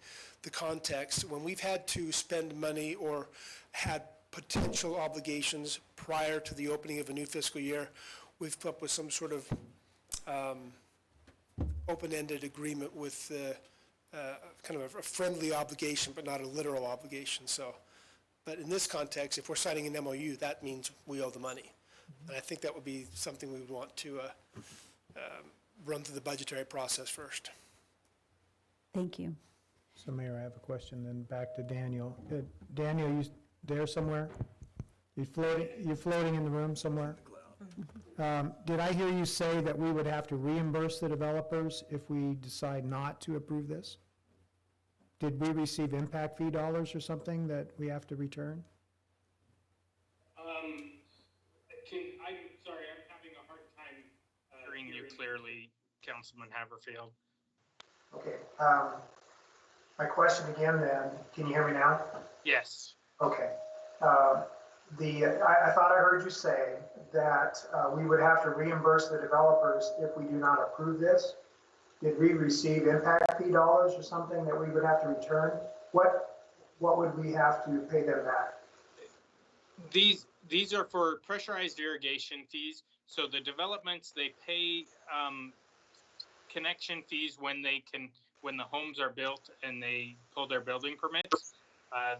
context. When we've had to spend money or had potential obligations prior to the opening of a new fiscal year, we've come up with some sort of open-ended agreement with kind of a friendly obligation, but not a literal obligation. So, but in this context, if we're signing an MOU, that means we owe the money. And I think that would be something we would want to run through the budgetary process first. Thank you. So Mayor, I have a question then back to Daniel. Daniel, you there somewhere? You're floating in the room somewhere? Did I hear you say that we would have to reimburse the developers if we decide not to approve this? Did we receive impact fee dollars or something that we have to return? I'm sorry, I'm having a hard time hearing you clearly, Councilman Haverfield. Okay. My question again then, can you hear me now? Yes. Okay. I thought I heard you say that we would have to reimburse the developers if we do not approve this. did we receive impact fee dollars or something that we would have to return? What would we have to pay them back? These are for pressurized irrigation fees. So the developments, they pay connection fees when the homes are built and they pull their building permits.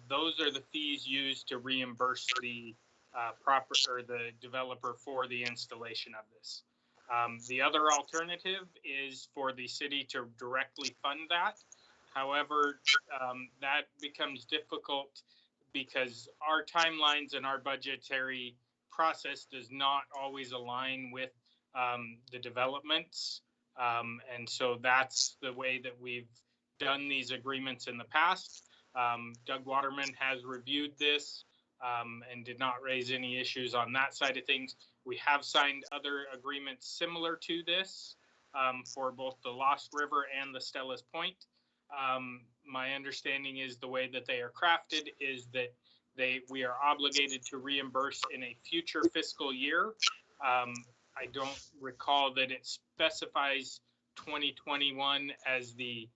Those are the fees used to reimburse the the developer for the installation of this. The other alternative is for the city to directly fund that. However, that becomes difficult because our timelines and our budgetary process does not always align with the developments. And so that's the way that we've done these agreements in the past. Doug Waterman has reviewed this and did not raise any issues on that side of things. We have signed other agreements similar to this for both the Lost River and the Stella's Point. My understanding is the way that they are crafted is that we are obligated to reimburse in a future fiscal year. I don't recall that it specifies 2021 as the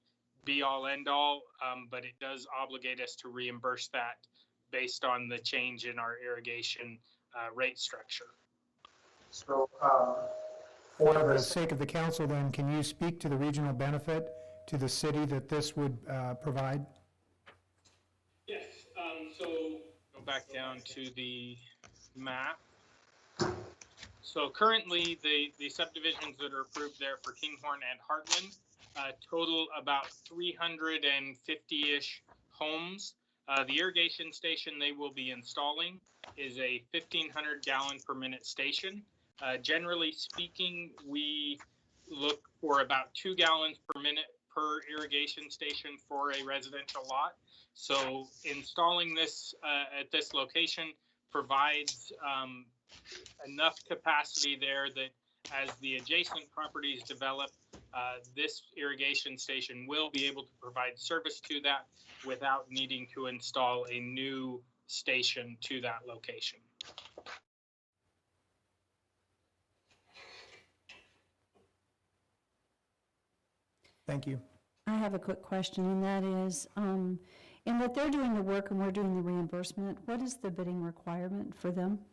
be-all end-all, but it does obligate us to reimburse that based on the change in our irrigation rate structure. So For the sake of the council, then, can you speak to the regional benefit to the city that this would provide? Yes, so go back down to the map. So currently, the subdivisions that are approved there for Kinghorn and Heartland total about 350-ish homes. The irrigation station they will be installing is a 1,500 gallon per minute station. Generally speaking, we look for about 2 gallons per minute per irrigation station for a residential lot. So installing this at this location provides enough capacity there that as the adjacent properties develop, this irrigation station will be able to provide service to that without needing to install a new station to that location. Thank you. I have a quick question, and that is, in that they're doing the work and we're doing the reimbursement, what is the bidding requirement for them?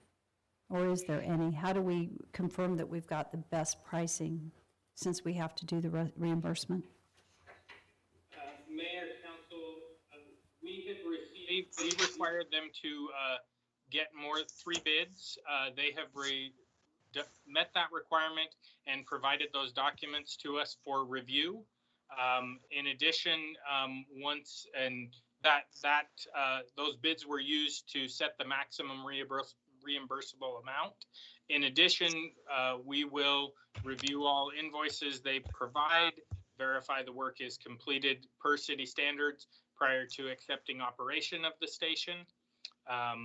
Or is there any? How do we confirm that we've got the best pricing since we have to do the reimbursement? Mayor, Council, we have received, we required them to get 3 bids. They have met that requirement and provided those documents to us for review. In addition, those bids were used to set the maximum reimbursable amount. In addition, we will review all invoices they provide, verify the work is completed per city standards prior to accepting operation of the station. I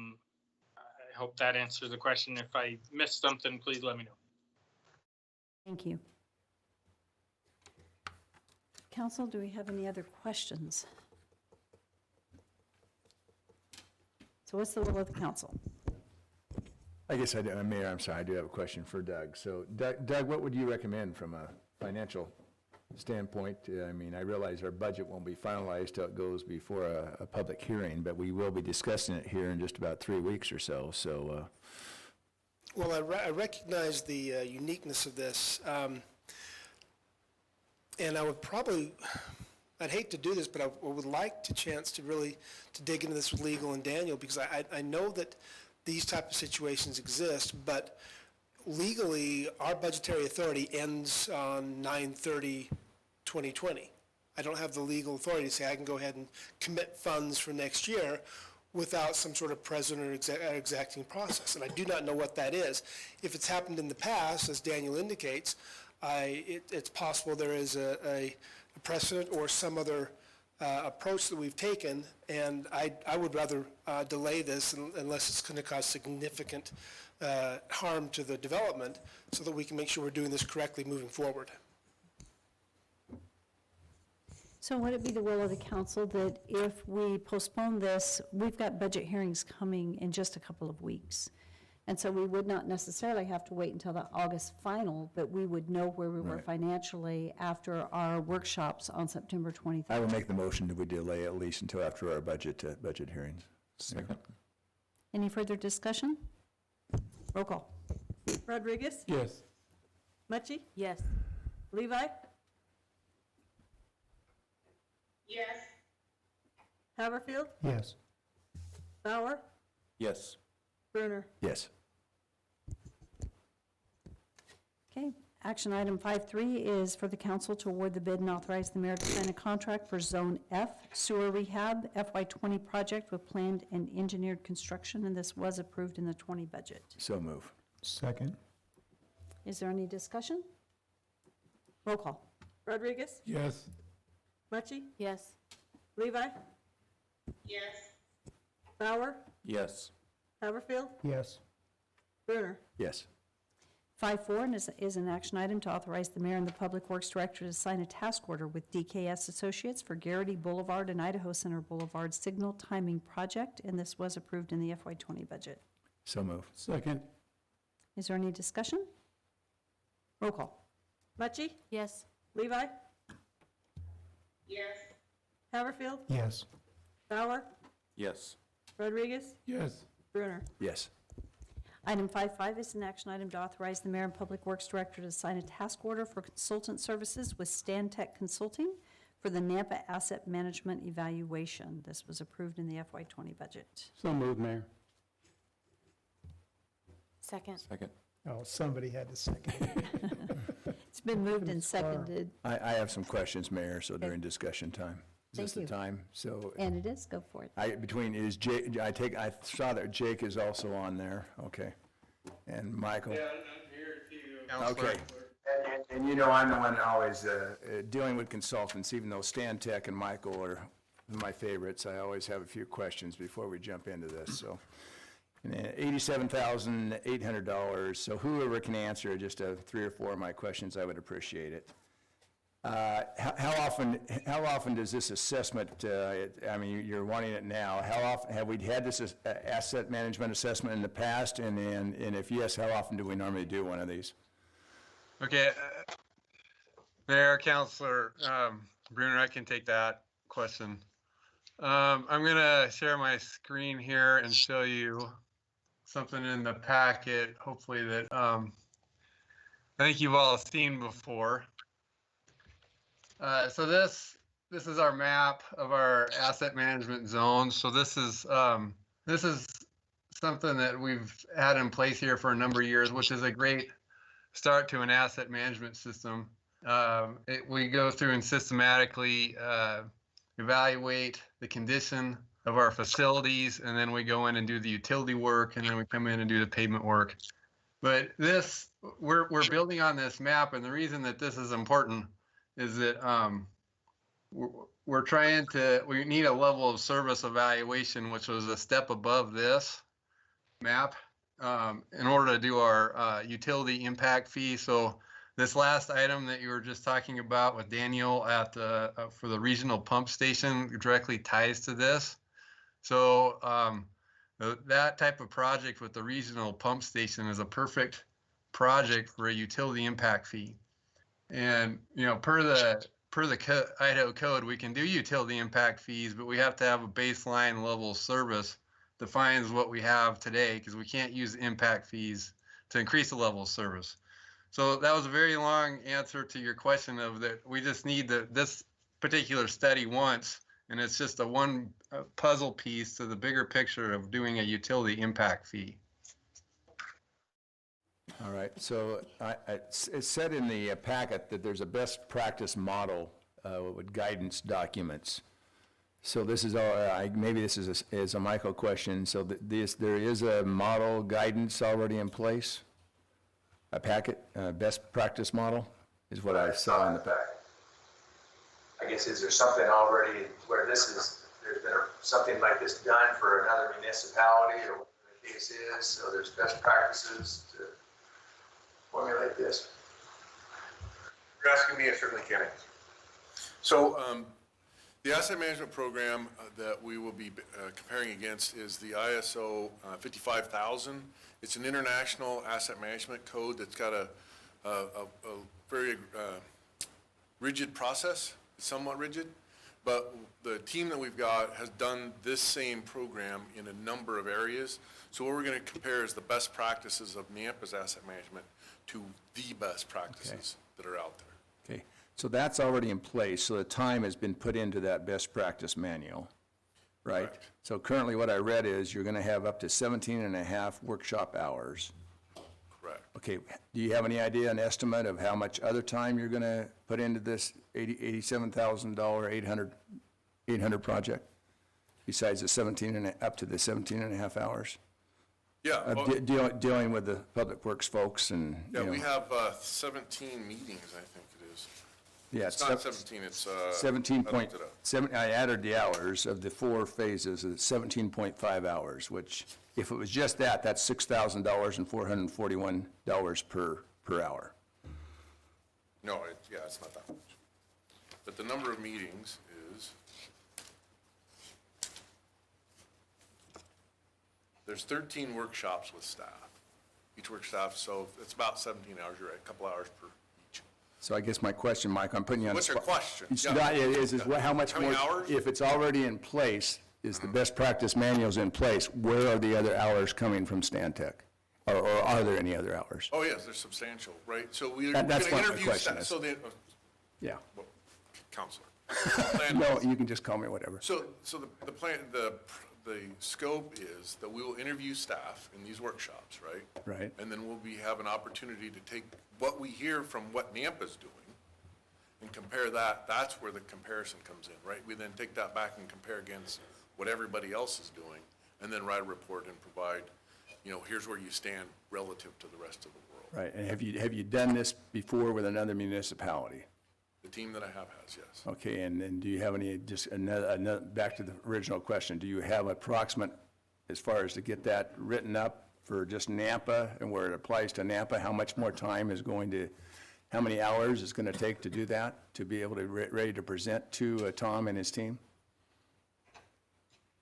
hope that answers the question. If I missed something, please let me know. Thank you. Council, do we have any other questions? So what's the will of the council? I guess Mayor, I'm sorry, I do have a question for Doug. So Doug, what would you recommend from a financial standpoint? I mean, I realize our budget won't be finalized till it goes before a public hearing, but we will be discussing it here in just about 3 weeks or so. So, Well, I recognize the uniqueness of this, and I would probably, I'd hate to do this, but I would like the chance to really to dig into this with Legal and Daniel, because I know that these type of situations exist, but legally, our budgetary authority ends on 9/30/2020. I don't have the legal authority to say I can go ahead and commit funds for next year without some sort of precedent or exacting process, and I do not know what that is. If it's happened in the past, as Daniel indicates, it's possible there is a precedent or some other approach that we've taken, and I would rather delay this unless it's going to cause significant harm to the development, so that we can make sure we're doing this correctly moving forward. So would it be the will of the council that if we postpone this, we've got budget hearings coming in just a couple of weeks, And so we would not necessarily have to wait until the August final, but we would know where we were Right. financially after our workshops on September 23rd. I would make the motion that we delay at least until after our budget hearings. Second. Any further discussion? Roll call. Rodriguez? Yes. Mucci? Yes. Levi? Yes. Haverfield? Yes. Bauer? Yes. Brunner? Yes. Okay, action item 5.3 is for the council to award the bid and authorize the mayor to sign a contract for Zone F sewer rehab FY20 project with planned and engineered construction, and this was approved in the 20 budget. So move. Second. Is there any discussion? Roll call. Rodriguez? Yes. Mucci? Yes. Levi? Yes. Bauer? Yes. Haverfield? Yes. Brunner? Yes. 5.4 is an action item to authorize the mayor and the public works director to sign a task order with DKS Associates for Garrity Boulevard and Idaho Center Boulevard signal timing project, and this was approved in the FY20 budget. So move. Second. Is there any discussion? Roll call. Mucci? Yes. Levi? Yes. Haverfield? Yes. Bauer? Yes. Rodriguez? Yes. Brunner? Yes. Item 5.5 is an action item to authorize the mayor and public works director to sign a task order for consultant services with Stantec Consulting for the Nampa Asset Management Evaluation. This was approved in the FY20 budget. So moved, Mayor. Second. Second. Oh, somebody had to second. It's been moved and seconded, I have some questions, Mayor, so during discussion time. Is this Thank the you. time? So, and it is, go for it. I saw that Jake is also on there, okay. And Michael. Yeah, I'm here too. Okay. And you know, I'm the one always dealing with consultants, even though Stan Tech and Michael are my favorites. I always have a few questions before we jump into this, so. And then $87,800, so whoever can answer just 3 or 4 of my questions, I would appreciate it. How often does this assessment, I mean, you're wanting it now, how often, have we had this asset management assessment in the past? And if yes, how often do we normally do one of these? Okay, Mayor, Counselor Brunner, I can take that question. I'm gonna share my screen here and show you something in the packet, hopefully that I think you've all seen before. So this is our map of our asset management zones. So this is something that we've had in place here for a number of years, which is a great start to an asset management system. We go through and systematically evaluate the condition of our facilities, and then we go in and do the utility work, and then we come in and do the pavement work. But this, we're building on this map, and the reason that this is important is that we need a level of service evaluation, which was a step above this map, in order to do our utility impact fee. So this last item that you were just talking about with Daniel at for the regional pump station directly ties to this. So that type of project with the regional pump station is a perfect project for a utility impact fee. And per the Idaho code, we can do utility impact fees, but we have to have a baseline level of service defines what we have today, because we can't use impact fees to increase the level of service. So that was a very long answer to your question of that we just need this particular study once, and it's just a puzzle piece to the bigger picture of doing a utility impact fee. All right, so it's said in the packet that there's a best practice model with guidance documents. So this is maybe this is a Michael question. So there is a model guidance already in place? A packet, best practice model is what I saw in the packet. I guess, is there something already where there's been something like this done for another municipality, or what the case is, so there's best practices to formulate this? You're asking me, I certainly can. So The asset management program that we will be comparing against is the ISO 55000. It's an international asset management code that's got a very rigid process, somewhat rigid, but the team that we've got has done this same program in a number of areas. So what we're going to compare is the best practices of NAMPA's asset management to the best practices that are out there. Okay, so that's already in place, so the time has been put into that best practice manual, right? Correct. So currently what I read is you're gonna have up to 17 and a half workshop hours. Correct. Okay, do you have any idea, an estimate of how much other time you're gonna put into this $87,000, 800 project? Besides the 17 and, up to the 17 and a half hours? Yeah. Dealing with the Public Works folks and, Yeah, you know. we have 17 meetings, I think it is. Yeah, It's not 17, it's, 17.7, I added the hours of the 4 phases, it's 17.5 hours, which, if it was just that, that's $6,000 and $441 per hour. No, yeah, it's not that much. But the number of meetings is, there's 13 workshops with staff. Each workshop, so it's about 17 hours, you're right, a couple hours per each. So I guess my question, Mike, I'm putting you on the What's your spot. question? It's Yeah. not- it is how much How more? many hours? If it's already in place, is the best practice manuals in place, where are the other hours coming from Stantec? Or are there any other hours? Oh, yes, they're substantial, right? So we're That- going that's to what my interview question staff, is. so Yeah. counselor. No, you can just call me whatever. So the plan, the scope is that we will interview staff in these workshops, right? Right. And then have an opportunity to take what we hear from what NAMPA's doing and compare that. That's where the comparison comes in, right? We then take that back and compare against what everybody else is doing, and then write a report and provide, here's where you stand relative to the rest of the world. Right, and have you done this before with another municipality? The team that I have has, yes. Okay, and then do you have any, just another, back to the original question, do you have approximate, as far as to get that written up for just Nampa and where it applies to Nampa, how much more time is going to, how many hours is going to take to do that, to be able to, ready to present to Tom and his team?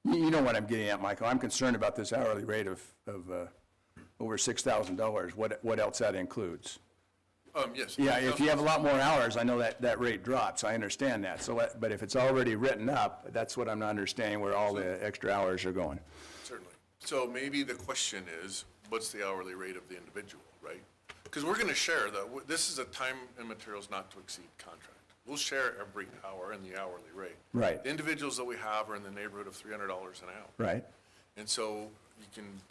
You know what I'm getting at, Michael. I'm concerned about this hourly rate of over $6,000, what else that includes. Yes. Yeah, if you have a lot more hours, I know that rate drops, I understand that. So, but if it's already written up, that's what I'm not understanding, where all the extra hours are going. Certainly. So maybe the question is, what's the hourly rate of the individual, right? Because we're going to share this is a time and materials not to exceed contract. We'll share every hour in the hourly rate. Right. The individuals that we have are in the neighborhood of $300 an hour. Right. And so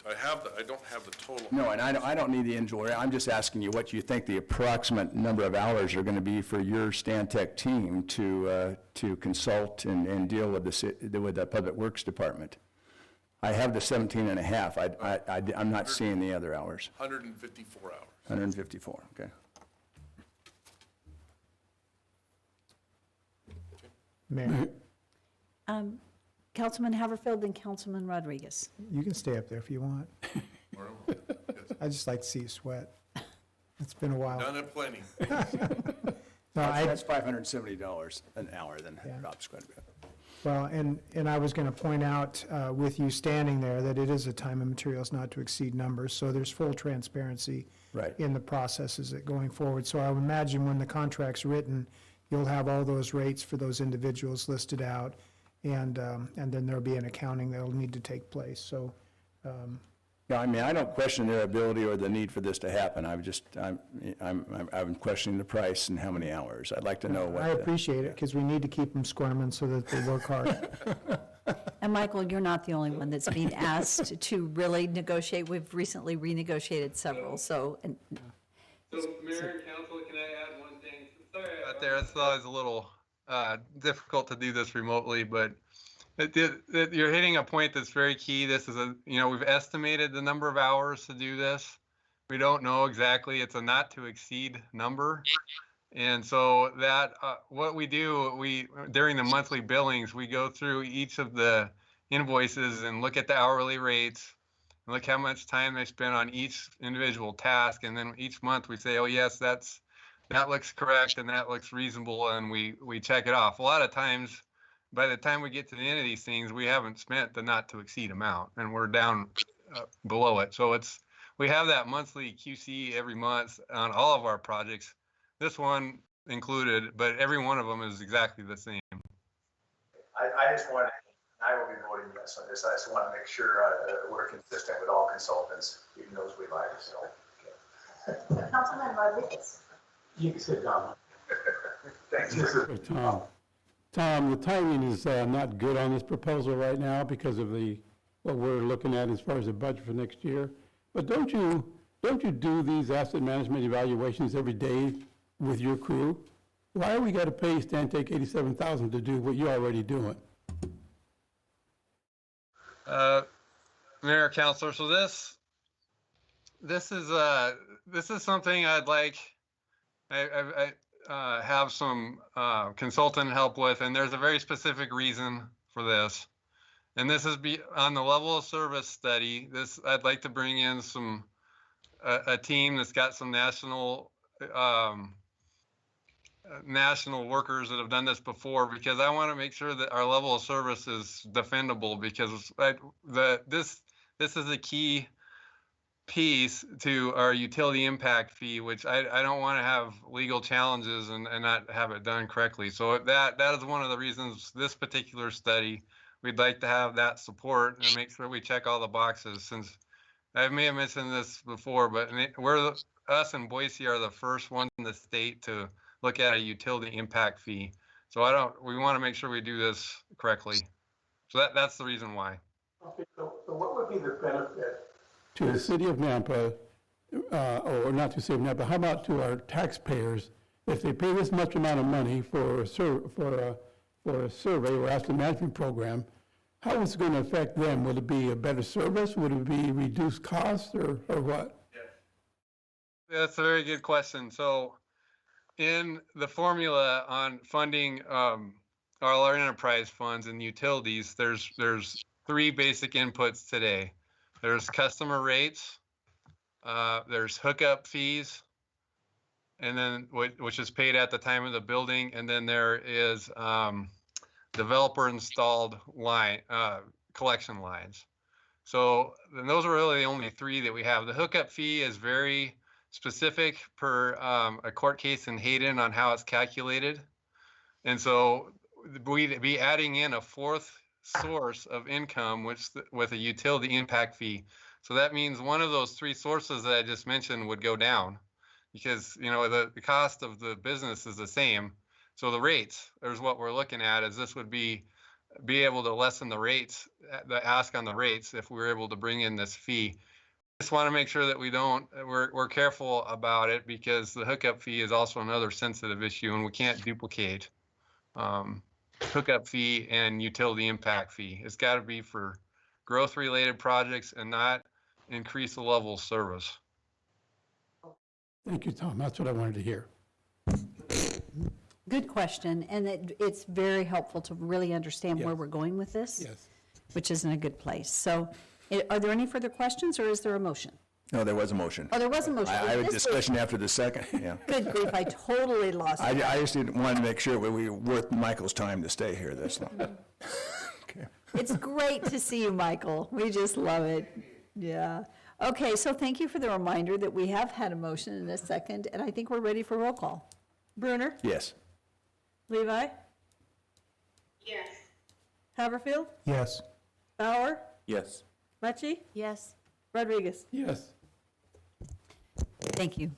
I don't have the total. No, and I don't need the inventory. I'm just asking you what you think the approximate number of hours are going to be for your Stantec team to consult and deal with the Public Works Department. I have the 17 and a half. I'm not seeing the other hours. 154 hours. 154, okay. Mayor, Councilman Haverfield and Councilman Rodriguez. you can stay up there if you want. I'd just like to see you sweat. It's been a while. Done it plenty. No, That's $570 an hour, then it drops quite a bit. Well, and I was going to point out with you standing there that it is a time and materials not to exceed numbers, so there's full transparency in the processes that going forward. So I would imagine when the contract's written, you'll have all those rates for those individuals listed out, and then there'll be an accounting that'll need to take place. So, Yeah, I mean, I don't question their ability or the need for this to happen. I'm questioning the price and how many hours. I'd like to know what. I appreciate it, because we need to keep them squirming so that they work hard. And Michael, you're not the only one that's being asked to really negotiate. We've recently renegotiated several, so. So, Mayor and Council, can I add one thing? Sorry about there, it's always a little difficult to do this remotely, but you're hitting a point that's very key. This is we've estimated the number of hours to do this. We don't know exactly. It's a not to exceed number. And so that, what we do, during the monthly billings, we go through each of the invoices and look at the hourly rates, and look how much time they spent on each individual task. And then each month we say, oh yes, that looks correct and that looks reasonable, and we check it off. A lot of times by the time we get to the end of these things, we haven't spent the not to exceed amount, and we're down below it. So we have that monthly QC every month on all of our projects, this one included, but every one of them is exactly the same. I just want, I will be voting yes on this. I just want to make sure we're consistent with all consultants, even those we like, so. Councilman Rodriguez. You can sit down. Thanks. Tom, the timing is not good on this proposal right now because of what we're looking at as far as the budget for next year. But don't you do these asset management evaluations every day with your crew? Why are we got to pay Stantec $87,000 to do what you're already doing? Mayor, Councilor, so this is something I'd like. I have some consultant help with, and there's a very specific reason for this. And this is on the level of service study. I'd like to bring in a team that's got some national workers that have done this before, because I want to make sure that our level of service is defendable, because this is a key piece to our utility impact fee, which I don't want to have legal challenges and not have it done correctly. So that is one of the reasons this particular study, we'd like to have that support and make sure we check all the boxes. Since I may have mentioned this before, but us and Boise are the first ones in the state to look at a utility impact fee. So we want to make sure we do this correctly. So that's the reason why. Okay, so what would be the benefit to the city of Nampa, or not to the city of Nampa, how about to our taxpayers if they pay this much amount of money for a survey or asset management program? How is it going to affect them? Will it be a better service? Would it be reduced costs, or what? That's a very good question. So in the formula on funding our enterprise funds and utilities, there's three basic inputs today. There's customer rates, there's hookup fees, and then which is paid at the time of the building, and then there is developer installed collection lines. So then those are really the only three that we have. The hookup fee is very specific per a court case in Hayden on how it's calculated. And so we'd be adding in a fourth source of income, with a utility impact fee. So that means one of those three sources that I just mentioned would go down, because the cost of the business is the same. So the rates is what we're looking at, is this would be able to lessen the rates, the ask on the rates, if we were able to bring in this fee. Just want to make sure that we're careful about it, because the hookup fee is also another sensitive issue, and we can't duplicate hookup fee and utility impact fee. It's got to be for growth related projects and not increase the level of service. Thank you, Tom. That's what I wanted to hear. Good question, and it's very helpful to really understand where we're going with this. Yes. Which is in a good place. So are there any further questions, or is there a motion? No, there was a motion. Oh, there was a motion. I had a discussion after the second, yeah. Good grief, I totally lost it. I just wanted to make sure we were worth Michael's time to stay here this long. Okay. It's great to see you, Michael. We just love it. Yeah. Okay, so thank you for the reminder that we have had a motion in a second, and I think we're ready for roll call. Bruner? Yes. Levi? Yes. Haverfield? Yes. Bauer? Yes. Mucci? Yes. Rodriguez? Yes. Thank you.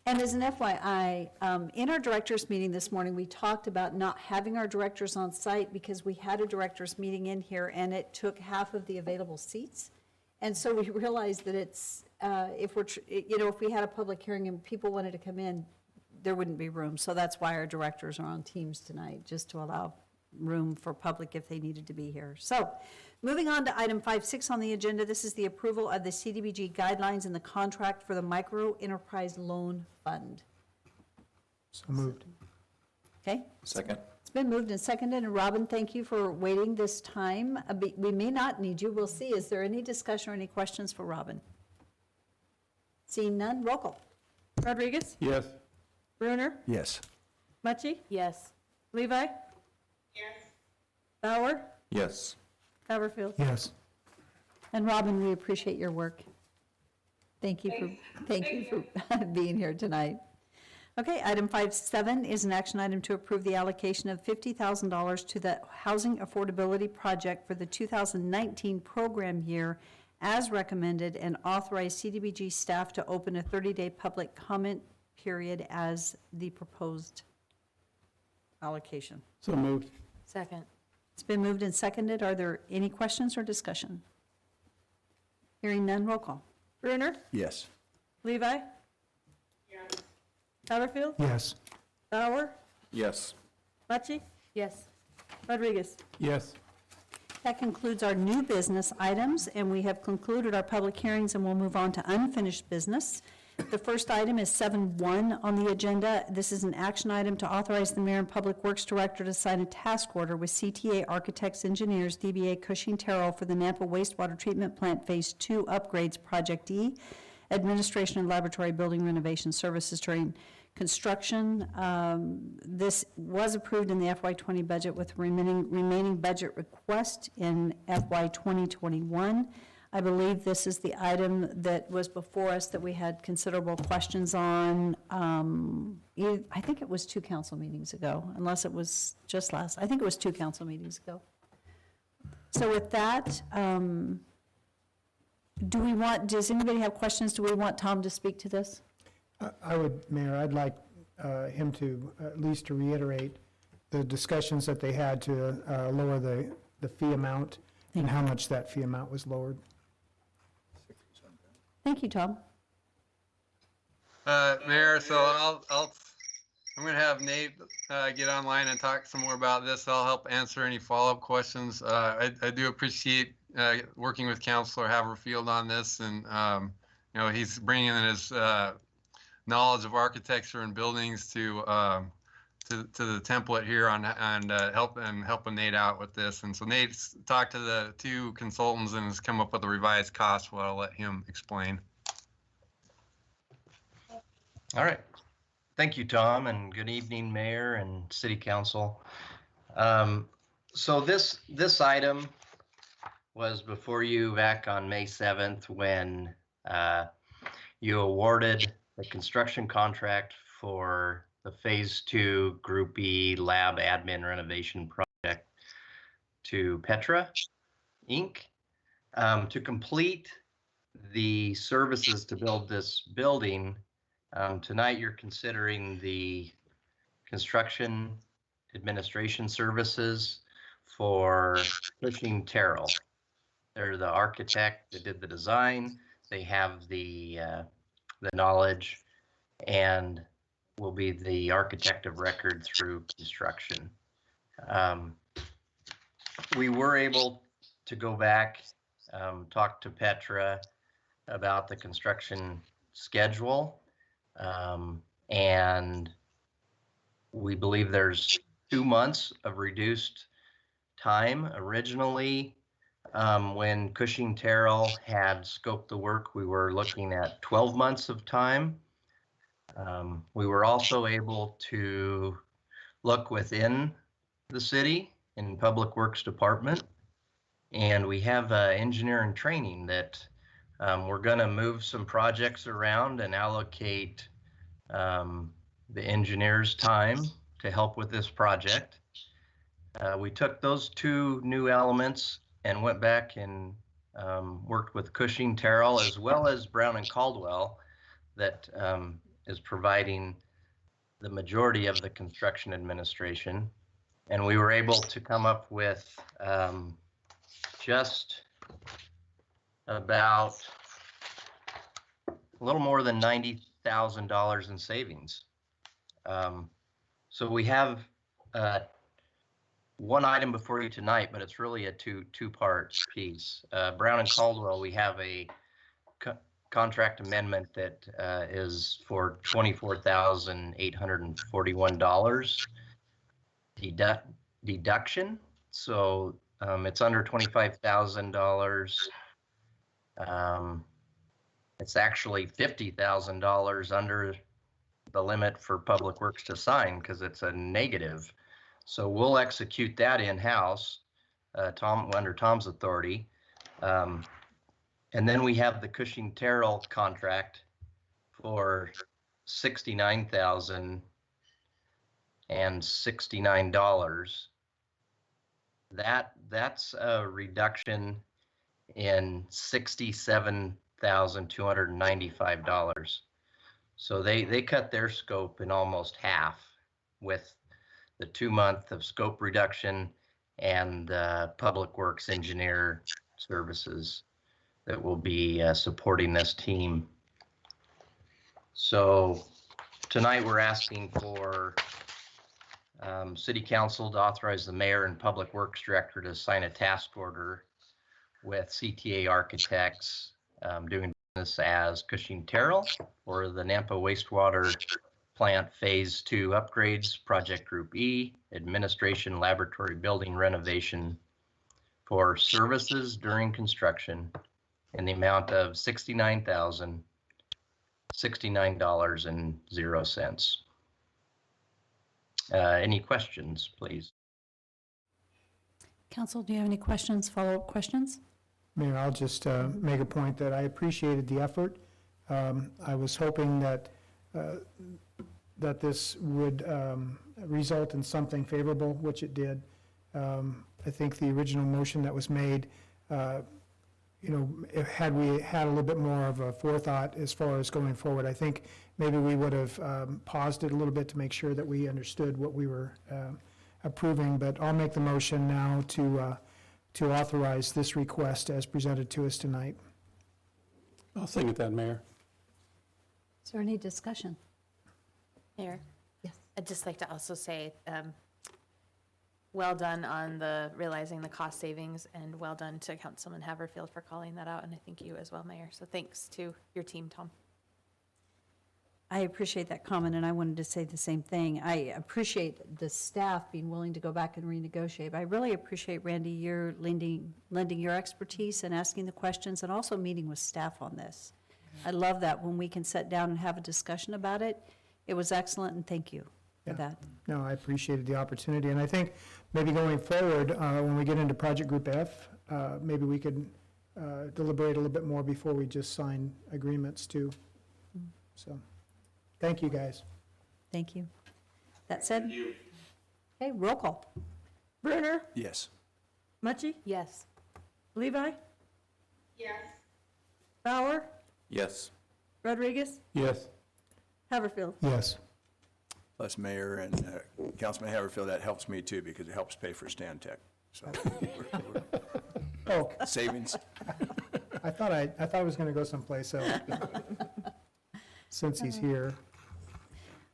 And as an FYI, in our directors meeting this morning, we talked about not having our directors on site because we had a directors meeting in here and it took half of the available seats. And so we realized that it's, if we had a public hearing and people wanted to come in, there wouldn't be room. So that's why our directors are on teams tonight, just to allow room for public if they needed to be here. So moving on to item 5.6 on the agenda, this is the approval of the CDBG guidelines and the contract for the Micro Enterprise Loan Fund. So moved. Okay. Second. It's been moved and seconded, and Robin, thank you for waiting this time. We may not need you, we'll see. Is there any discussion or any questions for Robin? Seeing none, roll call. Rodriguez? Yes. Bruner? Yes. Mucci? Yes. Levi? Yes. Bauer, Yes. Haverfield. Yes. And Robin, we appreciate your work. Thank you for being here tonight. Okay, item 5.7 is an action item to approve the allocation of $50,000 to the Housing Affordability Project for the 2019 program year as recommended, and authorize CDBG staff to open a 30-day public comment period as the proposed allocation. So moved. Second. It's been moved and seconded. Are there any questions or discussion? Hearing none, roll call. Brunner, Yes. Levi, Haverfield, Yes. Bauer, Yes. Machi, Yes. Rodriguez. Yes. That concludes our new business items, and we have concluded our public hearings, and we'll move on to unfinished business. The first item is 7.1 on the agenda. This is an action item to authorize the Mayor and Public Works Director to sign a task order with CTA Architects Engineers, DBA Cushing Terrell, for the Nampa Wastewater Treatment Plant Phase 2 Upgrades Project E, Administration and Laboratory Building Renovation Services during construction. This was approved in the FY20 budget with remaining budget request in FY 2021. I believe this is the item that was before us that we had considerable questions on. I think it was 2 council meetings ago, unless it was just last. I think it was 2 council meetings ago. So with that, does anybody have questions? Do we want Tom to speak to this? I would, Mayor, I'd like him to, at least to reiterate the discussions that they had to lower the fee amount and how much that fee amount was lowered. Thank you, Tom. Mayor, so I'm going to have Nate get online and talk some more about this. I'll help answer any follow-up questions. I do appreciate working with Councilor Haverfield on this, and he's bringing in his knowledge of architecture and buildings to the template here and helping Nate out with this. And so Nate's talked to the 2 consultants and has come up with a revised cost. Well, I'll let him explain. All right. Thank you, Tom, and good evening, Mayor and City Council. So this item was before you back on May 7th when you awarded the construction contract for the Phase 2 Group E Lab Admin Renovation Project to Petra, Inc. To complete the services to build this building, tonight you're considering the construction administration services for Cushing Terrell. They're the architect that did the design. They have the knowledge and will be the architect of record through construction. We were able to go back, talk to Petra about the construction schedule, and we believe there's 2 months of reduced time. Originally, when Cushing Terrell had scoped the work, we were looking at 12 months of time. We were also able to look within the city in Public Works Department, and we have engineering training that we're going to move some projects around and allocate the engineers' time to help with this project. We took those 2 new elements and went back and worked with Cushing Terrell as well as Brown and Caldwell that is providing the majority of the construction administration. And we were able to come up with just about a little more than $90,000 in savings. So we have one item before you tonight, but it's really a two-part piece. Brown and Caldwell, we have a contract amendment that is for $24,841 deduction. So it's under $25,000. It's actually $50,000 under the limit for Public Works to sign because it's a negative. So we'll execute that in-house. under Tom's authority. And then we have the Cushing-Terrell contract for $69,069. That's a reduction in $67,295. So they cut their scope in almost half with the 2 month of scope reduction and Public Works engineer services that will be supporting this team. So tonight we're asking for City Council to authorize the mayor and Public Works Director to sign a task order with CTA Architects doing business as Cushing-Terrell for the Nampa Wastewater Plant Phase 2 upgrades, Project Group E, administration laboratory building renovation for services during construction in the amount of $69,069.00. Any questions, please? Council, do you have any questions, follow-up questions? Mayor, I'll just make a point that I appreciated the effort. I was hoping that that this would result in something favorable, which it did. I think the original motion that was made, had we had a little bit more of a forethought as far as going forward, I think maybe we would have paused it a little bit to make sure that we understood what we were approving. But I'll make the motion now to authorize this request as presented to us tonight. I'll second that, Mayor. Is there any discussion? Mayor? Yes. I'd just like to also say, well done on realizing the cost savings, and well done to Councilman Haverfield for calling that out, and I thank you as well, Mayor. So thanks to your team, Tom. I appreciate that comment, and I wanted to say the same thing. I appreciate the staff being willing to go back and renegotiate. I really appreciate, Randy, your lending your expertise and asking the questions, and also meeting with staff on this. I love that when we can sit down and have a discussion about it. It was excellent, and thank you for that. No, I appreciated the opportunity, and I think maybe going forward, when we get into Project Group F, maybe we could deliberate a little bit more before we just sign agreements too. So, thank you, guys. Thank you. That said, okay, roll call. Brunner, Yes. Mucci, Yes. Levi, Yes. Bauer, Yes. Rodriguez, Yes. Haverfield. Yes. Plus Mayor and Councilman Haverfield, that helps me too, because it helps pay for Stantec. So Oh, savings. I thought I was going to go someplace else, but since he's here.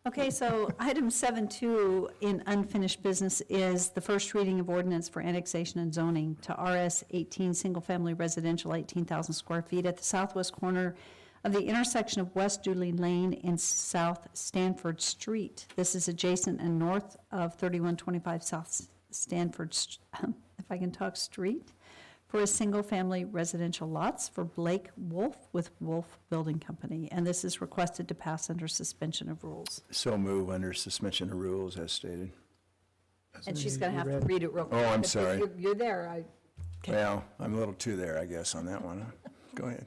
Okay, so item 7.2 in unfinished business is the first reading of ordinance for annexation and zoning to RS 18, single-family residential, 18,000 square feet at the southwest corner of the intersection of West Dooley Lane and South Stanford Street. This is adjacent and north of 3125 South Stanford, if I can talk, Street, for a single-family residential lots for Blake Wolf with Wolf Building Company. And this is requested to pass under suspension of rules. So move under suspension of rules as stated. And she's going to have to read it real quick. Oh, I'm If sorry. You're there. Well, I'm a little too there, I guess, on that one. Go ahead.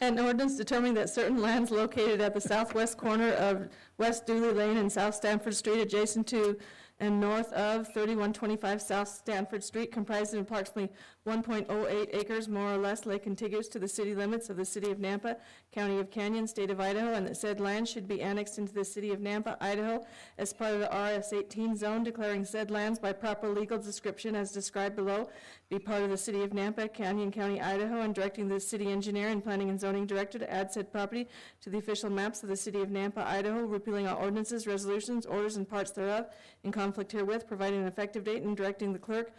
An ordinance determining that certain lands located at the southwest corner of West Dooley Lane and South Stanford Street, adjacent to and north of 3125 South Stanford Street, comprising approximately 1.08 acres, more or less, lay contiguous to the city limits of the city of Nampa, county of Canyon, state of Idaho, and that said land should be annexed into the city of Nampa, Idaho, as part of the RS 18 zone, declaring said lands by proper legal description as described below, be part of the city of Nampa, Canyon County, Idaho, and directing the city engineer and planning and zoning director to add said property to the official maps of the city of Nampa, Idaho, repealing all ordinances, resolutions, orders, and parts thereof in conflict herewith, providing an effective date, and directing the clerk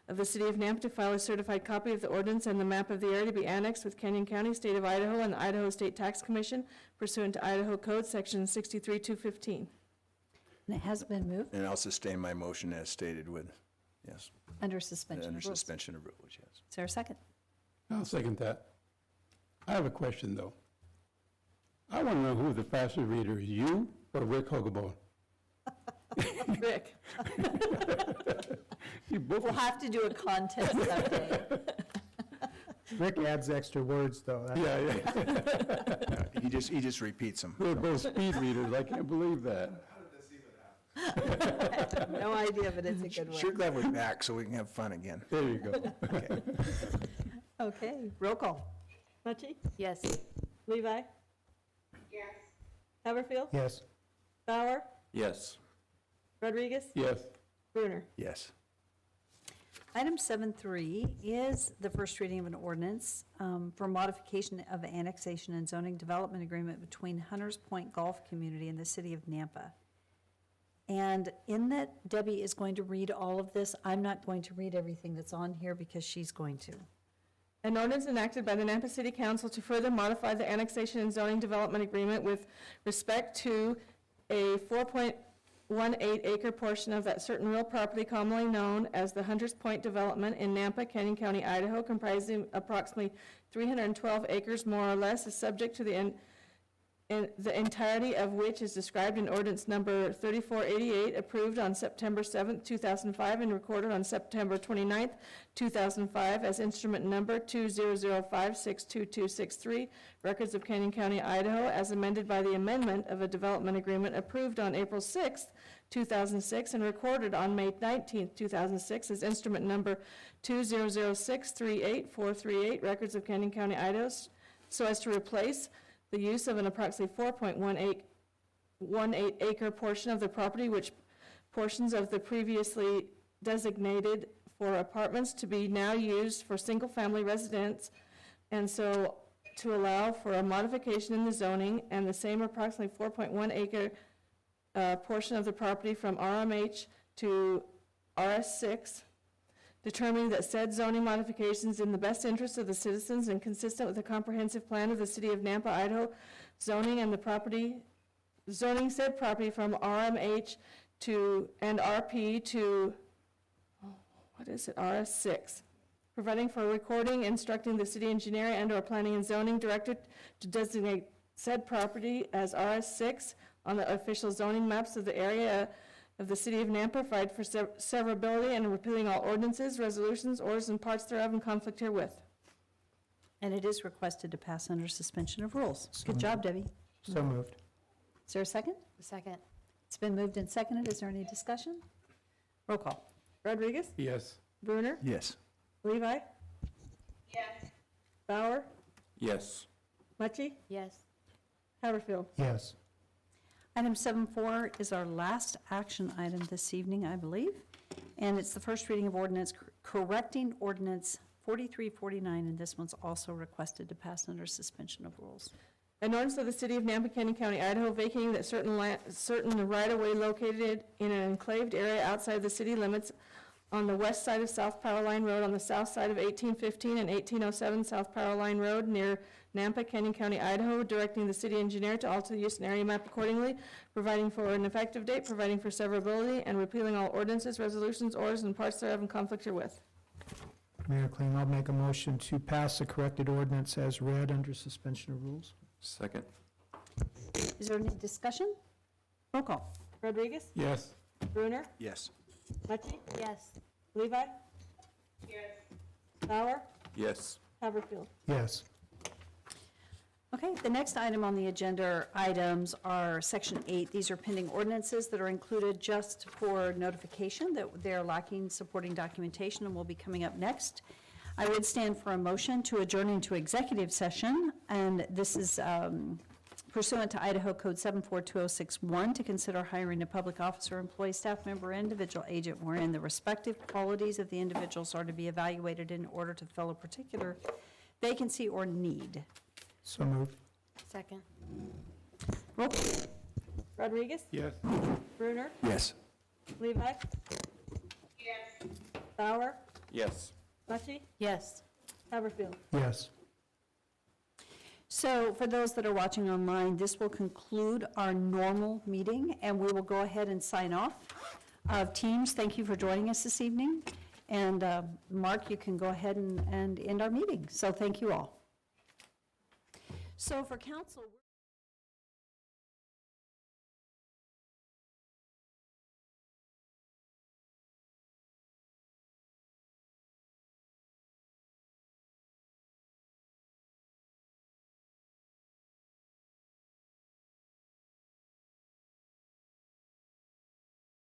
of the city of Nampa to file a certified copy of the ordinance and the map of the area to be annexed with Canyon County, state of Idaho, and the Idaho State Tax Commission pursuant to Idaho Code Section 63215. And it has been moved And I'll sustain my motion as stated with, yes. under suspension Under of rules. suspension of rules, yes. Is there a second? I'll second that. I have a question, though. I want to know who the faster reader is, you or Rick Hogeball? Rick. You both, We'll have to do a contest someday. Rick adds extra words, though. yeah. He just repeats them. We're both speed readers. I can't believe that. No idea, but it's a good one. Sure glad we're back so we can have fun again. There you go. Okay. Okay, roll call. Mucci? Yes. Levi? Yes. Haverfield? Yes. Bauer? Yes. Rodriguez? Yes. Brunner? Yes. Item 7.3 is the first reading of an ordinance for modification of annexation and zoning development agreement between Hunters Point Golf Community and the city of Nampa. And in that, Debbie is going to read all of this. I'm not going to read everything that's on here because she's going to. An ordinance enacted by the Nampa City Council to further modify the annexation and zoning development agreement with respect to a 4.18 acre portion of that certain real property commonly known as the Hunters Point Development in Nampa, Canyon County, Idaho, comprising approximately 312 acres more or less, is subject to the entirety of which is described in ordinance number 3488, approved on September 7th, 2005, and recorded on September 29th, 2005, as instrument number 2005-62263, records of Canyon County, Idaho, as amended by the amendment of a development agreement approved on April 6th, 2006, and recorded on May 19th, 2006, as instrument number 200638-438, records of Canyon County, Idaho, so as to replace the use of an approximately 4.18 acre portion of the property, which portions of the previously designated for apartments to be now used for single-family residence, and so to allow for a modification in the zoning, and the same approximately 4.1 acre portion of the property from RMH to RS6, determining that said zoning modifications in the best interest of the citizens and consistent with the comprehensive plan of the city of Nampa, Idaho, zoning said property from RMH to, and RP to, RS6, providing for recording, instructing the city engineer and/or planning and zoning director to designate said property as RS6 on the official zoning maps of the area of the city of Nampa, provide for severability and repealing all ordinances, resolutions, orders, and parts thereof in conflict herewith. And it is requested to pass under suspension of rules. Good job, Debbie. So moved. Is there a second? A second. It's been moved and seconded. Is there any discussion? Roll call. Rodriguez? Yes. Brunner? Yes. Levi? Yes. Bauer? Yes. Mucci? Yes. Haverfield? Yes. Item 7.4 is our last action item this evening, I believe, and it's the first reading of ordinance correcting ordinance 4349, and this one's also requested to pass under suspension of rules. An ordinance of the city of Nampa, Canyon County, Idaho, vacating that certain right-of-way located in an enclaved area outside the city limits on the west side of South Power Line Road, on the south side of 1815 and 1807 South Power Line Road near Nampa, Canyon County, Idaho, directing the city engineer to alter the use and area map accordingly, providing for an effective date, providing for severability, and repealing all ordinances, resolutions, orders, and parts thereof in conflict herewith. Mayor Kling, I'll make a motion to pass the corrected ordinance as read under suspension of rules. Second. Is there any discussion? Roll call. Rodriguez? Yes. Brunner? Yes. Mucci? Yes. Levi? Yes. Bauer? Yes. Haverfield? Yes. Okay, the next item on the agenda items are Section 8. These are pending ordinances that are included just for notification that they're lacking supporting documentation and will be coming up next. I would stand for a motion to adjourn into executive session, and this is pursuant to Idaho Code 742061 to consider hiring a public officer, employee, staff member, or individual agent wherein the respective qualities of the individuals are to be evaluated in order to fill a particular vacancy or need. So moved. Second. Roll call. Rodriguez? Yes. Brunner? Yes. Levi? Yes. Bauer? Yes. Mucci? Yes. Haverfield? Yes. So for those that are watching online, this will conclude our normal meeting, and we will go ahead and sign off. Teams, thank you for joining us this evening. And Mark, you can go ahead and end our meeting. So thank you all. So for council.